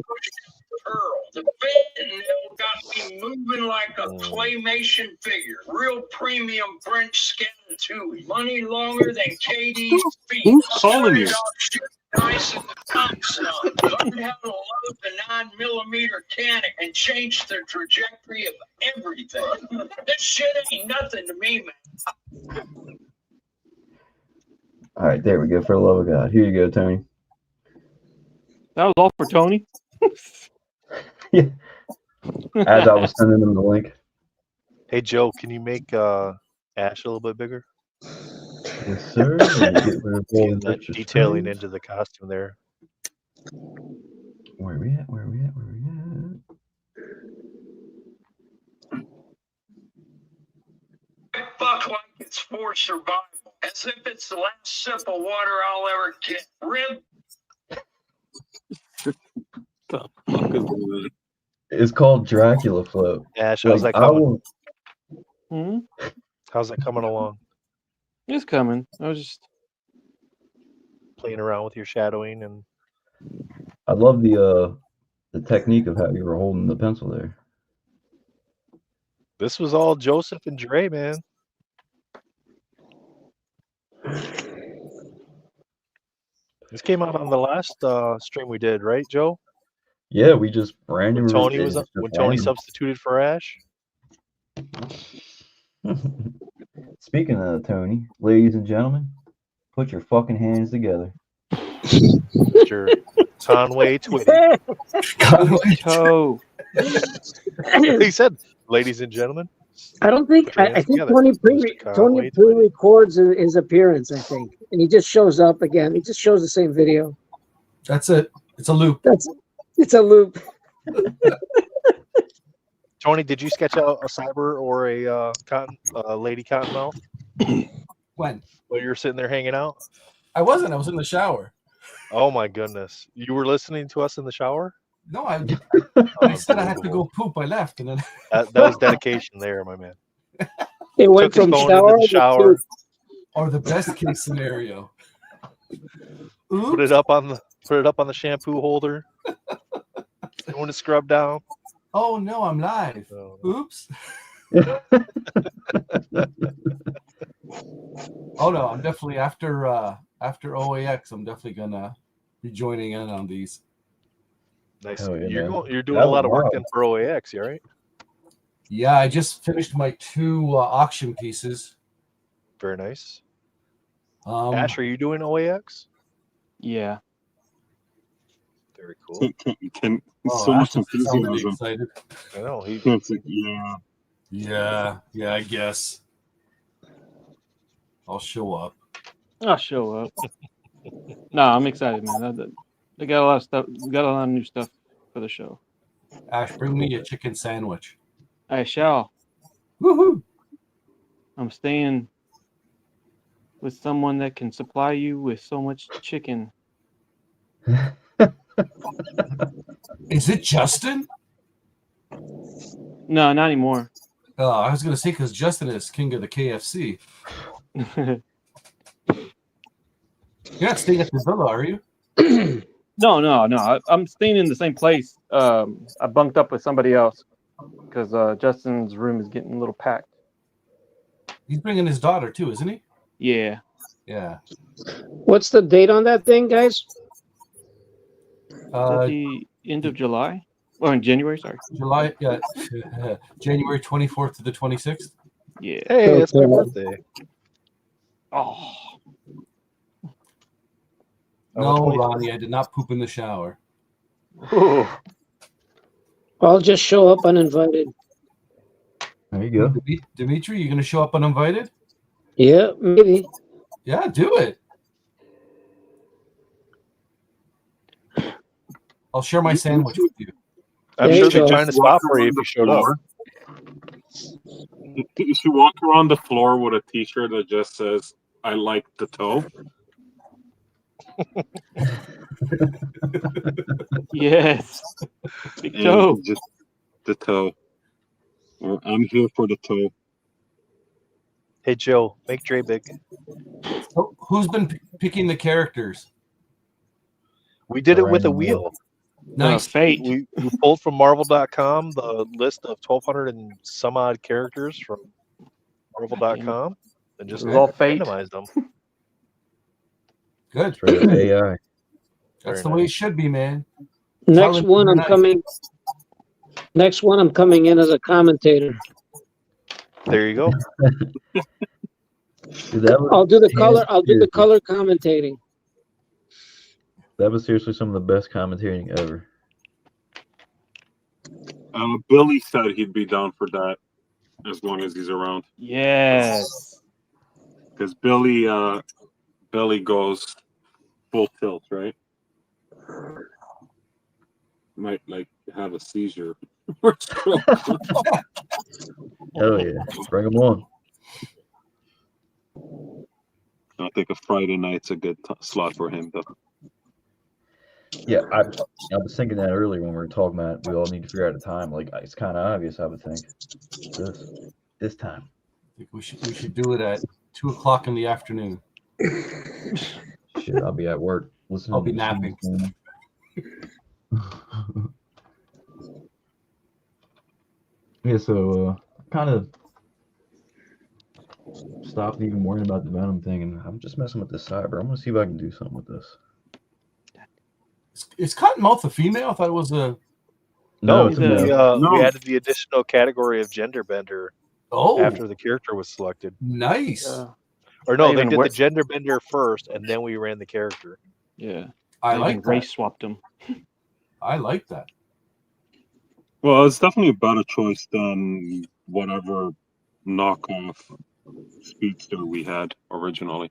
Pearl. The fentanyl got me moving like a claymation figure. Real premium French Scatatouille. Money longer than KD's feet. Who's calling you? Started off shooting dice in the top sun. Learned how to load the 9mm cannon and changed the trajectory of everything. This shit ain't nothing to me, man. All right, there we go. For the love of God, here you go, Tony. That was all for Tony. Yeah. As I was sending him the link. Hey Joe, can you make Ash a little bit bigger? Yes, sir. Let me get rid of all Getting these that extra detailing screens. into the costume there. Where we at? Where we at? Where we at? Fuck like it's for survival. As if it's the last sip of water I'll ever get. Rib. The fuck is going on? It's called Dracula Float. Ash, how's Like that I coming? will. How's that coming along? It's coming. I was just Playing around with your shadowing and I love the technique of how you were holding the pencil there. this was all Joseph and Dre, man. This came out on the last stream we did, right, Joe? Yeah, we just randomly. When Tony substituted for Ash. Speaking of Tony, ladies and gentlemen, put your fucking hands together. Mr. Conway Twitty. Toe. He said, ladies and gentlemen. I don't think I think together. Tony Mr. Tony Conway Twitty. pre-records his appearance, I think, and he just shows up again. He just shows the same video. That's it. It's a loop. It's a loop. Tony, did you sketch out a cyber or a lady cottonmouth When? while you were sitting there hanging out? I wasn't. I was in the shower. Oh my goodness! You were listening to us in the shower? No, I said I had to go poop. I left, and then That was dedication there, my man. It went Took his from phone shower into the to shower, poop. or the best case scenario. put it up on the shampoo holder, doing a scrub down. Oh no, I'm live. So, Oops. Oh no, I'm definitely after OAX. I'm definitely gonna be joining in on these. nice. Hell yeah, man. You're doing That a lot was of work wild. then for OAX, you all right? Yeah, I just finished my 2 auction pieces. Very nice. Um, Ash, are you doing OAX? Yeah. Very cool. So much Ash doesn't sound really enthusiasm. excited. I know It's like, yeah. Yeah, I guess. I'll show up. I'll show up. No, I'm excited, man. They got a lot of stuff. Got a lot of new stuff for the show. Ash, bring me a chicken sandwich. I shall. Woohoo! I'm staying with someone that can supply you with so much chicken. Is it Justin? No, not anymore. I was gonna say because Justin is king of the KFC. You're not staying at the villa, are you? No. I'm staying in the same place. I bunked up with somebody else because Justin's room is getting a little packed. He's bringing his daughter too, isn't he? Yeah. Yeah. What's the date on that thing, guys? At the end of July? Or in January, sorry. July, January 24th to the 26th. Yeah. Hey, it's my Okay. birthday. Oh. No, 25th. Ronnie, I did not poop in the shower. Ooh. I'll just show up uninvited. There you go. Dimitri, you gonna show up uninvited? Yeah, maybe. Yeah, do it. I'll share my sandwich with you. I'm There sure you they'd go. find a spot for you if you showed up. You should walk around the floor with a T-shirt that just says "I like the toe." Yes. Big And toe. just the toe. Or I'm here for the toe. Hey Joe, make Dre big. So who's been picking the characters? We did it with a Random wheel. Nice. Fate. We pulled from Marvel.com the list of 1,200 and some odd characters from Marvel.com and just It was all fate. randomized them. Good. Straight up AI. That's Very the way it nice. should be, man. Next Challenge one, I'm tonight. coming. Next one, I'm coming in as a commentator. There you go. Dude, that was, I'll do the color. I'll do the seriously, color commentating. that was seriously some of the best commentating ever. Billy said he'd be down for that as long as he's around. Yes. Because Billy goes full tilt, right? Might like have a seizure. Hell yeah. Bring them on. I think a Friday night's a good slot for him, though. Yeah, I was thinking that earlier when we were talking about it. We all need to figure out a time. Like, it's kind of obvious, I would think. This time. I think we should do it at 2:00 in the afternoon. Shit, I'll be at work. Listening I'll be to napping. Yeah, so kind of stopped even worrying about the Venom thing, and I'm just messing with this cyber. I'm gonna see if I can do something with this. Is Cottonmouth a female? I thought it was a. No, it's a male. we added the additional category of gender bender after the character was selected. Nice. Or no, I they even did wor- the gender bender first, and then we ran the character. Yeah. I even like race that. swapped them. I like that. Well, it's definitely a better choice than whatever knockoff speedster we had originally.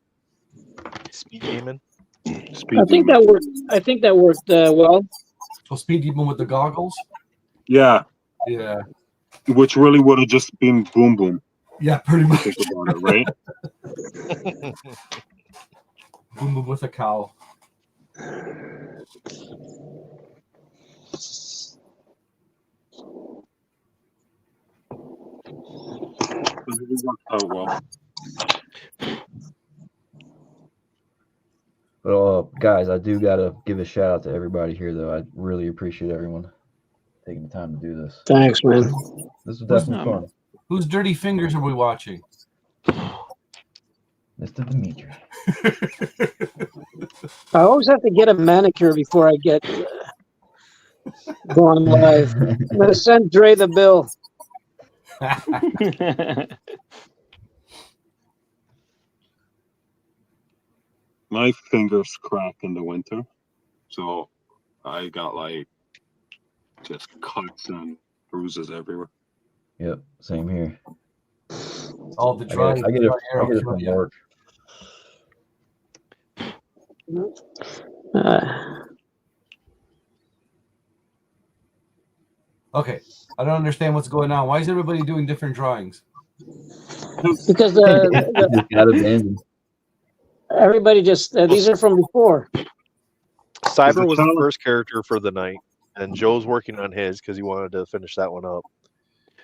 Speed Demon. I think that worked. I think that worked well. So Speed Demon with the goggles. Yeah, Yeah. which really would have just been Boom Boom. Yeah, pretty much. Think about it, right? Boom Boom with a cowl. It worked out well. But guys, I do gotta give a shout out to everybody here, though. I really appreciate everyone taking the time to do this. Thanks, man. This was definitely fun. Whose dirty fingers are we watching? Mr. Dimitri. I always have to get a manicure before I get go on live. I'm gonna send Dre the bill. My fingers crack in the winter, so I got like just cuts and bruises everywhere. Yep, same here. All the dry. I get it from yeah. work. Okay, I don't understand what's going on. Why is everybody doing different drawings? Because Just got abandoned. everybody just these are from before. Cyber was the first character for the night, and Joe's working on his because he wanted to finish that one up.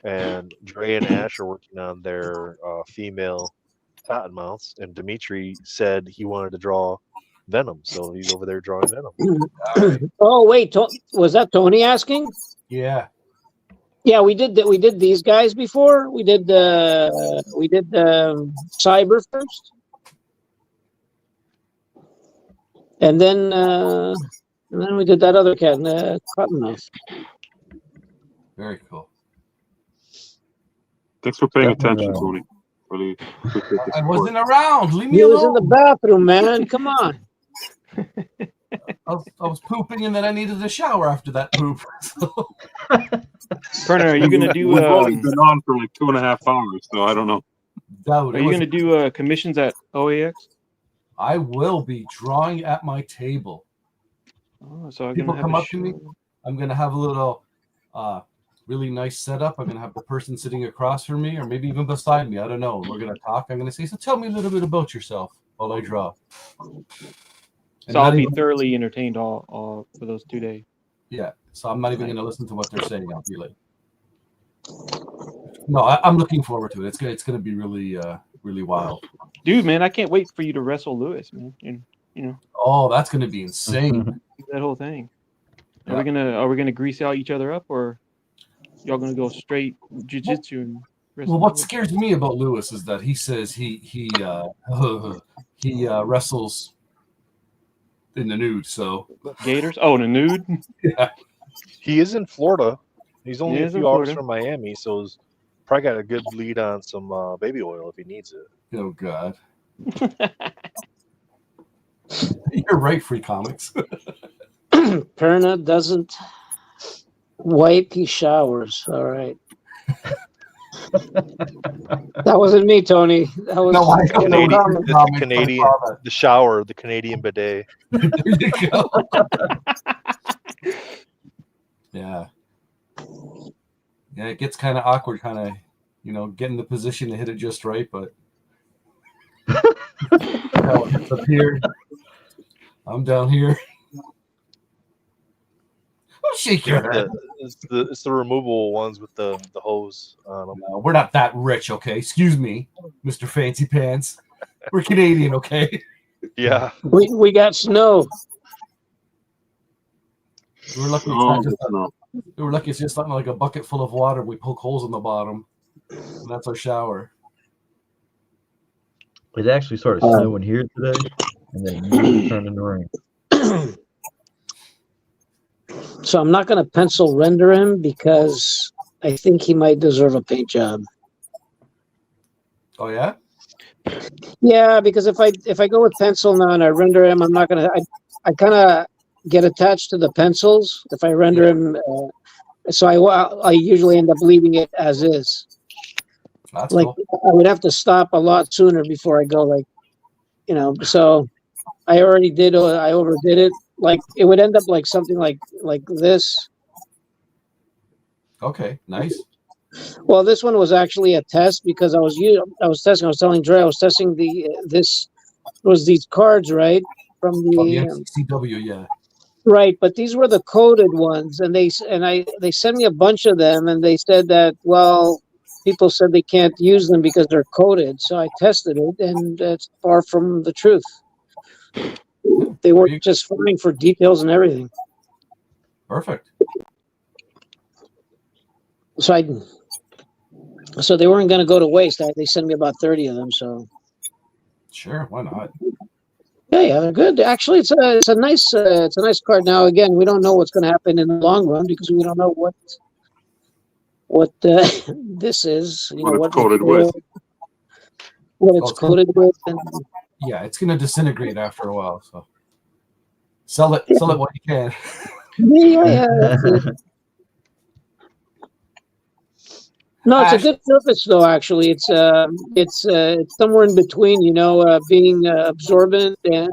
And Dre and Ash are working on their female Cottonmouths, and Dimitri said he wanted to draw Venom, so he's over there drawing Venom. Oh wait, was that Tony asking? Yeah. Yeah, we did that. We did these guys before. We did Cyber first, and then we did that other cat, Cottonmouth. Very cool. Thanks for paying attention, Tony. Really appreciate the I support. wasn't around. Leave me He was in alone. the bathroom, man. Come on. I was pooping, and then I needed a shower after that poop. Turner, are you gonna do? We've only been on for like 2.5 hours, so I don't know. Are you gonna do commissions at OAX? I will be drawing at my table. Oh, so I'm People gonna have come a up to me. I'm gonna have a little really nice setup. I'm gonna have the person sitting across from me, or maybe even beside me. I don't know. We're gonna talk. I'm gonna say, "So tell me a little bit about yourself while I draw." And So I'll not be even- thoroughly entertained all for those 2 days. Yeah. So I'm not even gonna listen to what they're saying. I'll be like, no, I'm looking forward to it. It's gonna be really really wild. Dude, man, I can't wait for you to wrestle Lewis, man. You know Oh, that's gonna be insane. that whole thing. Yeah. Are we gonna grease out each other up, or y'all gonna go straight jiu-jitsu and wrestle? Well, what scares me about Lewis is that he says he wrestles in the nude. So Gators? Oh, the nude? yeah, He is in Florida. He's only He a is in few hours Florida. from Miami, so he's probably got a good lead on some baby oil if he needs it. oh god, you're right. Free comics. Perna doesn't wipe, he showers. All right. That wasn't me, Tony. That was No, I don't know. Canadian, Comic, the comic, Canadian, I saw the shower, the Canadian bidet. that. There you go. Yeah. Yeah, it gets kind of awkward, kind of, get in the position to hit it just right, but it's up here. I'm down here. Don't shake your head. It's the removable ones with the hose on them. No, we're not that rich, okay? Excuse me, Mr. Fancy Pants. We're Canadian, okay? Yeah. We got snow. We're lucky. We're lucky it's just something like a bucket full of water. We poke holes in the bottom, and that's our shower. It actually started snowing here today, and then immediately turned into rain. So I'm not going to pencil render him because I think he might deserve a paint job. Oh yeah? Yeah, because if I go with pencil now and I render him, I'm not going to. I kind of get attached to the pencils if I render him. So I usually end up leaving it as is. That's like cool. I would have to stop a lot sooner before I go so I already did. I overdid it. Like it would end up like something like this. Okay, nice. Well, this one was actually a test because I was testing. I was telling Dre I was testing this was these cards, right, from the CW, yeah. Right, but these were the coded ones, and they sent me a bunch of them, and they said that people said they can't use them because they're coded. So I tested it, and it's far from the truth. They work just fine for details and everything. Perfect. So they weren't going to go to waste. They sent me about 30 of them. So sure, why not? Yeah, they're good. Actually, it's a nice card. Now, again, we don't know what's going to happen in the long run because we don't know what this is. What it's coated with. What it's coated with. And, yeah, it's going to disintegrate after a while. So sell it while you can. Yeah, that's it. No, it's a good surface, though. Actually, it's somewhere in between, being absorbent and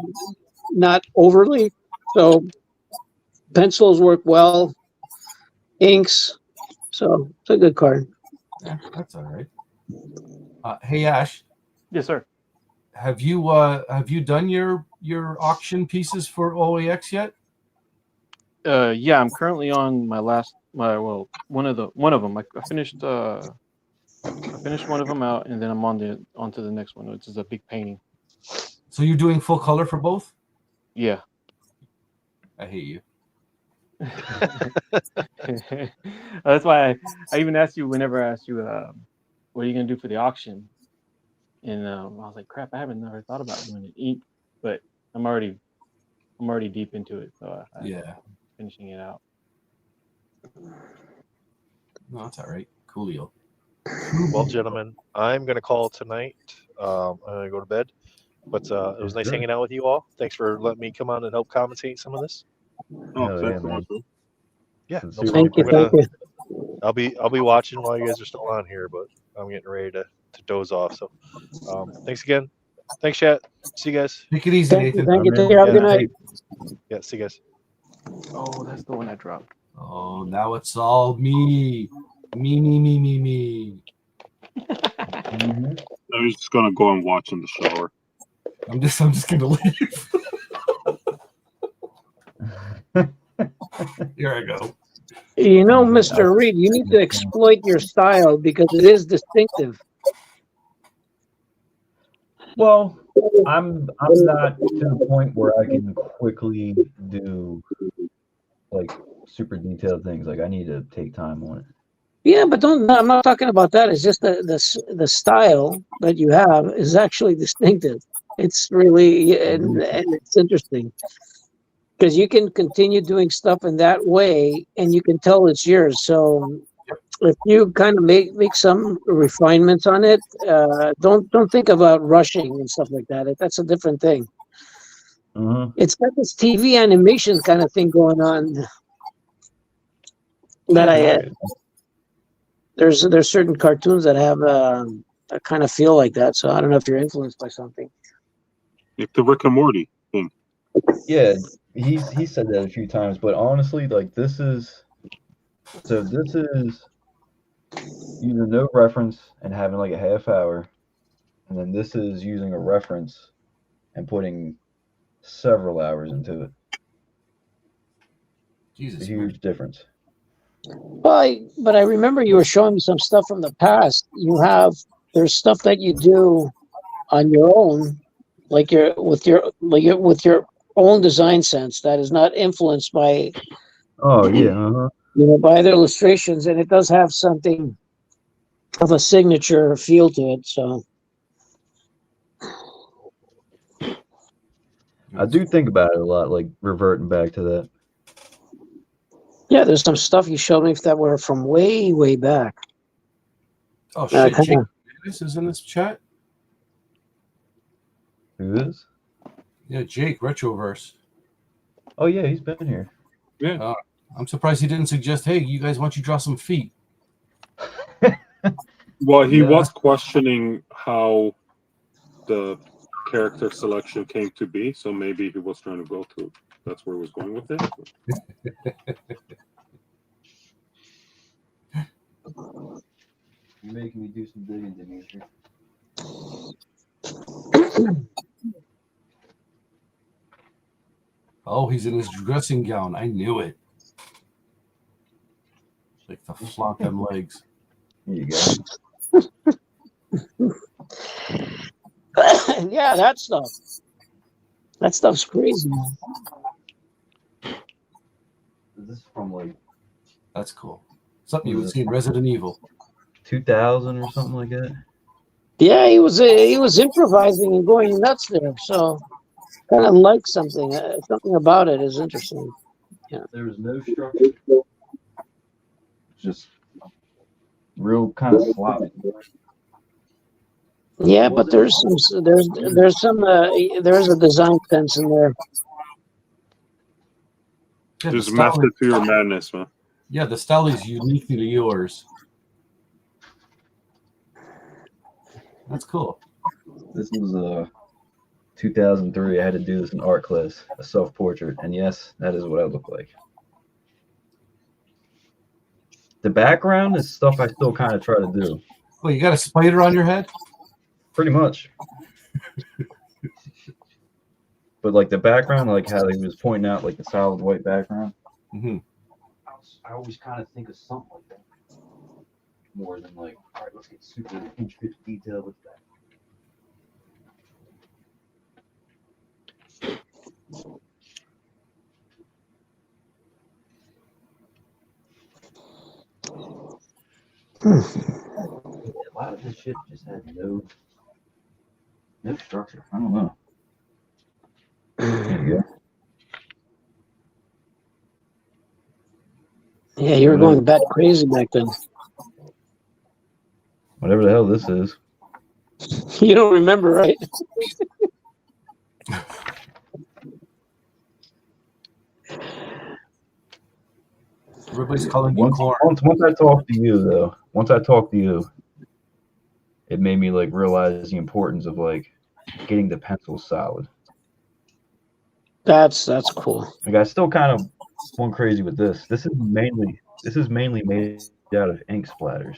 not overly. So pencils work well, inks. So it's a good card. Yeah, that's all right. Hey Ash. Yes, sir. Have you done your auction pieces for OAX yet? Yeah, I'm currently on one of them. I finished one of them out, and then I'm onto the next one, which is a big painting. So you're doing full color for both? Yeah. I hate you. That's why I even asked you whenever I asked you what are you gonna do for the auction, and I was like, crap, I haven't never thought about doing ink, but I'm already deep into it, so I'm finishing it out. No, that's all right. Coolio. Well, gentlemen, I'm going to call it tonight. I'm going to go to bed. But it was nice hanging out with you all. Thanks for letting me come on and help commentate some of this. Oh, thanks so much. Yeah, no thank you. I'll be watching while you guys are still on here, but I'm getting ready to doze off. So, thanks again. Thanks, chat. See you guys. Take it easy, Nathan. Thank you. Take care. Have a good night. Yeah, see you guys. Oh, that's the one I dropped. Oh, now it's all me. Me. I'm just gonna go and watch in the shower. I'm just gonna leave. Here I go. Mr. Reed, you need to exploit your style because it is distinctive. Well, I'm not to the point where I can quickly do like super detailed things. Like I need to take time on it. Yeah, but don't. No, I'm not talking about that. It's just the style that you have is actually distinctive. It's really and it's interesting because you can continue doing stuff in that way, and you can tell it's yours. So if you kind of make some refinements on it, don't think about rushing and stuff like that. That's a different thing. It's got this TV animation kind of thing going on that there's certain cartoons that have a kind of feel like that. So I don't know if you're influenced by something. Like the Rick and Morty thing. Yeah, he said that a few times, but honestly, like this is using no reference and having like a half hour, and then this is using a reference and putting several hours into it. Jesus, a huge difference. Well, but I remember you were showing me some stuff from the past. There's stuff that you do on your own, like with your own design sense that is not influenced by Oh yeah, by other illustrations, and it does have something of a signature feel to it. So I do think about it a lot, like reverting back to that. yeah, there's some stuff you showed me that were from way back. Oh shit! Jake Davis is in this chat. Who is? Yeah, Jake Retroverse. Oh yeah, he's been here. Yeah. I'm surprised he didn't suggest, hey, you guys, why don't you draw some feet? Well, he was questioning how the character selection came to be, so maybe he was trying to go to. That's where he was going with it. You're making me do some digging, Dimitri. Oh, he's in his dressing gown. I knew it. Like the flaunt them legs. Here you go. Yeah, that stuff. That stuff's crazy. This is from like. That's cool. Something you would see in Resident Evil. 2000 or something like that. Yeah, he was improvising and going nuts there. So kind of like something about it is interesting. Yeah. There was no structure. Just real kind of sloppy. Yeah, but there's a design sense in there. Yeah, There's method to your madness, man. Yeah, the style is uniquely yours. That's cool. This was 2003. I had to do this in art class, a self-portrait, and yes, that is what I look like. The background is stuff I still kind of try to do. Well, you got a spider on your head? Pretty much. But like the background, like how he was pointing out, like the solid white background. Mm-hmm. I always kind of think of something like that. More than like, all right, let's get super intricate detail with that. A lot of this shit just had no structure. I don't know. There you go. Yeah, you were going bat crazy back then. Whatever the hell this is. You don't remember, right? Everybody's calling you corn. Once I talk to you, though, it made me like realize the importance of like getting the pencil solid. That's cool. Like I still kind of went crazy with this. This is mainly made out of ink splatters.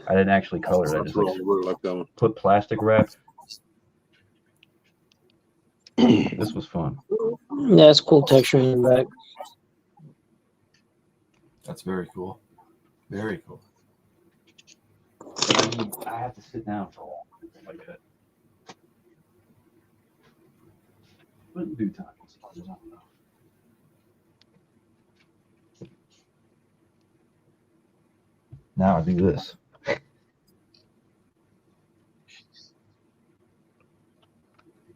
I didn't actually color it. I just like put plastic wrap. This was fun. Yeah, it's cool texture in the back. That's very cool. Very cool. I have to sit down for a while like that. But do talk. I don't know. Now I do this.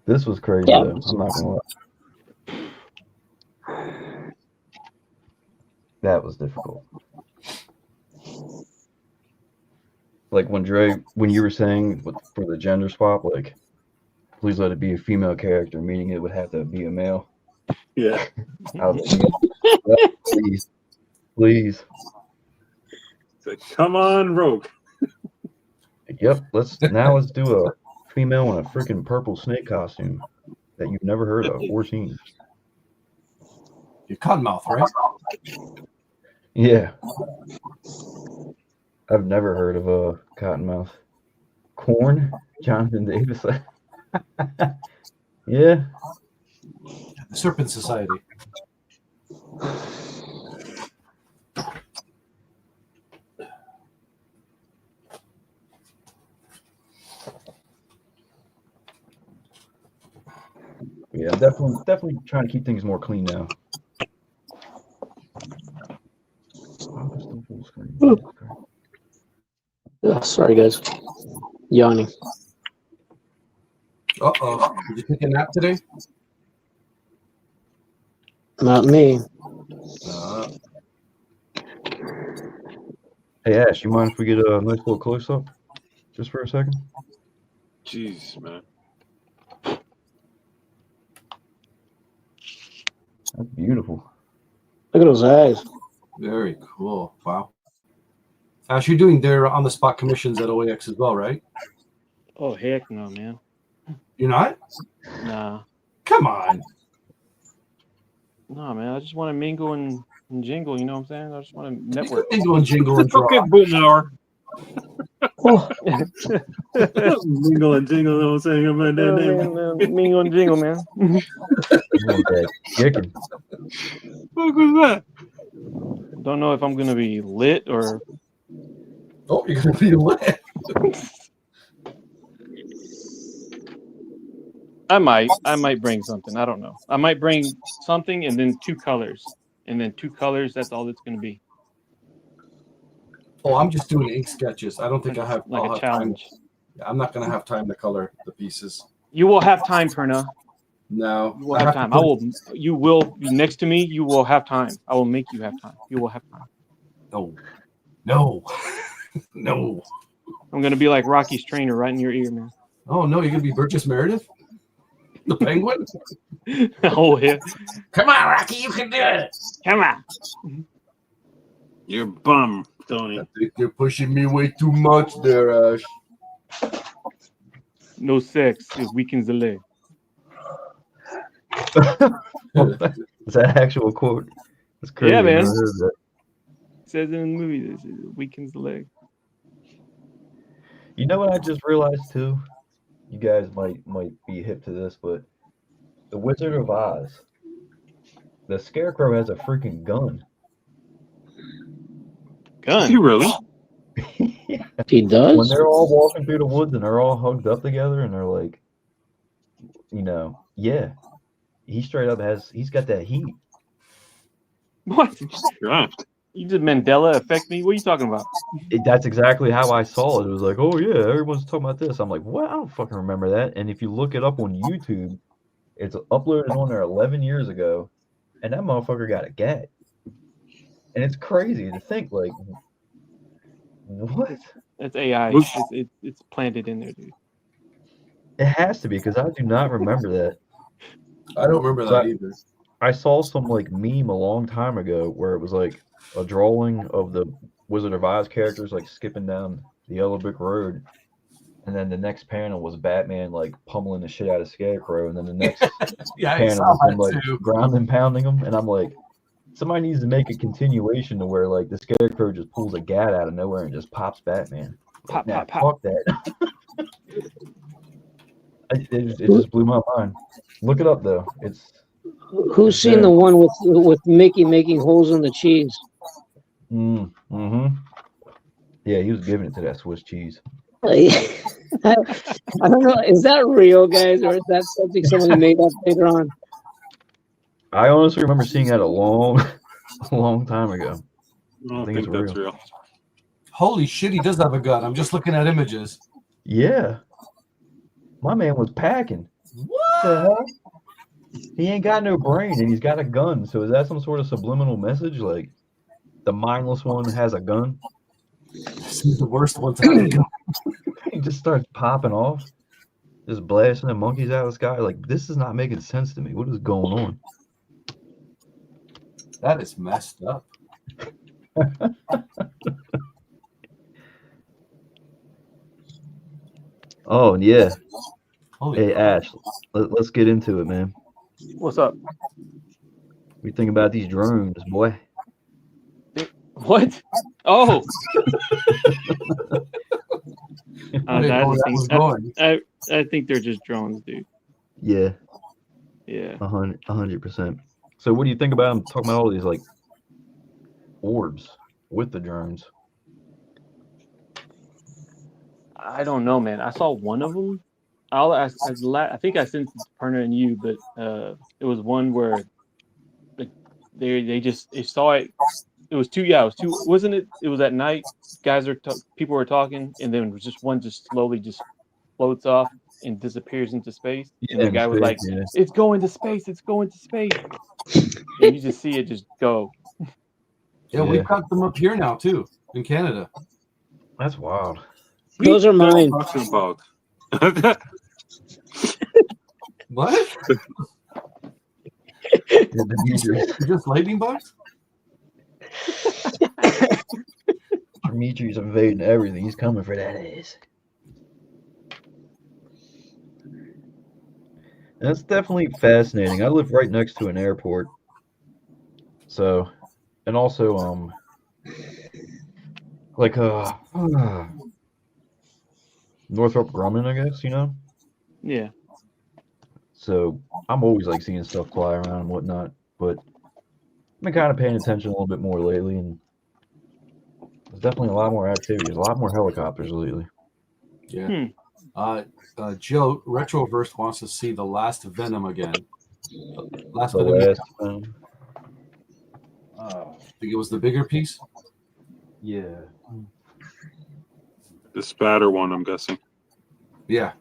This was crazy, Yeah. though. I'm not gonna lie. That was difficult. Like when you were saying for the gender swap, like, please let it be a female character, meaning it would have to be a male. Yeah. I was like, please. It's like, come on, Rogue. Yep. Let's do a female in a freaking purple snake costume that you've never heard of or seen. Your cottonmouth, right? Yeah. I've never heard of a cottonmouth. Corn, Jonathan Davis. Yeah. The Serpent Society. Yeah, definitely trying to keep things more clean now. Oh, it's still full screen. Oh, sorry, guys. Yawning. Uh-oh. Did you take a nap today? Not me. Hey Ash, you mind if we get a nice little close up, just for a second? Jeez, man. That's beautiful. Look at those eyes. Very cool. Wow. Ash, you're doing their on-the-spot commissions at OAX as well, right? Oh heck no, man. You're not? Nah. Come on. No, man. I just want to mingle and jingle. You know what I'm saying? I just want to network. Mingle and jingle and draw. Okay, Boomhauer. Oh, Mingle and jingle, you know what I'm saying? About that name. Mingle and jingle, man. Chicken. What was that? Don't know if I'm gonna be lit or. Oh, you're going to be lit. I might bring something. I don't know. I might bring something and then two colors. And then two colors, that's all it's going to be. Oh, I'm just doing ink sketches. I don't think Like, I'll like a have challenge. time. I'm not going to have time to color the pieces. You will have time, Perna. No. You will have time. You will be next to me. You will have time. I will make you have time. You will have time. No. No. No. I'm going to be like Rocky's trainer right in your ear, man. Oh, no. You're going to be Burgess Meredith? The Penguin? Oh, yeah. Come on, Rocky. You can do it. Come on. You're bum, Tony. I think you're pushing me way too much there, Ash. No sex. It weakens the leg. Is that an actual quote? That's crazy. Yeah, man. I never heard that. It says in the movie, it weakens the leg. You know what I just realized too? You guys might be hip to this, but the Wizard of Oz, the Scarecrow has a freaking gun. Gun? You really? Yeah. he does? When they're all walking through the woods and they're all hugged up together and they're like, yeah, he straight up he's got that heat. What? Yeah. You did Mandela affect me? What are you talking about? That's exactly how I saw it. It was like, oh yeah, everyone's talking about this. I'm like, what? I don't fucking remember that. And if you look it up on YouTube, it's uploaded on there 11 years ago, and that motherfucker got a gat. And it's crazy to think, like, what? It's AI. It's planted in there, dude. It has to be, because I do not remember that. I don't remember that either. I saw some like meme a long time ago where it was like a drawing of the Wizard of Oz characters like skipping down the Yellow Brick Road, and then the next panel was Batman like pummeling the shit out of Scarecrow, and then the next panel was him like ground and pounding him, and I'm like, somebody needs to make a continuation to where like the Scarecrow just pulls a gat out of nowhere and just pops Batman. Pop, Nah, pop, pop. fuck that. It just blew my mind. Look it up though. Who's seen the one with Mickey making holes in the cheese? Mm-hmm. Yeah, he was giving it to that Swiss cheese. I don't know. Is that real, guys, or is that something somebody made up later on? I honestly remember seeing that a long time ago. I don't think think it's that's real. real. Holy shit, he does have a gun. I'm just looking at images. Yeah. My man was packing. What the hell? He ain't got no brain and he's got a gun. So is that some sort of subliminal message? Like the mindless one has a gun? This is the worst one to have a gun. He just starts popping off, just blasting the monkeys out of the sky. Like, this is not making sense to me. What is going on? That is messed up. Oh, yeah. Holy Hey, crap. Ash, let's get into it, man. What's up? We think about these drones, boy. What? Oh, I didn't know where that was going. I think they're just drones, dude. Yeah, Yeah. 100%. So what do you think about them talking about all these, like, orbs with the drones? I don't know, man. I saw one of them. I think I sent it to Perna and you, but it was one where like they saw it. It was two. Yeah, it was two. Wasn't it? It was at night. People were talking, and then it was just one just slowly just floats off and disappears into space. And the guy was like, yeah. "It's going to space. It's going to space." And you just see it just go. Yeah, we've got them up here now too in Canada. That's wild. Those are mine. About. What? Demetrius. Just lightning bugs? Demetrius invading everything. He's coming for that ass. That's definitely fascinating. I live right next to an airport. So, and also, like, Northrop Grumman, I guess, you know? Yeah. So, I'm always, like, seeing stuff fly around and whatnot. But I've been kind of paying attention a little bit more lately, and there's definitely a lot more activity. There's a lot more helicopters lately. Yeah. Joe, Retroverse wants to see the last Venom again. Last Venom. I think it was the bigger piece. Yeah. The spatter one, I'm guessing. Yeah.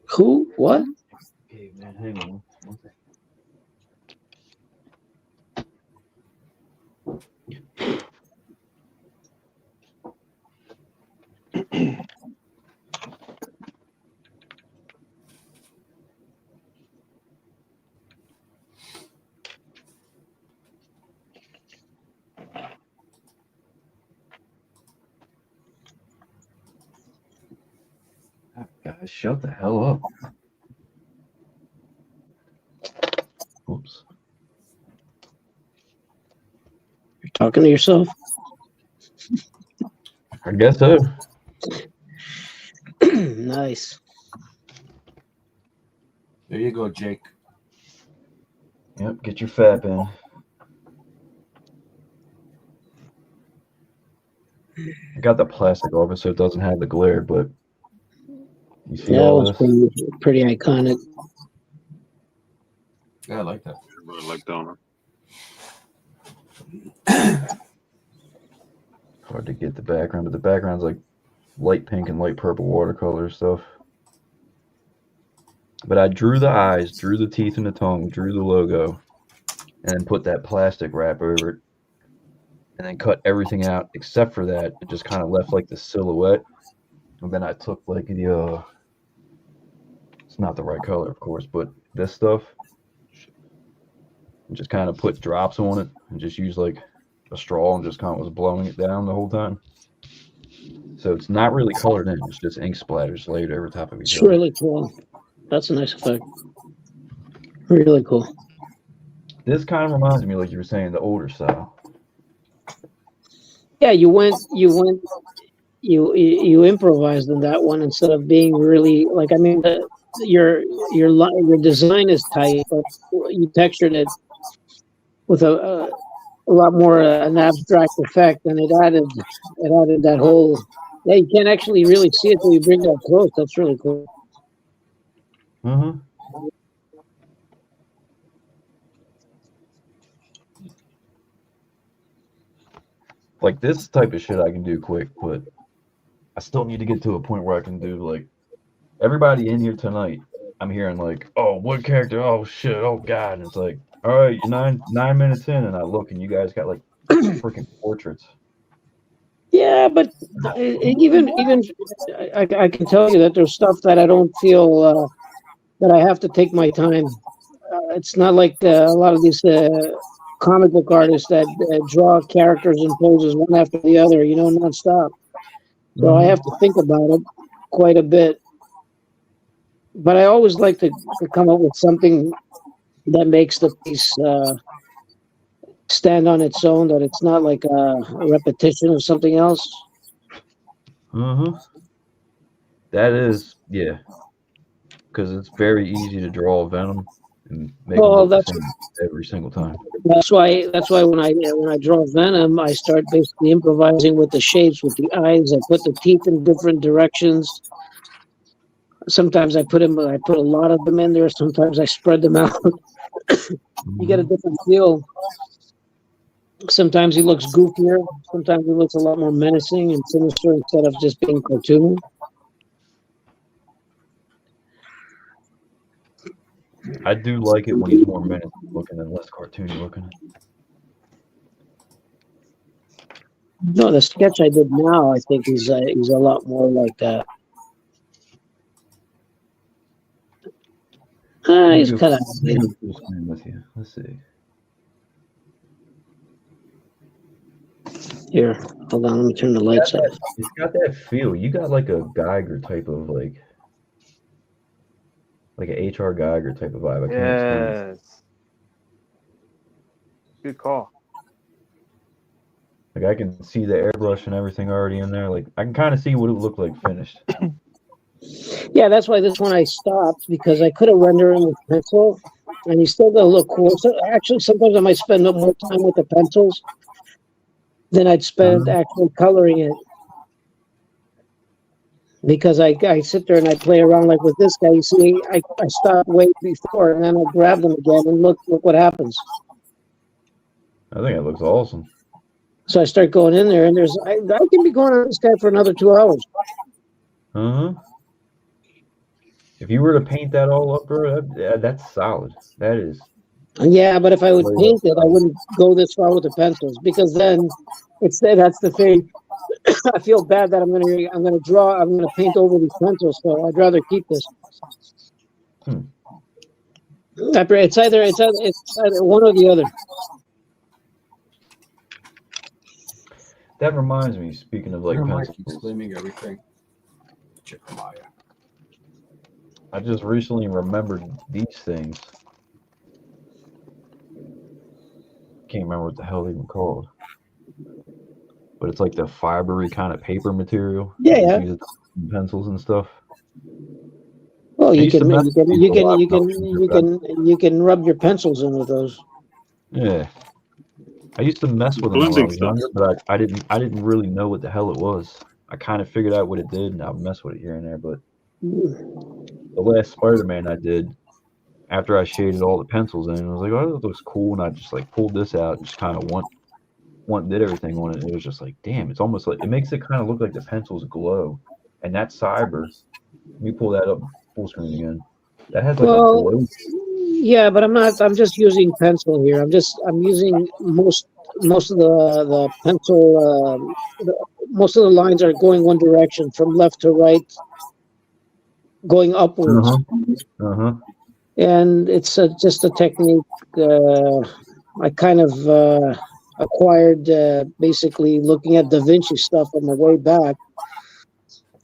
Who? What? Okay, man, hang on. One second. Guys, shut the hell up. Oops. You're talking to yourself? I guess so. Nice. There you go, Jake. Yep, get your fap in. I got the plastic off it so it doesn't have the glare, but you see Yeah, all it was this? pretty iconic. Yeah, I like that. I really like that one. Hard to get the background, but the background's like light pink and light purple watercolor stuff. But I drew the eyes, drew the teeth and the tongue, drew the logo, and then put that plastic wrap over it. And then cut everything out except for that. It just kind of left like the silhouette. And then I took like the it's not the right color, of course, but this stuff. And just kind of put drops on it and just use like a straw and just kind of was blowing it down the whole time. So it's not really colored in. It's just ink splatters laid over top of each It's other. really cool. That's a nice effect. Really cool. This kind of reminds me, like you were saying, the older style. Yeah, you improvised in that one instead of being really like. I mean, your design is tight, but you textured it with a lot more an abstract effect, and it added that whole Yeah, you can't actually really see it till you bring it up close. That's really cool. Mm-hmm. Like this type of shit I can do quick, but I still need to get to a point where I can do like everybody in here tonight. I'm hearing like, oh, what character? Oh shit! Oh god! And it's like, all right, you're 9 minutes in, and I look, and you guys got like freaking portraits. Yeah, but even I can tell you that there's stuff that I don't feel that I have to take my time. It's not like a lot of these comic book artists that draw characters and poses one after the other, nonstop. So I have to think about it quite a bit. But I always like to come up with something that makes the piece stand on its own, that it's not like a repetition of something else. Mm-hmm. That is, yeah, because it's very easy to draw Venom and make them look the same every single time. That's why when I draw Venom, I start basically improvising with the shapes, with the eyes. I put the teeth in different directions. Sometimes I put a lot of them in there. Sometimes I spread them out. You get a different feel. Sometimes he looks goofier. Sometimes he looks a lot more menacing and sinister instead of just being cartoony. I do like it when he's more menacing looking and less cartoony looking. No, the sketch I did now, I think he's a lot more like that. He's kind of. With you. Let's see. Here, hold on. Let me turn the lights off. It's got that feel. You got like a Geiger type of like an H.R. Geiger type of vibe. I can't explain it. Good call. Like I can see the airbrush and everything already in there. Like I can kind of see what it looked like finished. Yeah, that's why this one I stopped, because I could have rendered him with pencil, and he's still gonna look cool. So actually, sometimes I might spend more time with the pencils than I'd spend actually coloring it, because I sit there and I play around like with this guy. You see, I stopped way before, and then I grab them again, and look what happens. I think it looks awesome. So I start going in there, and I can be going on this guy for another 2 hours. If you were to paint that all up, bro, that's solid. That is. Yeah, but if I would paint it, I wouldn't go this far with the pencils, because then that's the thing. I feel bad that I'm gonna paint over these pencils, so I'd rather keep this. It's either one or the other. That reminds me, speaking of like pencils, claiming everything. Jeremiah. I just recently remembered these things. Can't remember what the hell they're even called. But it's like the fibery kind of paper material. Yeah. Pencils and stuff. Well, you can rub your pencils in with those. Yeah. I used to mess with them when I was younger, but I didn't really know what the hell it was. I kind of figured out what it did, and I would mess with it here and there. But the last Spider-Man I did, after I shaded all the pencils in, I was like, oh, that looks cool, and I just like pulled this out and just kind of did everything on it. And it was just like, damn, it's almost like it makes it kind of look like the pencils glow, and that cyber. Let me pull that up full screen again. That has like a glow. Yeah, but I'm just using pencil here. I'm using most of the pencil. Most of the lines are going one direction, from left to right, going upwards. And it's just a technique I kind of acquired basically looking at Da Vinci stuff on the way back.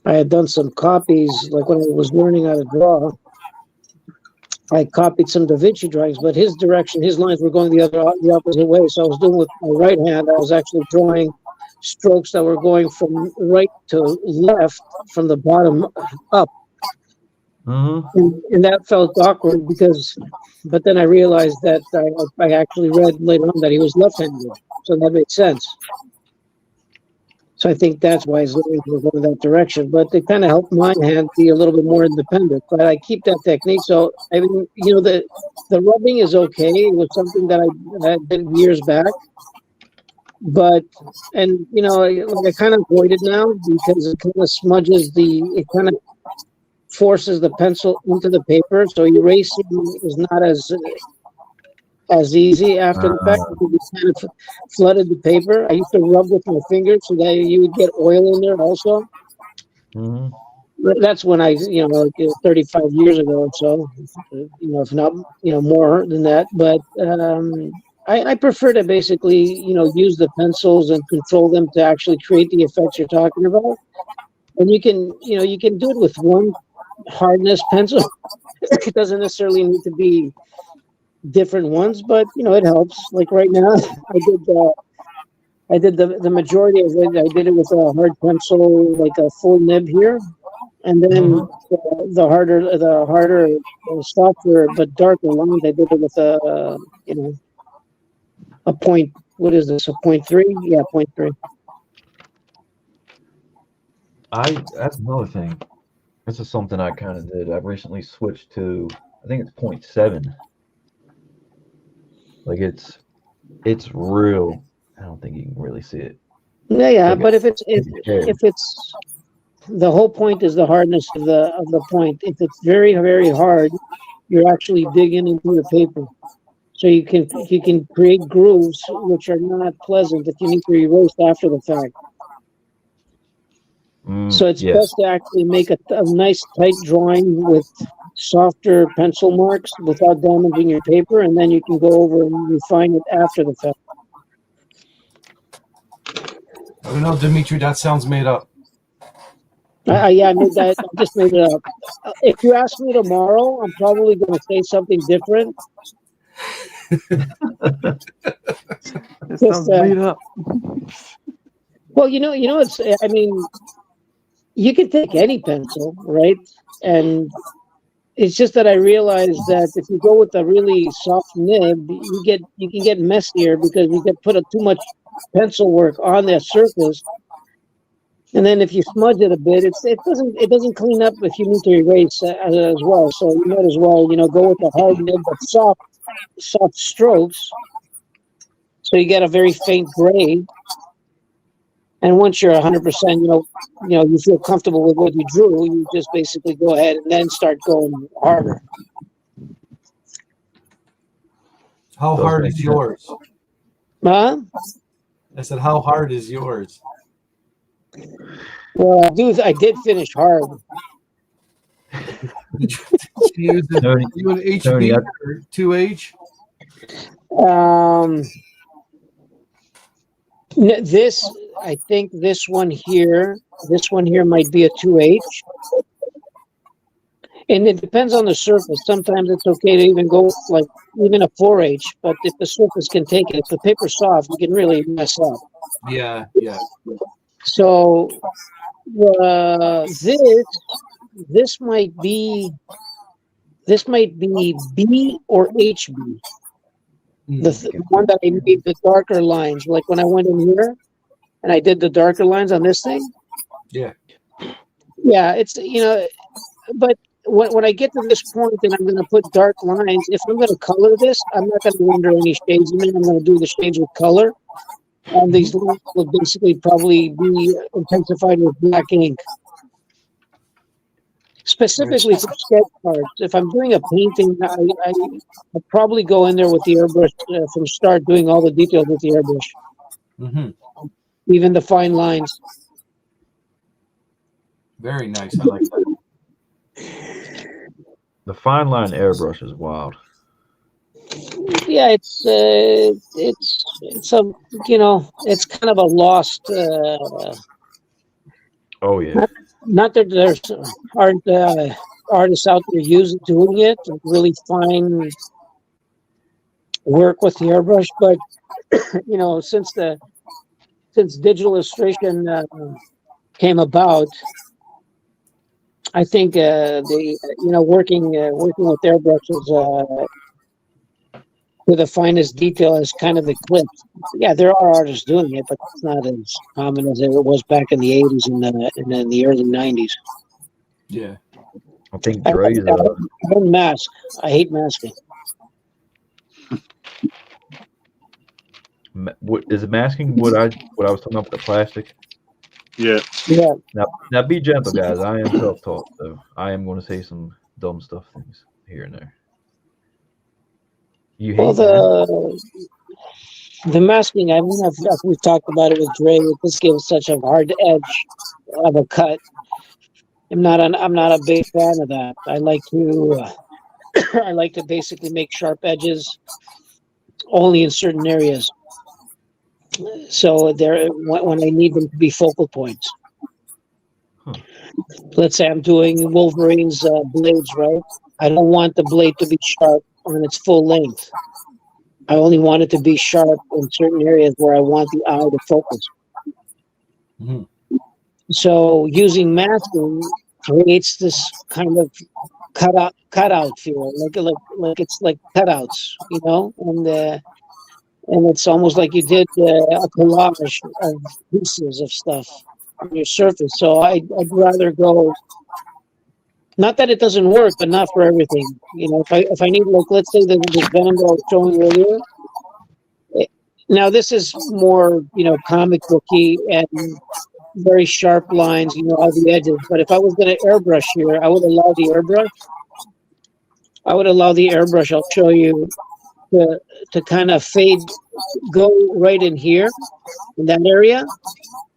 I had done some copies, like when I was learning how to draw. I copied some Da Vinci drawings, but his lines were going the opposite way. So I was doing with my right hand. I was actually drawing strokes that were going from right to left, from the bottom up. And that felt awkward but then I realized that I actually read later on that he was left-handed, so that made sense. So I think that's why it's going that direction. But they kind of help my hand be a little bit more independent. But I keep that technique. So I mean, the rubbing is okay. It was something that I did years back. But I kind of avoid it now because it kind of smudges it kind of forces the pencil into the paper. So erasing is not as easy after the fact because you kind of flooded the paper. I used to rub with my fingers so that you would get oil in there also. Mm-hmm. That's when 35 years ago or so, if not, more than that. But I prefer to basically, use the pencils and control them to actually create the effects you're talking about. And you can do it with one hardness pencil. It doesn't necessarily need to be different ones, but it helps. Like right now, I did the majority of it. I did it with a hard pencil, like a full nib here, and then the harder, softer but darker lines. I did it with a point. What is this? A 0.3? Yeah, 0.3. That's another thing. This is something I kind of did. I've recently switched to, I think it's 0.7. Like it's real. I don't think you can really see it. Yeah, Like but if it's the whole point is the hardness of the point. If it's very, very hard, you're actually digging into your paper. So you can create grooves which are not pleasant if you need to erase after the fact. So it's best to actually make a nice tight drawing with softer pencil marks without damaging your paper, and then you can go over and refine it after the fact. I don't know, Dimitri, that sounds made up. Yeah, I made that. I just made it up. If you ask me tomorrow, I'm probably going to say something different. It sounds made up. Well, it's. I mean, you can take any pencil, right? And it's just that I realized that if you go with a really soft nib, you can get messier because you can put too much pencil work on that surface. And then if you smudge it a bit, it doesn't clean up if you need to erase as well. So you might as well go with a hard nib but soft strokes. So you get a very faint gray. And once you're 100%, you feel comfortable with what you drew, you just basically go ahead and then start going harder. How hard is yours? Huh? I said, how hard is yours? Well, I did finish hard. Did you use it? You an HB or 2H? I think this one here might be a 2H. And it depends on the surface. Sometimes it's okay to even go like even a 4H, but if the surface can take it, if the paper's soft, you can really mess up. Yeah. So this might be B or HB. The one that I made the darker lines, like when I went in here and I did the darker lines on this thing. Yeah, it's but when I get to this point and I'm going to put dark lines, if I'm going to color this, I'm not going to render any shades in it. I'm going to do the shades with color. And these lines will basically probably be intensified with black ink. Specifically for sketch cards. If I'm doing a painting, I'll probably go in there with the airbrush from start, doing all the details with the airbrush. Mm-hmm. Even the fine lines. Very nice. I like that. The fine line airbrush is wild. Yeah, it's kind of a lost. Oh yeah. Not that there's aren't artists out there doing it, really fine work with the airbrush, but since digital illustration came about, I think working with airbrush to the finest detail is kind of eclipsed. Yeah, there are artists doing it, but it's not as common as it was back in the 80s and then the early 90s. Yeah. I think I Dre's. don't mask. I hate masking. What is it masking? What I was talking about with the plastic? Yeah. Yeah. Now be gentle, guys. I am self-taught, so I am going to say some dumb stuff things here and there. You hate Well, the masking, I mean, we've talked about it with Dre. It just gives such a hard edge of a cut. I'm not a big fan of that. I like to I like to basically make sharp edges only in certain areas. So there, when I need them to be focal points. Let's say I'm doing Wolverine's blades, right? I don't want the blade to be sharp on its full length. I only want it to be sharp in certain areas where I want the eye to focus. Mm-hmm. So using masking creates this kind of cutout feel, like it's like cutouts, you know, and it's almost like you did a collage of pieces of stuff on your surface. So I'd rather go. Not that it doesn't work, but not for everything. You know, if I need, like, let's say this Venom that I was showing earlier. Now this is more, you know, comic booky and very sharp lines, you know, all the edges. But if I was going to airbrush here, I would allow the airbrush. I'll show you to kind of go right in here in that area,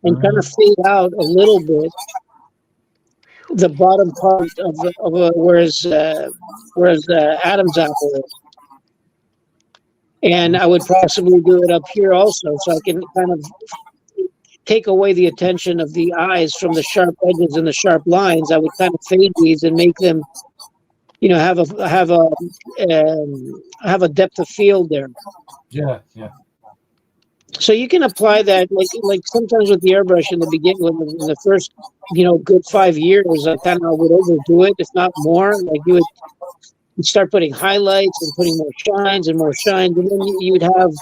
and kind of fade out a little bit the bottom part of whereas Adam's apple is. And I would possibly do it up here also, so I can kind of take away the attention of the eyes from the sharp edges and the sharp lines. I would kind of fade these and make them, you know, have a depth of field there. Yeah. So you can apply that, like sometimes with the airbrush in the beginning, in the first, you know, good 5 years, I kind of would overdo it, if not more. Like you'd start putting highlights and putting more shines, and then you'd have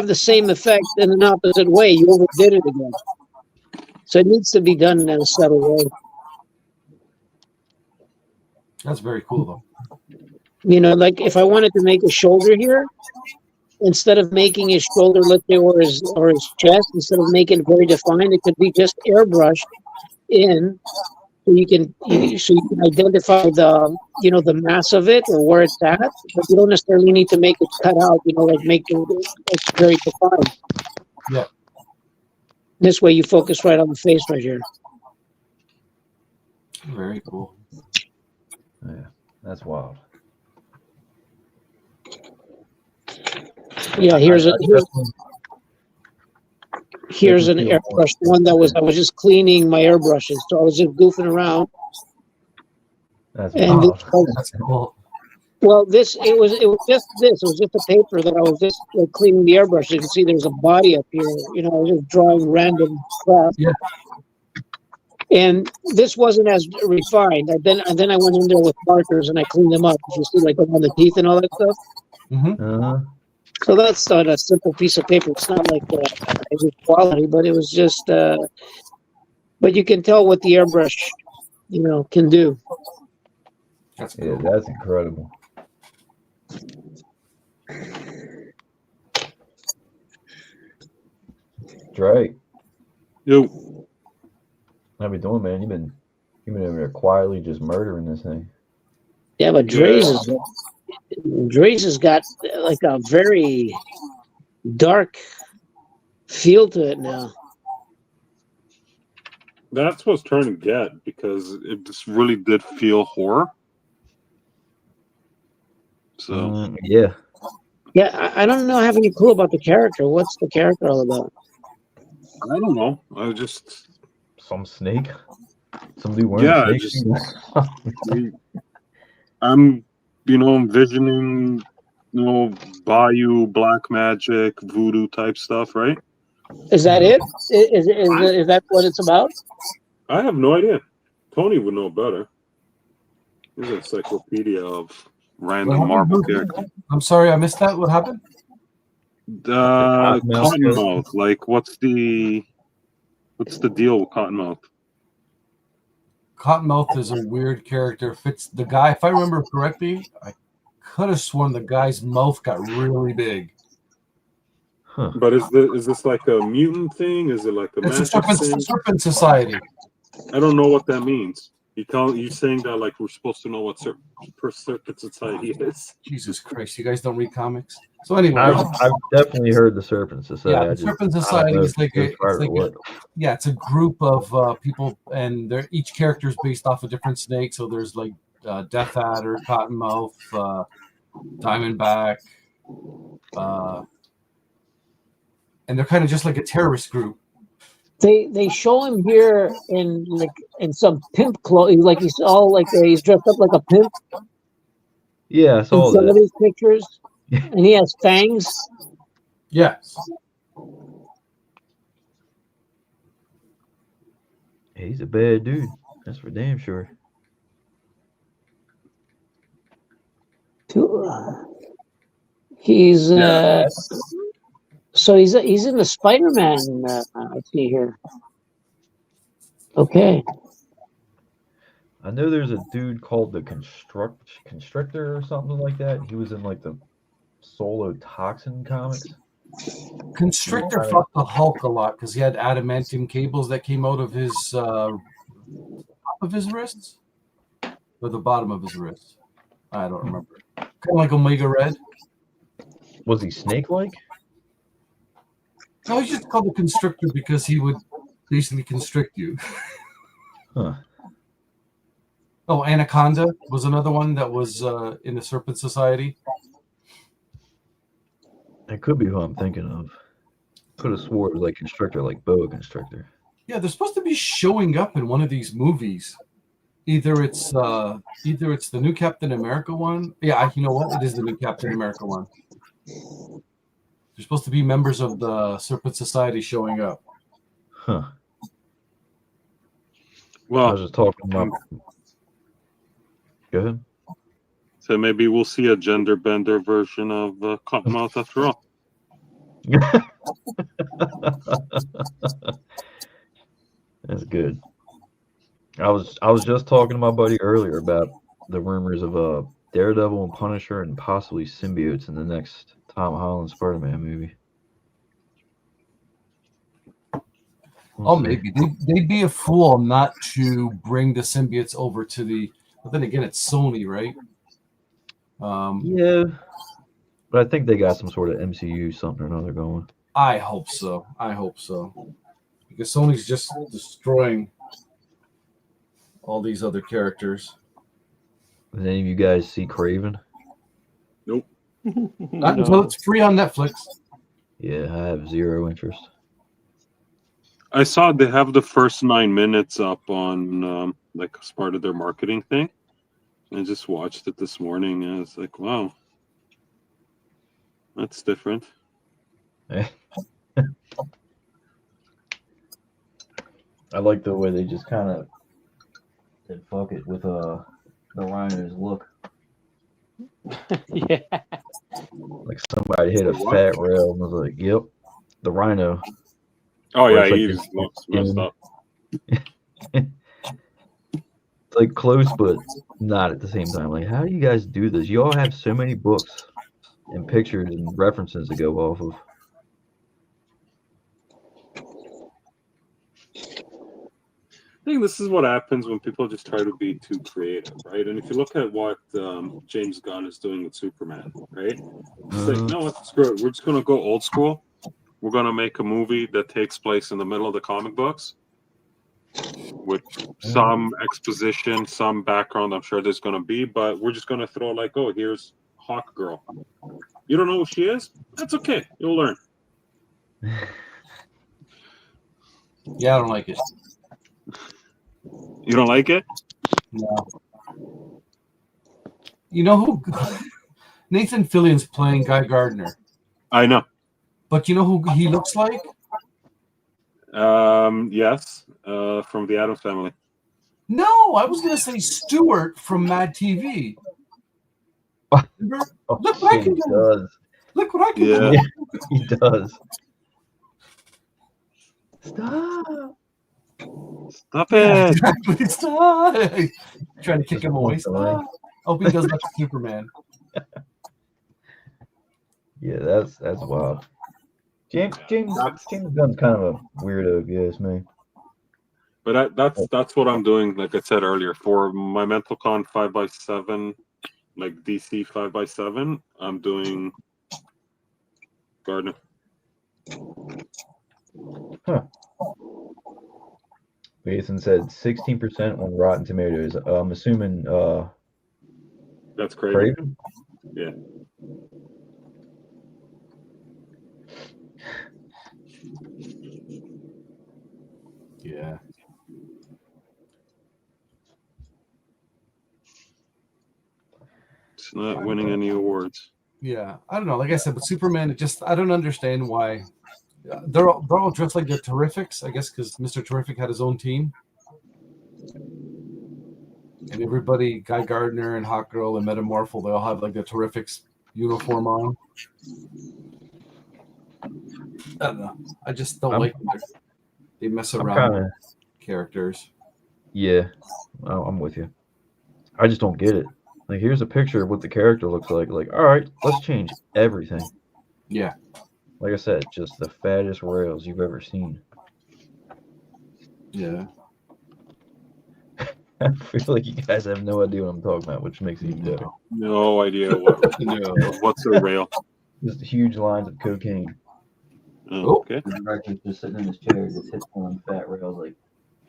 the same effect in an opposite way. You overdid it again. So it needs to be done in a subtle way. That's very cool, though. You know, like if I wanted to make a shoulder here, instead of making his shoulder, let's say, or his chest, instead of making it very defined, it could be just airbrushed in, so you can identify the, you know, the mass of it or where it's at, but you don't necessarily need to make it cut out, you know, like make it very defined. Yeah. This way you focus right on the face right here. Very cool. Yeah, that's wild. Yeah, here's an airbrush one I was just cleaning my airbrushes, so I was just goofing around. That's wild. That's cool. Well, it was just a paper that I was just cleaning the airbrush. You can see there's a body up here. You know, I was just drawing random crap. Yeah. And this wasn't as refined. And then I went in there with markers and I cleaned them up. You see, like around the teeth and all that stuff. Mm-hmm. So that's not a simple piece of paper. It's not like quality, but it was just. But you can tell what the airbrush, you know, can do. That's cool. Yeah, that's incredible. Drake. Yo. How you doing, man? You've been over there quietly just murdering this thing. Yeah, but Dre's has got like a very dark feel to it now. That's what I was trying to get, because it just really did feel horror. So yeah. Yeah, I don't know. I have any clue about the character. What's the character all about? I don't know. I just some snake. Somebody wearing snake. I'm, you know, envisioning, you know, Bayou, black magic, voodoo type stuff, right? Is that it? Is that what it's about? I have no idea. Tony would know better. He's an encyclopedia of Random What happened? Marvel character. I'm sorry, I missed that. What happened? Cottonmouth. Like, what's the deal with Cottonmouth? Cottonmouth is a weird character. Fits the guy. If I remember correctly, I could have sworn the guy's mouth got really big. Huh. But is this like a mutant thing? Is it like a It's a magic thing? serpent society. I don't know what that means. You saying that like we're supposed to know what serpent society is? Jesus Christ, you guys don't read comics. So anyway, I've definitely heard the Serpent Society. yeah, the Serpent Society is like it's a group of people, and they're each character is based off a different snake. So there's like Death Adder, Cottonmouth, Diamondback, and they're kind of just like a terrorist group. They show him here in some pimp clothes, like he's all like he's dressed up like a pimp. Yeah, I saw in some that. of these pictures, and he has fangs. Yes. He's a bad dude. That's for damn sure. He's so he's in the Spider-Man. I see here. Okay. I know there's a dude called the Constrictor or something like that. He was in like the Solo Toxin comics. Constrictor fucked the Hulk a lot because he had adamantium cables that came out of his top of his wrists or the bottom of his wrists. I don't remember. Kind of like Omega Red. Was he snake-like? No, he's just called the Constrictor because he would basically constrict you. Huh. Oh, Anaconda was another one that was in the Serpent Society. That could be who I'm thinking of. Could have swore it was like Constrictor, like Boa Constrictor. Yeah, they're supposed to be showing up in one of these movies. Either it's the new Captain America one. Yeah, you know what? It is the new Captain America one. They're supposed to be members of the Serpent Society showing up. Huh. Well, I was just talking about. Go ahead. So maybe we'll see a gender bender version of Cottonmouth after all. That's good. I was just talking to my buddy earlier about the rumors of Daredevil and Punisher and possibly symbiotes in the next Tom Holland Spider-Man movie. Oh, maybe they'd be a fool not to bring the symbiotes over to the. But then again, it's Sony, right? Yeah, but I think they got some sort of MCU something or another going. I hope so. Because Sony's just destroying all these other characters. Did any of you guys see Craven? Nope. Not until it's free on Netflix. Yeah, I have zero interest. I saw they have the first 9 minutes up on like as part of their marketing thing. I just watched it this morning and it's like, wow, that's different. I like the way they just kind of said fuck it with the Rhino's look. Yeah. Like somebody hit a fat rail and was like, "Yep, the Rhino." Oh yeah, like he looks messed up. It's like close, but not at the same time. Like, how do you guys do this? You all have so many books and pictures and references to go off of. I think this is what happens when people just try to be too creative, right? And if you look at what James Gunn is doing with Superman, right? It's like, no, what? Screw it. We're just going to go old school. We're going to make a movie that takes place in the middle of the comic books with some exposition, some background. I'm sure there's going to be, but we're just going to throw like, oh, here's Hawk Girl. You don't know who she is? That's okay. You'll learn. Yeah, I don't like it. You don't like it? No. You know who? Nathan Fillion's playing Guy Gardner. I know. But you know who he looks like? Yes, from the Addams Family. No, I was going to say Stewart from Mad TV. Remember? Oh, Look what I he can do. does. Look what I can Yeah. do. He does. Stop. Stop Yeah, it. exactly. Stop. Trying to kick Just him away. walked away. Stop. Oh, he does that to Superman. Yeah, that's wild. James Gunn's kind of a weirdo, if you ask me. But that's what I'm doing. Like I said earlier, for my mental con 5x7, like DC 5x7, I'm doing Gardner. Huh. Jason said 16% on Rotten Tomatoes. I'm assuming That's crazy. Craven? Yeah. Yeah. It's not winning any awards. Yeah. I don't know. Like I said, with Superman, I don't understand why. They're all dressed like they're Terrifics, I guess, because Mr. Terrific had his own team. And everybody, Guy Gardner and Hawkgirl and Metamorpho, they all have like the Terrifics uniform on. I don't know. I just don't like them. They mess around with characters. Yeah, I'm with you. I just don't get it. Like, here's a picture of what the character looks like. Like, all right, let's change everything. Yeah. Like I said, just the fattest rails you've ever seen. Yeah. I feel like you guys have no idea what I'm talking about, which makes it even better. No idea what's a rail. Just huge lines of cocaine. Oh, okay. The director's just sitting in his chair, just hits one fat rails like,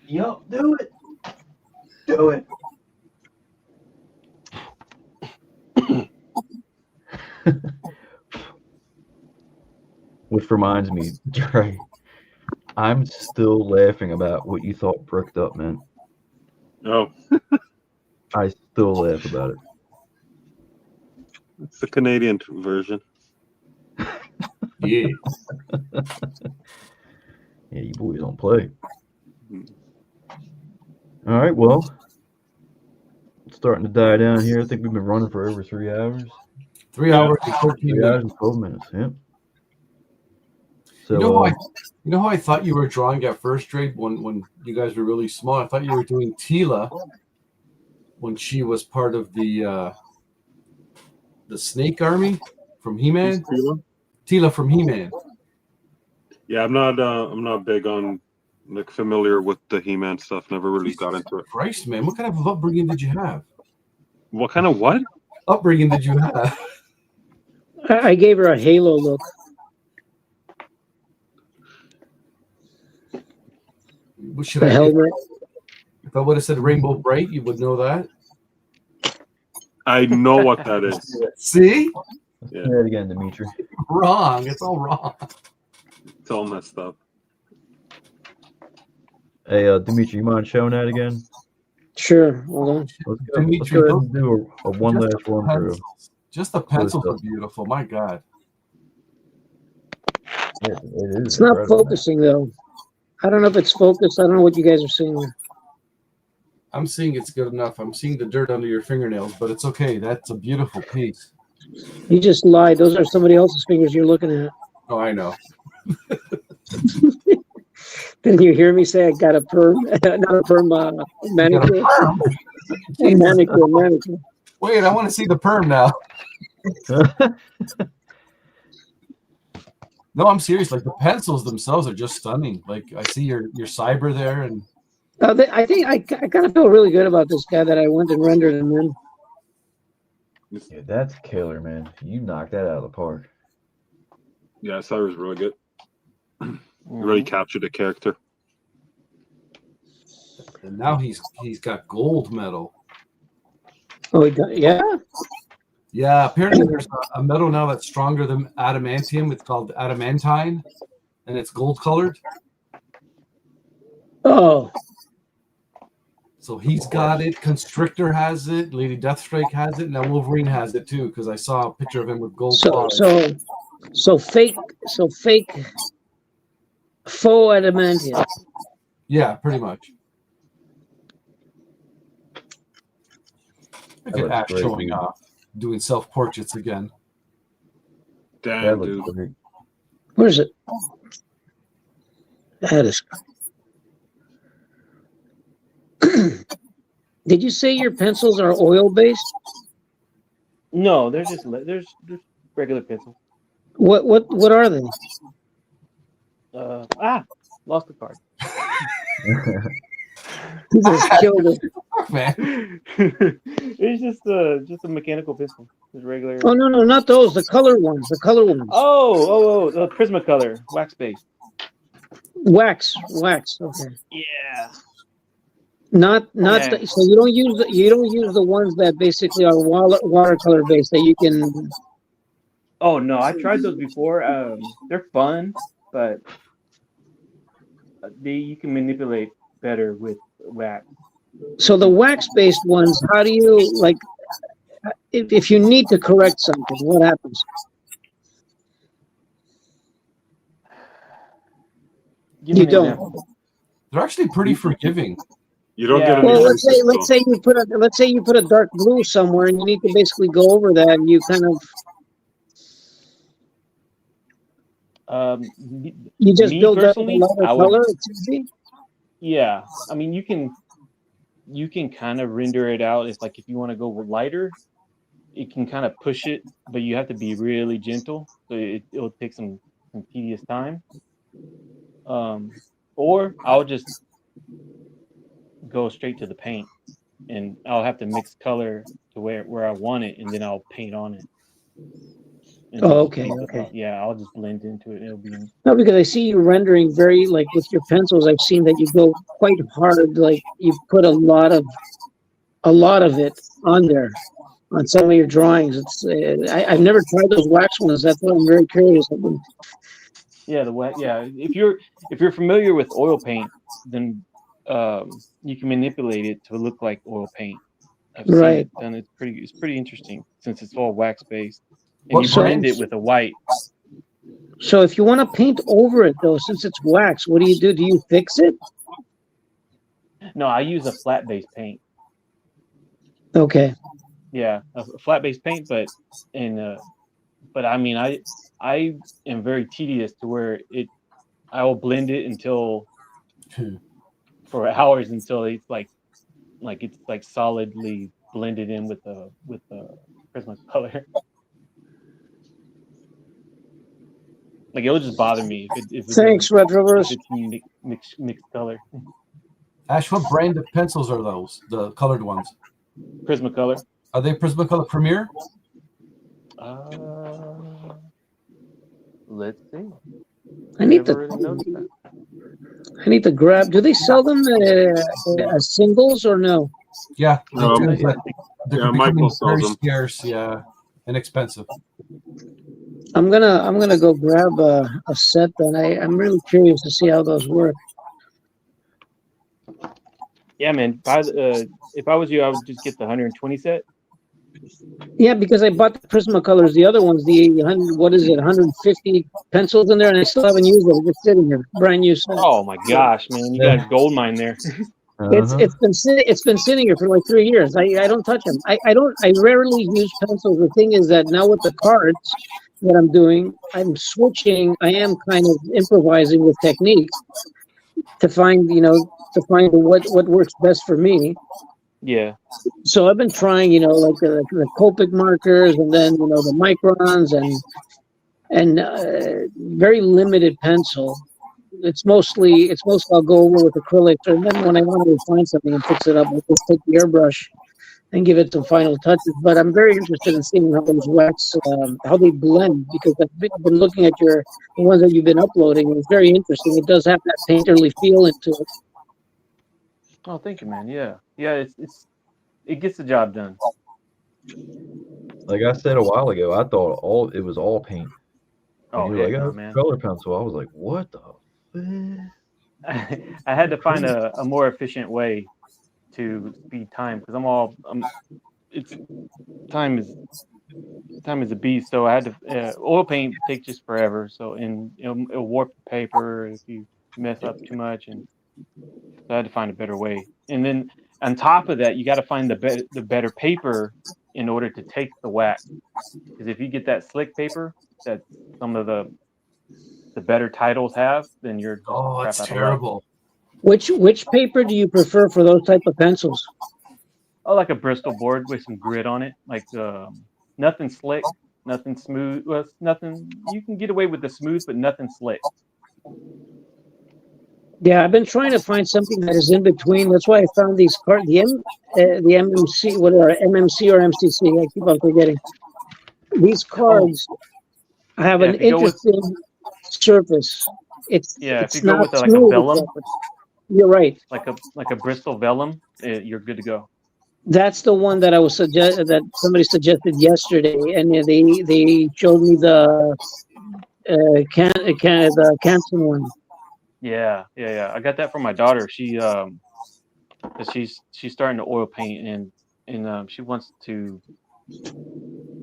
yup, do it. Do it. Which reminds me, Dre, I'm still laughing about what you thought bricked up meant. Oh. I still laugh about it. It's the Canadian version. Yeah. Yeah, you boys don't play. All right, well, it's starting to die down here. I think we've been running for over 3 hours. 3 hours and 13 3 hours minutes. and 12 minutes, yeah. So, you know how I thought you were drawing at first, Dre, when you guys were really small? I thought you were doing Tila when she was part of the Snake Army from He-Man. Tila from He-Man. Yeah, I'm not big on, like, familiar with the He-Man stuff. Never really got into it. Christ, man, what kind of upbringing did you have? What kind of what? Upbringing did you have? I gave her a halo look. Should The I helmet. If I would have said Rainbow Bright, you would know that. I know what that is. See? Yeah. say it again, Dimitri. Wrong. It's all wrong. It's all messed up. Hey, Dimitri, you mind showing that again? Sure. Hold on. Let's go Dimitri, ahead and do a one last run through. Just the pencils are beautiful. My God. Yeah, it is. It's not focusing though. I don't know if it's focused. I don't know what you guys are seeing there. I'm seeing it's good enough. I'm seeing the dirt under your fingernails, but it's okay. That's a beautiful piece. You just lied. Those are somebody else's fingers you're looking at. Oh, I know. Didn't you hear me say I got a perm? Not a perm, manicure. A manicure. Wait, I want to see the perm now. No, I'm serious. Like the pencils themselves are just stunning. Like I see your cyber there, and I think I kind of feel really good about this guy that I went and rendered him in. Yeah, that's killer, man. You knocked that out of the park. Yeah, Cyber's really good. Really captured the character. and now he's got gold medal. Oh, he got, yeah. Yeah, apparently there's a metal now that's stronger than adamantium. It's called adamantine, and it's gold colored. Oh, So he's got it. Constrictor has it. Lady Deathstrike has it. Now Wolverine has it too, because I saw a picture of him with gold claws. so fake faux adamantium. Yeah, pretty much. Look That at Ash looks great, showing dude. off. doing self portraits again. Damn, That dude. looks great. Where is it? That is. Did you say your pencils are oil based? No, they're just regular pencils. What are they? Lost the card. You just killed it. Man. It's just a mechanical pencil. Just regular. Oh no, not those. The color ones. The color ones. Oh, the Prismacolor, wax based. Wax. Okay. Yeah. Not. Yeah. So you don't use the ones that basically are watercolor based that you can. Oh no, I tried those before. They're fun, but you can manipulate better with wax. So the wax based ones, how do you like? If you need to correct something, what happens? Give me You an don't. example. They're actually pretty forgiving. You don't Yeah. get any Well, license, let's say you put a dark blue somewhere, and you need to basically go over that, and you kind of you just Me build up a personally, lighter I would. color. It's easy. Yeah, I mean you can kind of render it out if you want to go lighter, it can kind of push it, but you have to be really gentle, so it'll take some tedious time. Or I'll just go straight to the paint, and I'll have to mix color to where I want it, and then I'll paint on it. And Oh, just okay. yeah, I'll just blend into it. It'll be. No, because I see you rendering very like with your pencils. I've seen that you go quite hard. Like you put a lot of it on there on some of your drawings. It's I've never tried those wax ones. That's why I'm very curious. Yeah, If you're familiar with oil paint, then you can manipulate it to look like oil paint. I've seen Right. it done. It's pretty interesting since it's all wax based, and What you blend brands? it with a white. So if you want to paint over it though, since it's wax, what do you do? Do you fix it? No, I use a flat base paint. Okay. Yeah, a flat base paint, but I mean I am very tedious to where I will blend it until for hours until it's it's like solidly blended in with the Prismacolor. Like it'll just bother me if it Thanks, doesn't Retroverse. if it's mixed color. Ash, what brand of pencils are those? The colored ones? Prismacolor. Are they Prismacolor Premier? Let's see. I need Never really noticed that. I need to grab. Do they sell them as singles or no? Yeah, they do, Yeah, but they're becoming Michael sells very them. scarce. Yeah, and expensive. I'm gonna go grab a set then. I'm really curious to see how those work. Yeah, man. If I was you, I would just get the 120 set. Yeah, because I bought the Prismacolors, the other ones, the 100, what is it, 150 pencils in there, and I still haven't used it. It's just sitting here, brand new set. Oh my gosh, man! You got a gold mine there. It's been sitting here for like 3 years. I don't touch them. I rarely use pencils. The thing is that now with the cards that I'm doing, I'm switching. I am kind of improvising with techniques to find what works best for me. Yeah. So I've been trying, like the Copic markers, and then the microns, and very limited pencil. It's mostly I'll go over with acrylics, and then when I want to refine something and fix it up, I'll just take the airbrush and give it some final touches. But I'm very interested in seeing how those wax, how they blend, because I've been looking at the ones that you've been uploading, and it's very interesting. It does have that painterly feel into it. Oh, thank you, man. Yeah. It gets the job done. Like I said a while ago, I thought it was all paint. Oh, you were like, no, it's man. color pencil. I was like, what the? I had to find a more efficient way to speed time because time is a beast. So I had to oil paint takes just forever. So it'll warp the paper if you mess up too much, and so I had to find a better way. And then on top of that, you got to find the better paper in order to take the wax. Because if you get that slick paper that some of the better titles have, then you're just Oh, crap it's out of luck. terrible. Which paper do you prefer for those type of pencils? I like a Bristol board with some grit on it, like nothing slick, nothing smooth. Well, it's nothing. You can get away with the smooth, but nothing slick. Yeah, I've been trying to find something that is in between. That's why I found these cards, the MMC, what are MMC or MCC? I keep on forgetting. These cards have Yeah, an if you go with- interesting surface. It's Yeah, if it's you go not with like a smooth vellum, exactly. You're right. like a Bristol vellum, you're good to go. That's the one that I was that somebody suggested yesterday, and they showed me the the Canson one. Yeah. I got that from my daughter. She's starting to oil paint, and she wants to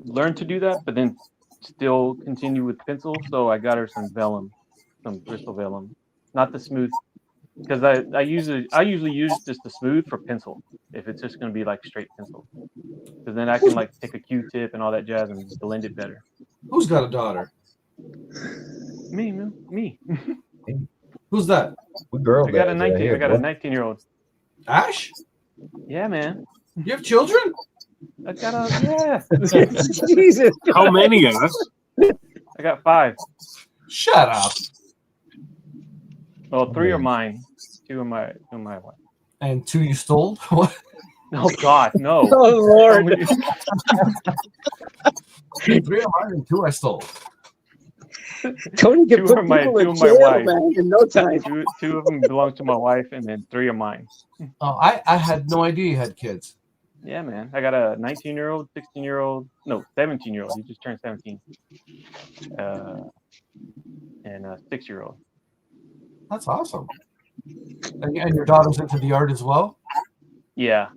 learn to do that, but then still continue with pencil. So I got her some vellum, some Bristol vellum, not the smooth, because I usually use just the smooth for pencil if it's just going to be like straight pencil, because then I can like take a Q-tip and all that jazz and blend it better. Who's got a daughter? Me. Who's that? What girl? I got a dads 19. right here, I got a boy. 19-year-old. Ash? Yeah, man. You have children? I got a Jesus. How many, Ash? I got 5. Shut up. Well, 3 are mine. 2 are my wife. And 2 you stole? What? Oh God, no. Oh Lord. 3 are mine and 2 I stole. Tony can 2 put are my people in 2 of my jail, wife. man, in no time. 2 of them belong to my wife, and then 3 are mine. Oh, I had no idea you had kids. Yeah, man. I got a 19-year-old, 16-year-old, no, 17-year-old. He just turned 17. And a 6-year-old. That's awesome. And your daughter's into the art as well? Yeah.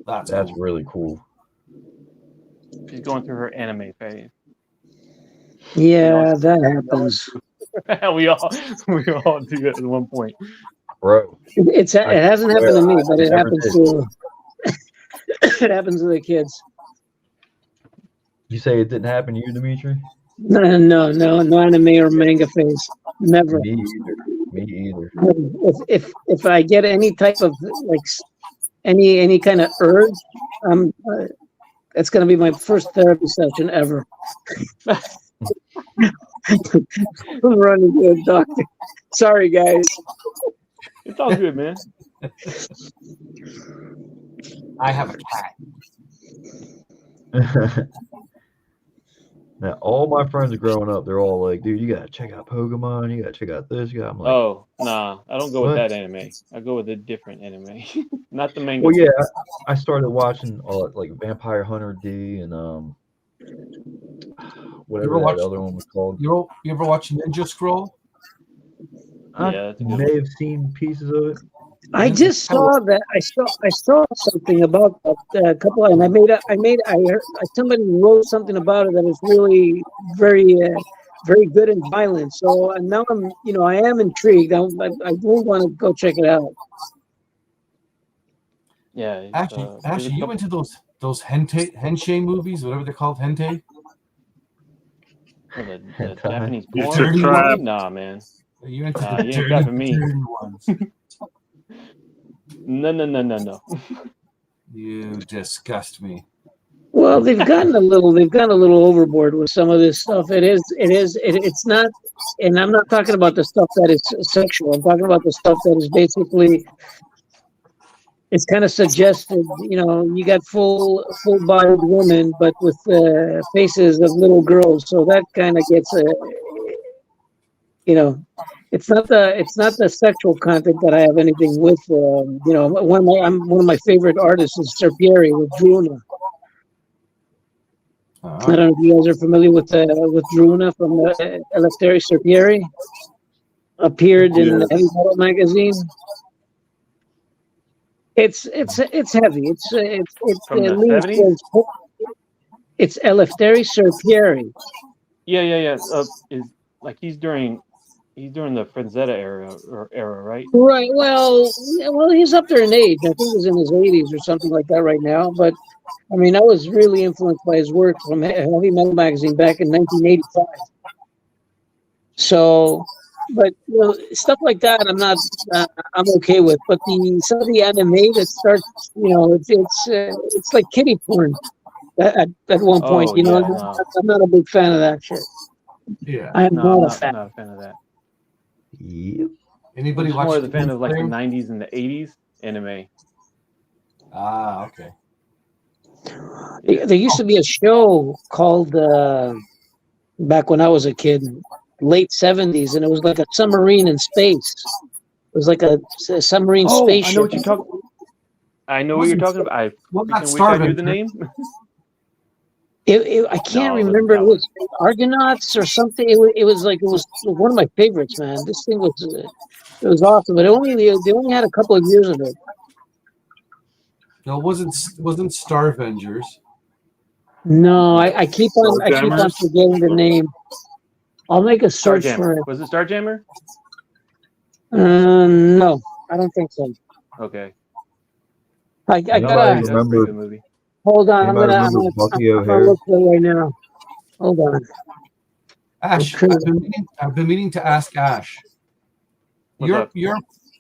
That's That's cool. really cool. She's going through her anime phase. Yeah, that happens. we all do it at one point. Bro. It hasn't happened to me, but it never happens did. to it happens to the kids. You say it didn't happen to you, Dimitri? No anime or manga phase. Never. Me either. If I get any type of like any kind of urge, it's gonna be my first therapy session ever. I'm running to a doctor. Sorry, guys. It's all good, man. I have a cat. Now, all my friends growing up, they're all like, dude, you gotta check out Pokemon, you gotta check out this. I'm like, Oh, nah. I don't go with What? that anime. I go with a different anime. Not the manga. well, yeah, I started watching like Vampire Hunter D and whatever that other one was called. You ever watch Ninja Scroll? Yeah, I that's a good may have seen pieces of it. I just saw that. I saw something about that a couple, and I heard somebody wrote something about it that is really very, very good and violent. So now I am intrigued. I will want to go check it out. Yeah. Ashley, you into those hentai movies, whatever they're called, hentai? The Japanese You porn? dirty one? Nah, man. Are you into Nah, the you ain't got for me. dirty ones? No. You disgust me. Well, they've gone a little overboard with some of this stuff. It's not, and I'm not talking about the stuff that is sexual. I'm talking about the stuff that is basically, it's kind of suggested. You got full-bodied women, but with faces of little girls. So that kind of gets it's not the sexual content that I have anything with. One of my favorite artists is Serpieri with Druna. I don't know if you guys are familiar with Druna from Eleftheri Serpieri. Appeared in Heavy Metal magazine. It's heavy. It's From the 70s? It's Eleftheri Serpieri. Yeah. Is like he's during the Franzetta era, right? Right. Well, he's up there in age. I think he's in his 80s or something like that right now. But I mean, I was really influenced by his work from Heavy Metal Magazine back in 1985. So, but you know, stuff like that, I'm okay with. But some of the anime that starts, you know, it's like kiddie porn at one point. Oh You know, yeah, no, I'm not a big fan of that shit. Yeah. I am no, I'm not a not, fan. not a fan of that. Yep. I'm Anybody just watch more of the fan Demon of like the Slayer? '90s and the '80s anime. Ah, okay. There used to be a show called back when I was a kid, late '70s, and it was like a submarine in space. It was like a submarine Oh, I know spaceship. what you're talking. I know what you're talking about. I Well, not freaking wish I knew Starvin. the name. I can't No, it wasn't remember. that It was Argonauts or something. It was one of my favorites, man. This thing was it was awesome, but they only had a couple of years of it. No, it wasn't Starvengers. No, I keep on Starjammers? forgetting the name. I'll make a search for Starjammer. it. Was it Starjammer? No, I don't think so. Okay. I Anybody gotta That's a pretty remember? good movie. hold on. I'm Anybody gonna remember Bucky I'm gonna O'Hare? look for it right now. Hold on. Ash, Okay. I've been meaning to ask Ash. What's up?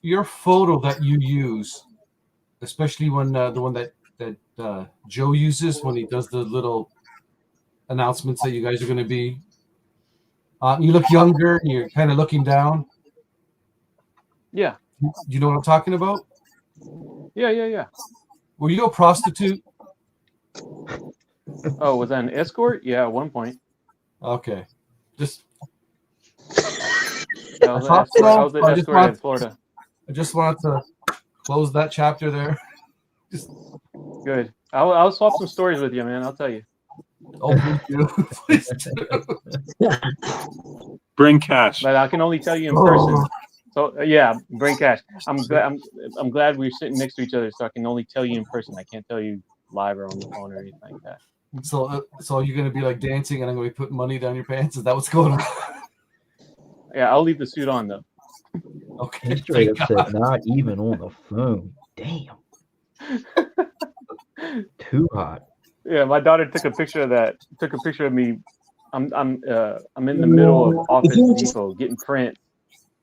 Your photo that you use, especially when the one that Joe uses when he does the little announcements that you guys are going to be. You look younger and you're kind of looking down. Yeah. You know what I'm talking about? Yeah. Were you a prostitute? Oh, was that an escort? Yeah, at one point. Okay. Just I was an thought escort. so. I was an I just escort wanted- in Florida. I just wanted to close that chapter there. Just Good. I'll swap some stories with you, man. I'll tell you. please do. Please do. Bring cash. But I can only tell you in Oh. person. So yeah, bring cash. I'm glad we're sitting next to each other, so I can only tell you in person. I can't tell you live or on the phone or anything like that. So you're gonna be like dancing, and I'm gonna be putting money down your pants. Is that what's going on? Yeah, I'll leave the suit on though. Okay. He straight thank up God. said, not even on the phone. Damn. Too hot. Yeah, my daughter took a picture of that. Took a picture of me. I'm in the middle of Office Depot getting print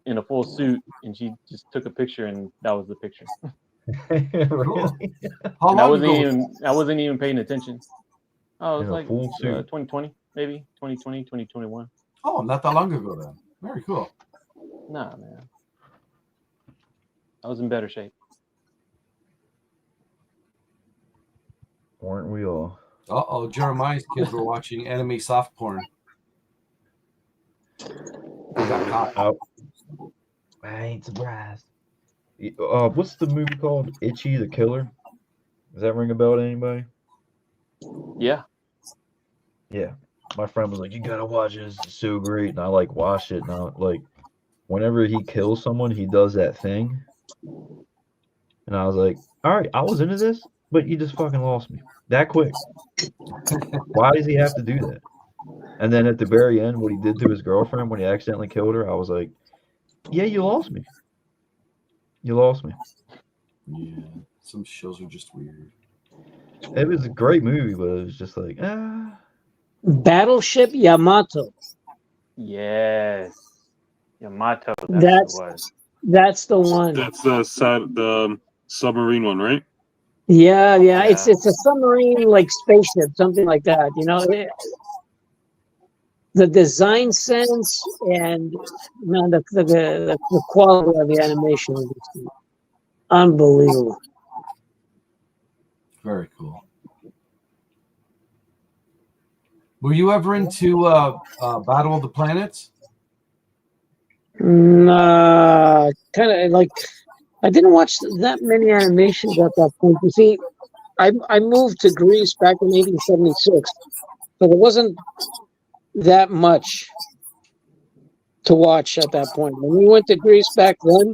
in a full suit, and she just took a picture, and that was the picture. Really? How And I long ago? wasn't even paying attention. Oh, it was In a like full suit. 2020, maybe 2020, 2021. Oh, not that long ago then. Very cool. Nah, man. I was in better shape. Weren't we all? Uh-oh, Jeremiah's kids were watching anime soft porn. They got caught. Oh, I ain't surprised. What's the movie called? Itchy the Killer? Does that ring a bell to anybody? Yeah. Yeah. My friend was like, "You gotta watch it. It's so great." And I like watched it. And I like, whenever he kills someone, he does that thing. And I was like, "All right, I was into this, but you just fucking lost me that quick. Why does he have to do that?" And then at the very end, what he did to his girlfriend when he accidentally killed her, I was like, "Yeah, you lost me. You lost me." Yeah, some shows are just weird. It was a great movie, but it was just like, Battleship Yamato. Yes. Yamato. That's What it was. that's the one. That's the submarine one, right? Yeah. Yeah. It's a submarine like spaceship, something like that. You know, the design sense and man, the quality of the animation is just unbelievable. Very cool. Were you ever into Battle of the Planets? Kind of like I didn't watch that many animations at that point. You see, I moved to Greece back in 1876, so there wasn't that much to watch at that point. When we went to Greece back then,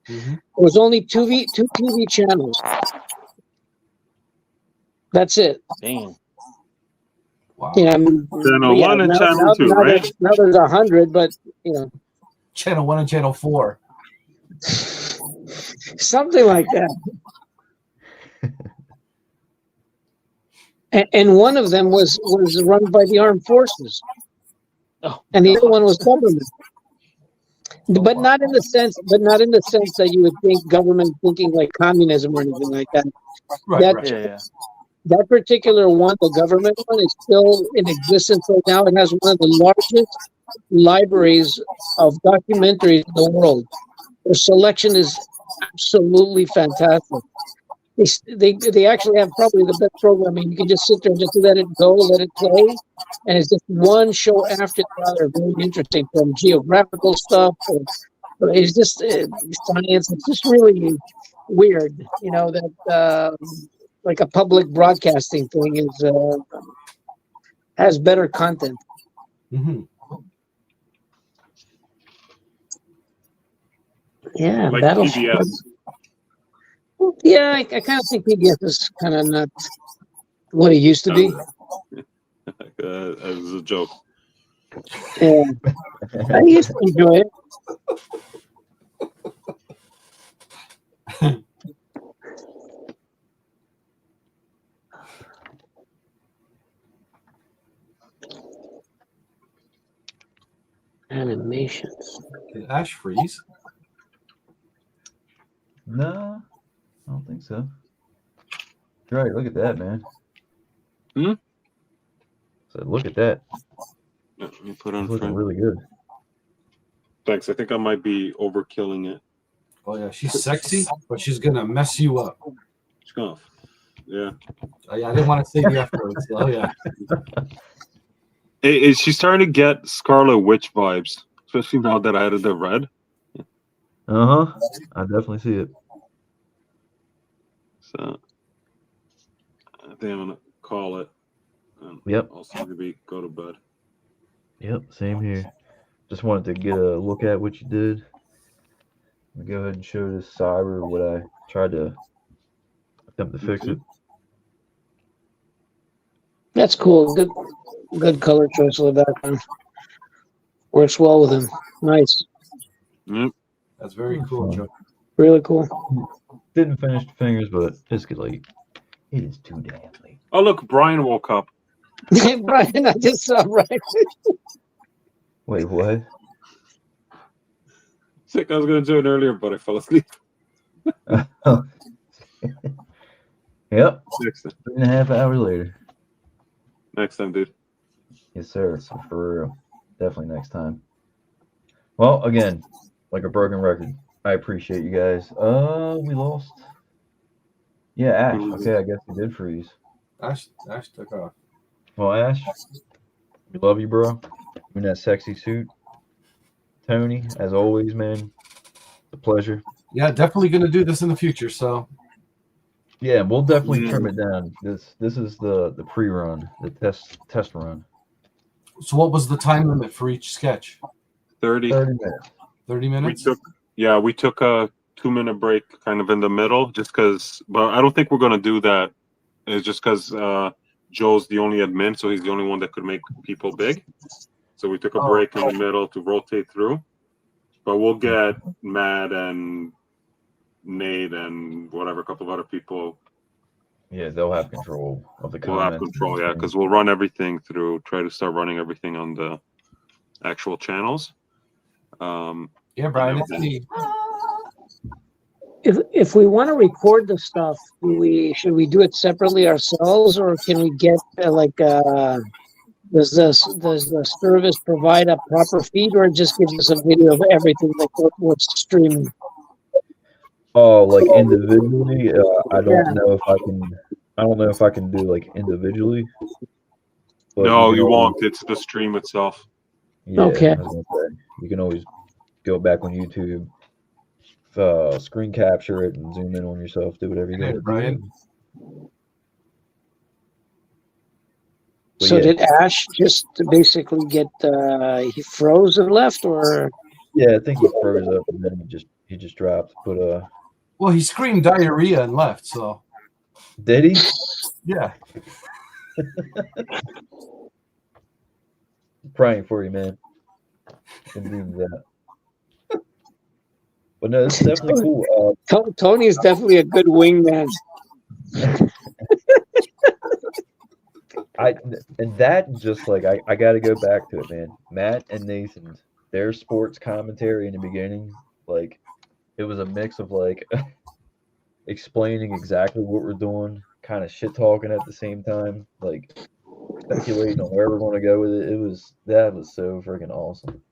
there was only two TV channels. That's it. Dang. Wow. You know, I mean, Channel 1 and Channel 2, right? Now there's 100, but you know, Channel 1 and Channel 4. something like that. And one of them was run by the armed forces, and the other one was government. But not in the sense that you would think government thinking like communism or anything like that. Right. That particular one, the government one, is still in existence right now. It has one of the largest libraries of documentaries in the world. Their selection is absolutely fantastic. They actually have probably the best programming. You can just sit there and just let it go, let it play, and it's just one show after the other. Very interesting, from geographical stuff. It's just science. It's just really weird, that like a public broadcasting thing has better content. Mm-hmm. Yeah, Like that'll. PBS. Yeah, I kind of think PBS is kind of not what it used to be. As a joke. Yeah, I used to enjoy it. Animations. Did Ash freeze? No, I don't think so. Right, look at that, man. Hmm? So look at that. Yeah, let me put on It's looking front. really good. Thanks. I think I might be overkilling it. Oh yeah, she's sexy, but she's gonna mess you up. Scuff. Yeah. Oh, yeah, I didn't want to say the F word. So, oh yeah. She's starting to get Scarlet Witch vibes, especially now that I added the red. Uh-huh. I definitely see it. So I think I'm gonna call it. Yep. Also maybe go to bed. Yep, same here. Just wanted to get a look at what you did. Let me go ahead and show this cyber what I tried to attempt to fix it. That's cool. Good color choice of the background. Works well with him. Nice. Yep. That's very cool, Joe. Really cool. Didn't finish the fingers, but it's good late. It is too damn late. Oh look, Brian woke up. Brian, I just saw Brian. Wait, what? Sick, I was gonna do it earlier, but I fell asleep. Yep. Next time. 3.5 hours later. Next time, dude. Yes, sir. So for real. Definitely next time. Well, again, like a broken record. I appreciate you guys. We lost. Yeah, Ash. Okay, I guess we did freeze. Ash took off. Well, Ash, we love you, bro. You in that sexy suit. Tony, as always, man, it's a pleasure. Yeah, definitely gonna do this in the future. So Yeah, we'll definitely trim it down. This is the pre-run, the test run. So what was the time limit for each sketch? 30. 30 minutes. 30 minutes? We took a 2-minute break kind of in the middle just because, but I don't think we're going to do that. It's just because Joe's the only admin, so he's the only one that could make people big. So we took a break in the middle to rotate through. But we'll get Matt and Nate and whatever, a couple of other people. Yeah, they'll have control of the We'll have comments. control, yeah, because we'll run everything through, try to start running everything on the actual channels. Yeah, Brian, it's me. If we want to record the stuff, should we do it separately ourselves, or can we get does the service provide a proper feed, or it just gives us a video of everything like what's streaming? Oh, like individually, I don't know if I can. I don't know if I can do like individually. But No, you always, won't. It's the stream itself. Yeah, Okay. I was gonna say, you can always go back on YouTube, screen capture it, and zoom in on yourself. Do whatever you got to Brian. do. So did Ash just basically get he froze and left, or? Yeah, I think he froze up and then he just dropped. But Well, he screamed diarrhea and left. So did he? yeah. Praying for you, man. Didn't do that. But no, it's definitely cool. Tony is definitely a good wingman. and that just like I got to go back to it, man. Matt and Nathan's their sports commentary in the beginning, like it was a mix of like explaining exactly what we're doing, kind of shit talking at the same time, like speculating on where we're going to go with it. That was so freaking awesome.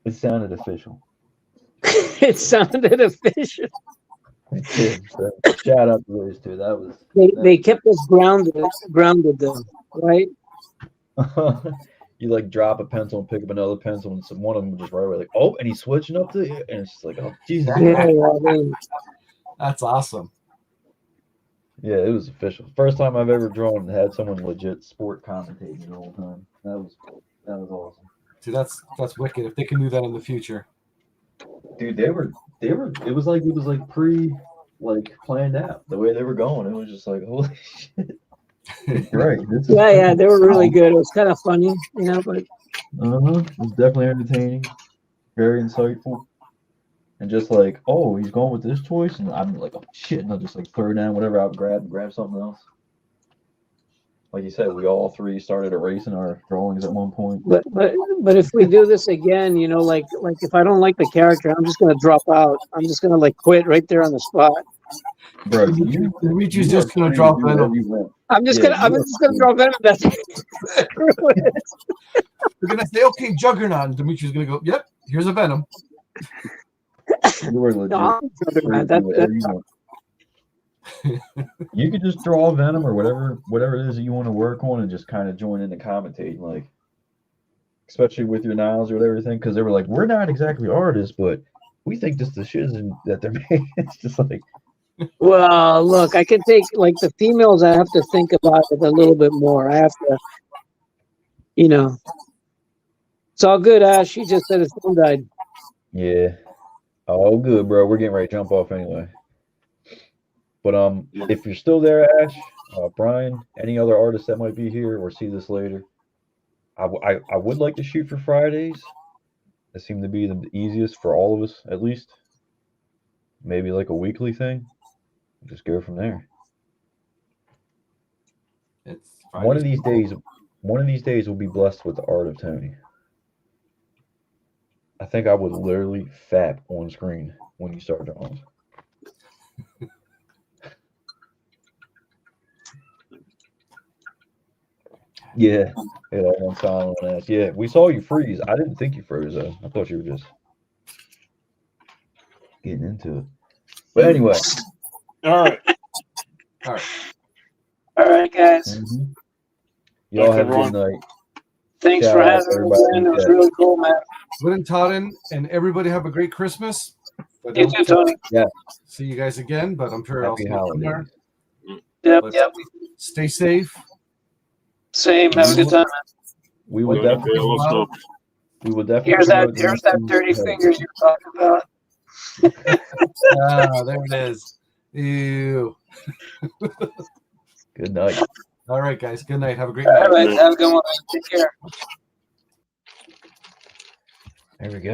It sounded official. It sounded official. It did. So shout out to those two. That was They kept us grounded though, right? you like drop a pencil and pick up another pencil, and one of them would just right away like, oh, and he's switching up to it, and it's just like, oh Jesus. That's awesome. Yeah, it was official. First time I've ever drawn and had someone legit sport commentating the whole time. That was awesome. See, that's wicked. If they can do that in the future, dude, they were. It was like planned out the way they were going. It was just like, holy shit. Right. Yeah, they were really good. It was kind of funny, but it was definitely entertaining, very insightful, and just like, oh, he's going with this choice, and I'm like, oh shit, and I'll just like throw down whatever I'll grab something else. Like you said, we all three started erasing our drawings at one point. But if we do this again, like if I don't like the character, I'm just gonna drop out. I'm just gonna like quit right there on the spot. Bro, Dimitri's just gonna drop Venom. I'm just gonna drop Venom. That's it. We're gonna say, okay, Juggernaut, and Dimitri's gonna go, yep, here's a Venom. You were legit. You could just draw Venom or whatever it is that you want to work on, and just kind of join in the commentating, like especially with your Niles or everything, because they were like, we're not exactly artists, but we think this the shit that they're making. It's just like, well, look, I can take like the females. I have to think about it a little bit more. I have to, It's all good, Ash. She just said his phone died. Yeah, all good, bro. We're getting ready to jump off anyway. But if you're still there, Ash, Brian, any other artists that might be here or see this later, I would like to shoot for Fridays. That seem to be the easiest for all of us, at least. Maybe like a weekly thing. Just go from there. One of these days we'll be blessed with the art of Tony. I think I would literally fap on screen when you start drawing. Yeah, one silent ass. Yeah, we saw you freeze. I didn't think you froze though. I thought you were just getting into it. But anyway. All right, guys. Mm-hmm. Y'all have a good night. Thanks for having me, man. It was really cool, man. Good and Totten, and everybody have a great Christmas. You too, Tony. Yeah. See you guys again, but I'm sure Happy I'll see you somewhere. Yep. Stay safe. Same. Have a good time, man. We will definitely. Here's that dirty finger you're talking about. There it is. Ew. Good night. All right, guys. Good night. Have a great night. All right. Have a good one. Take care. There we go.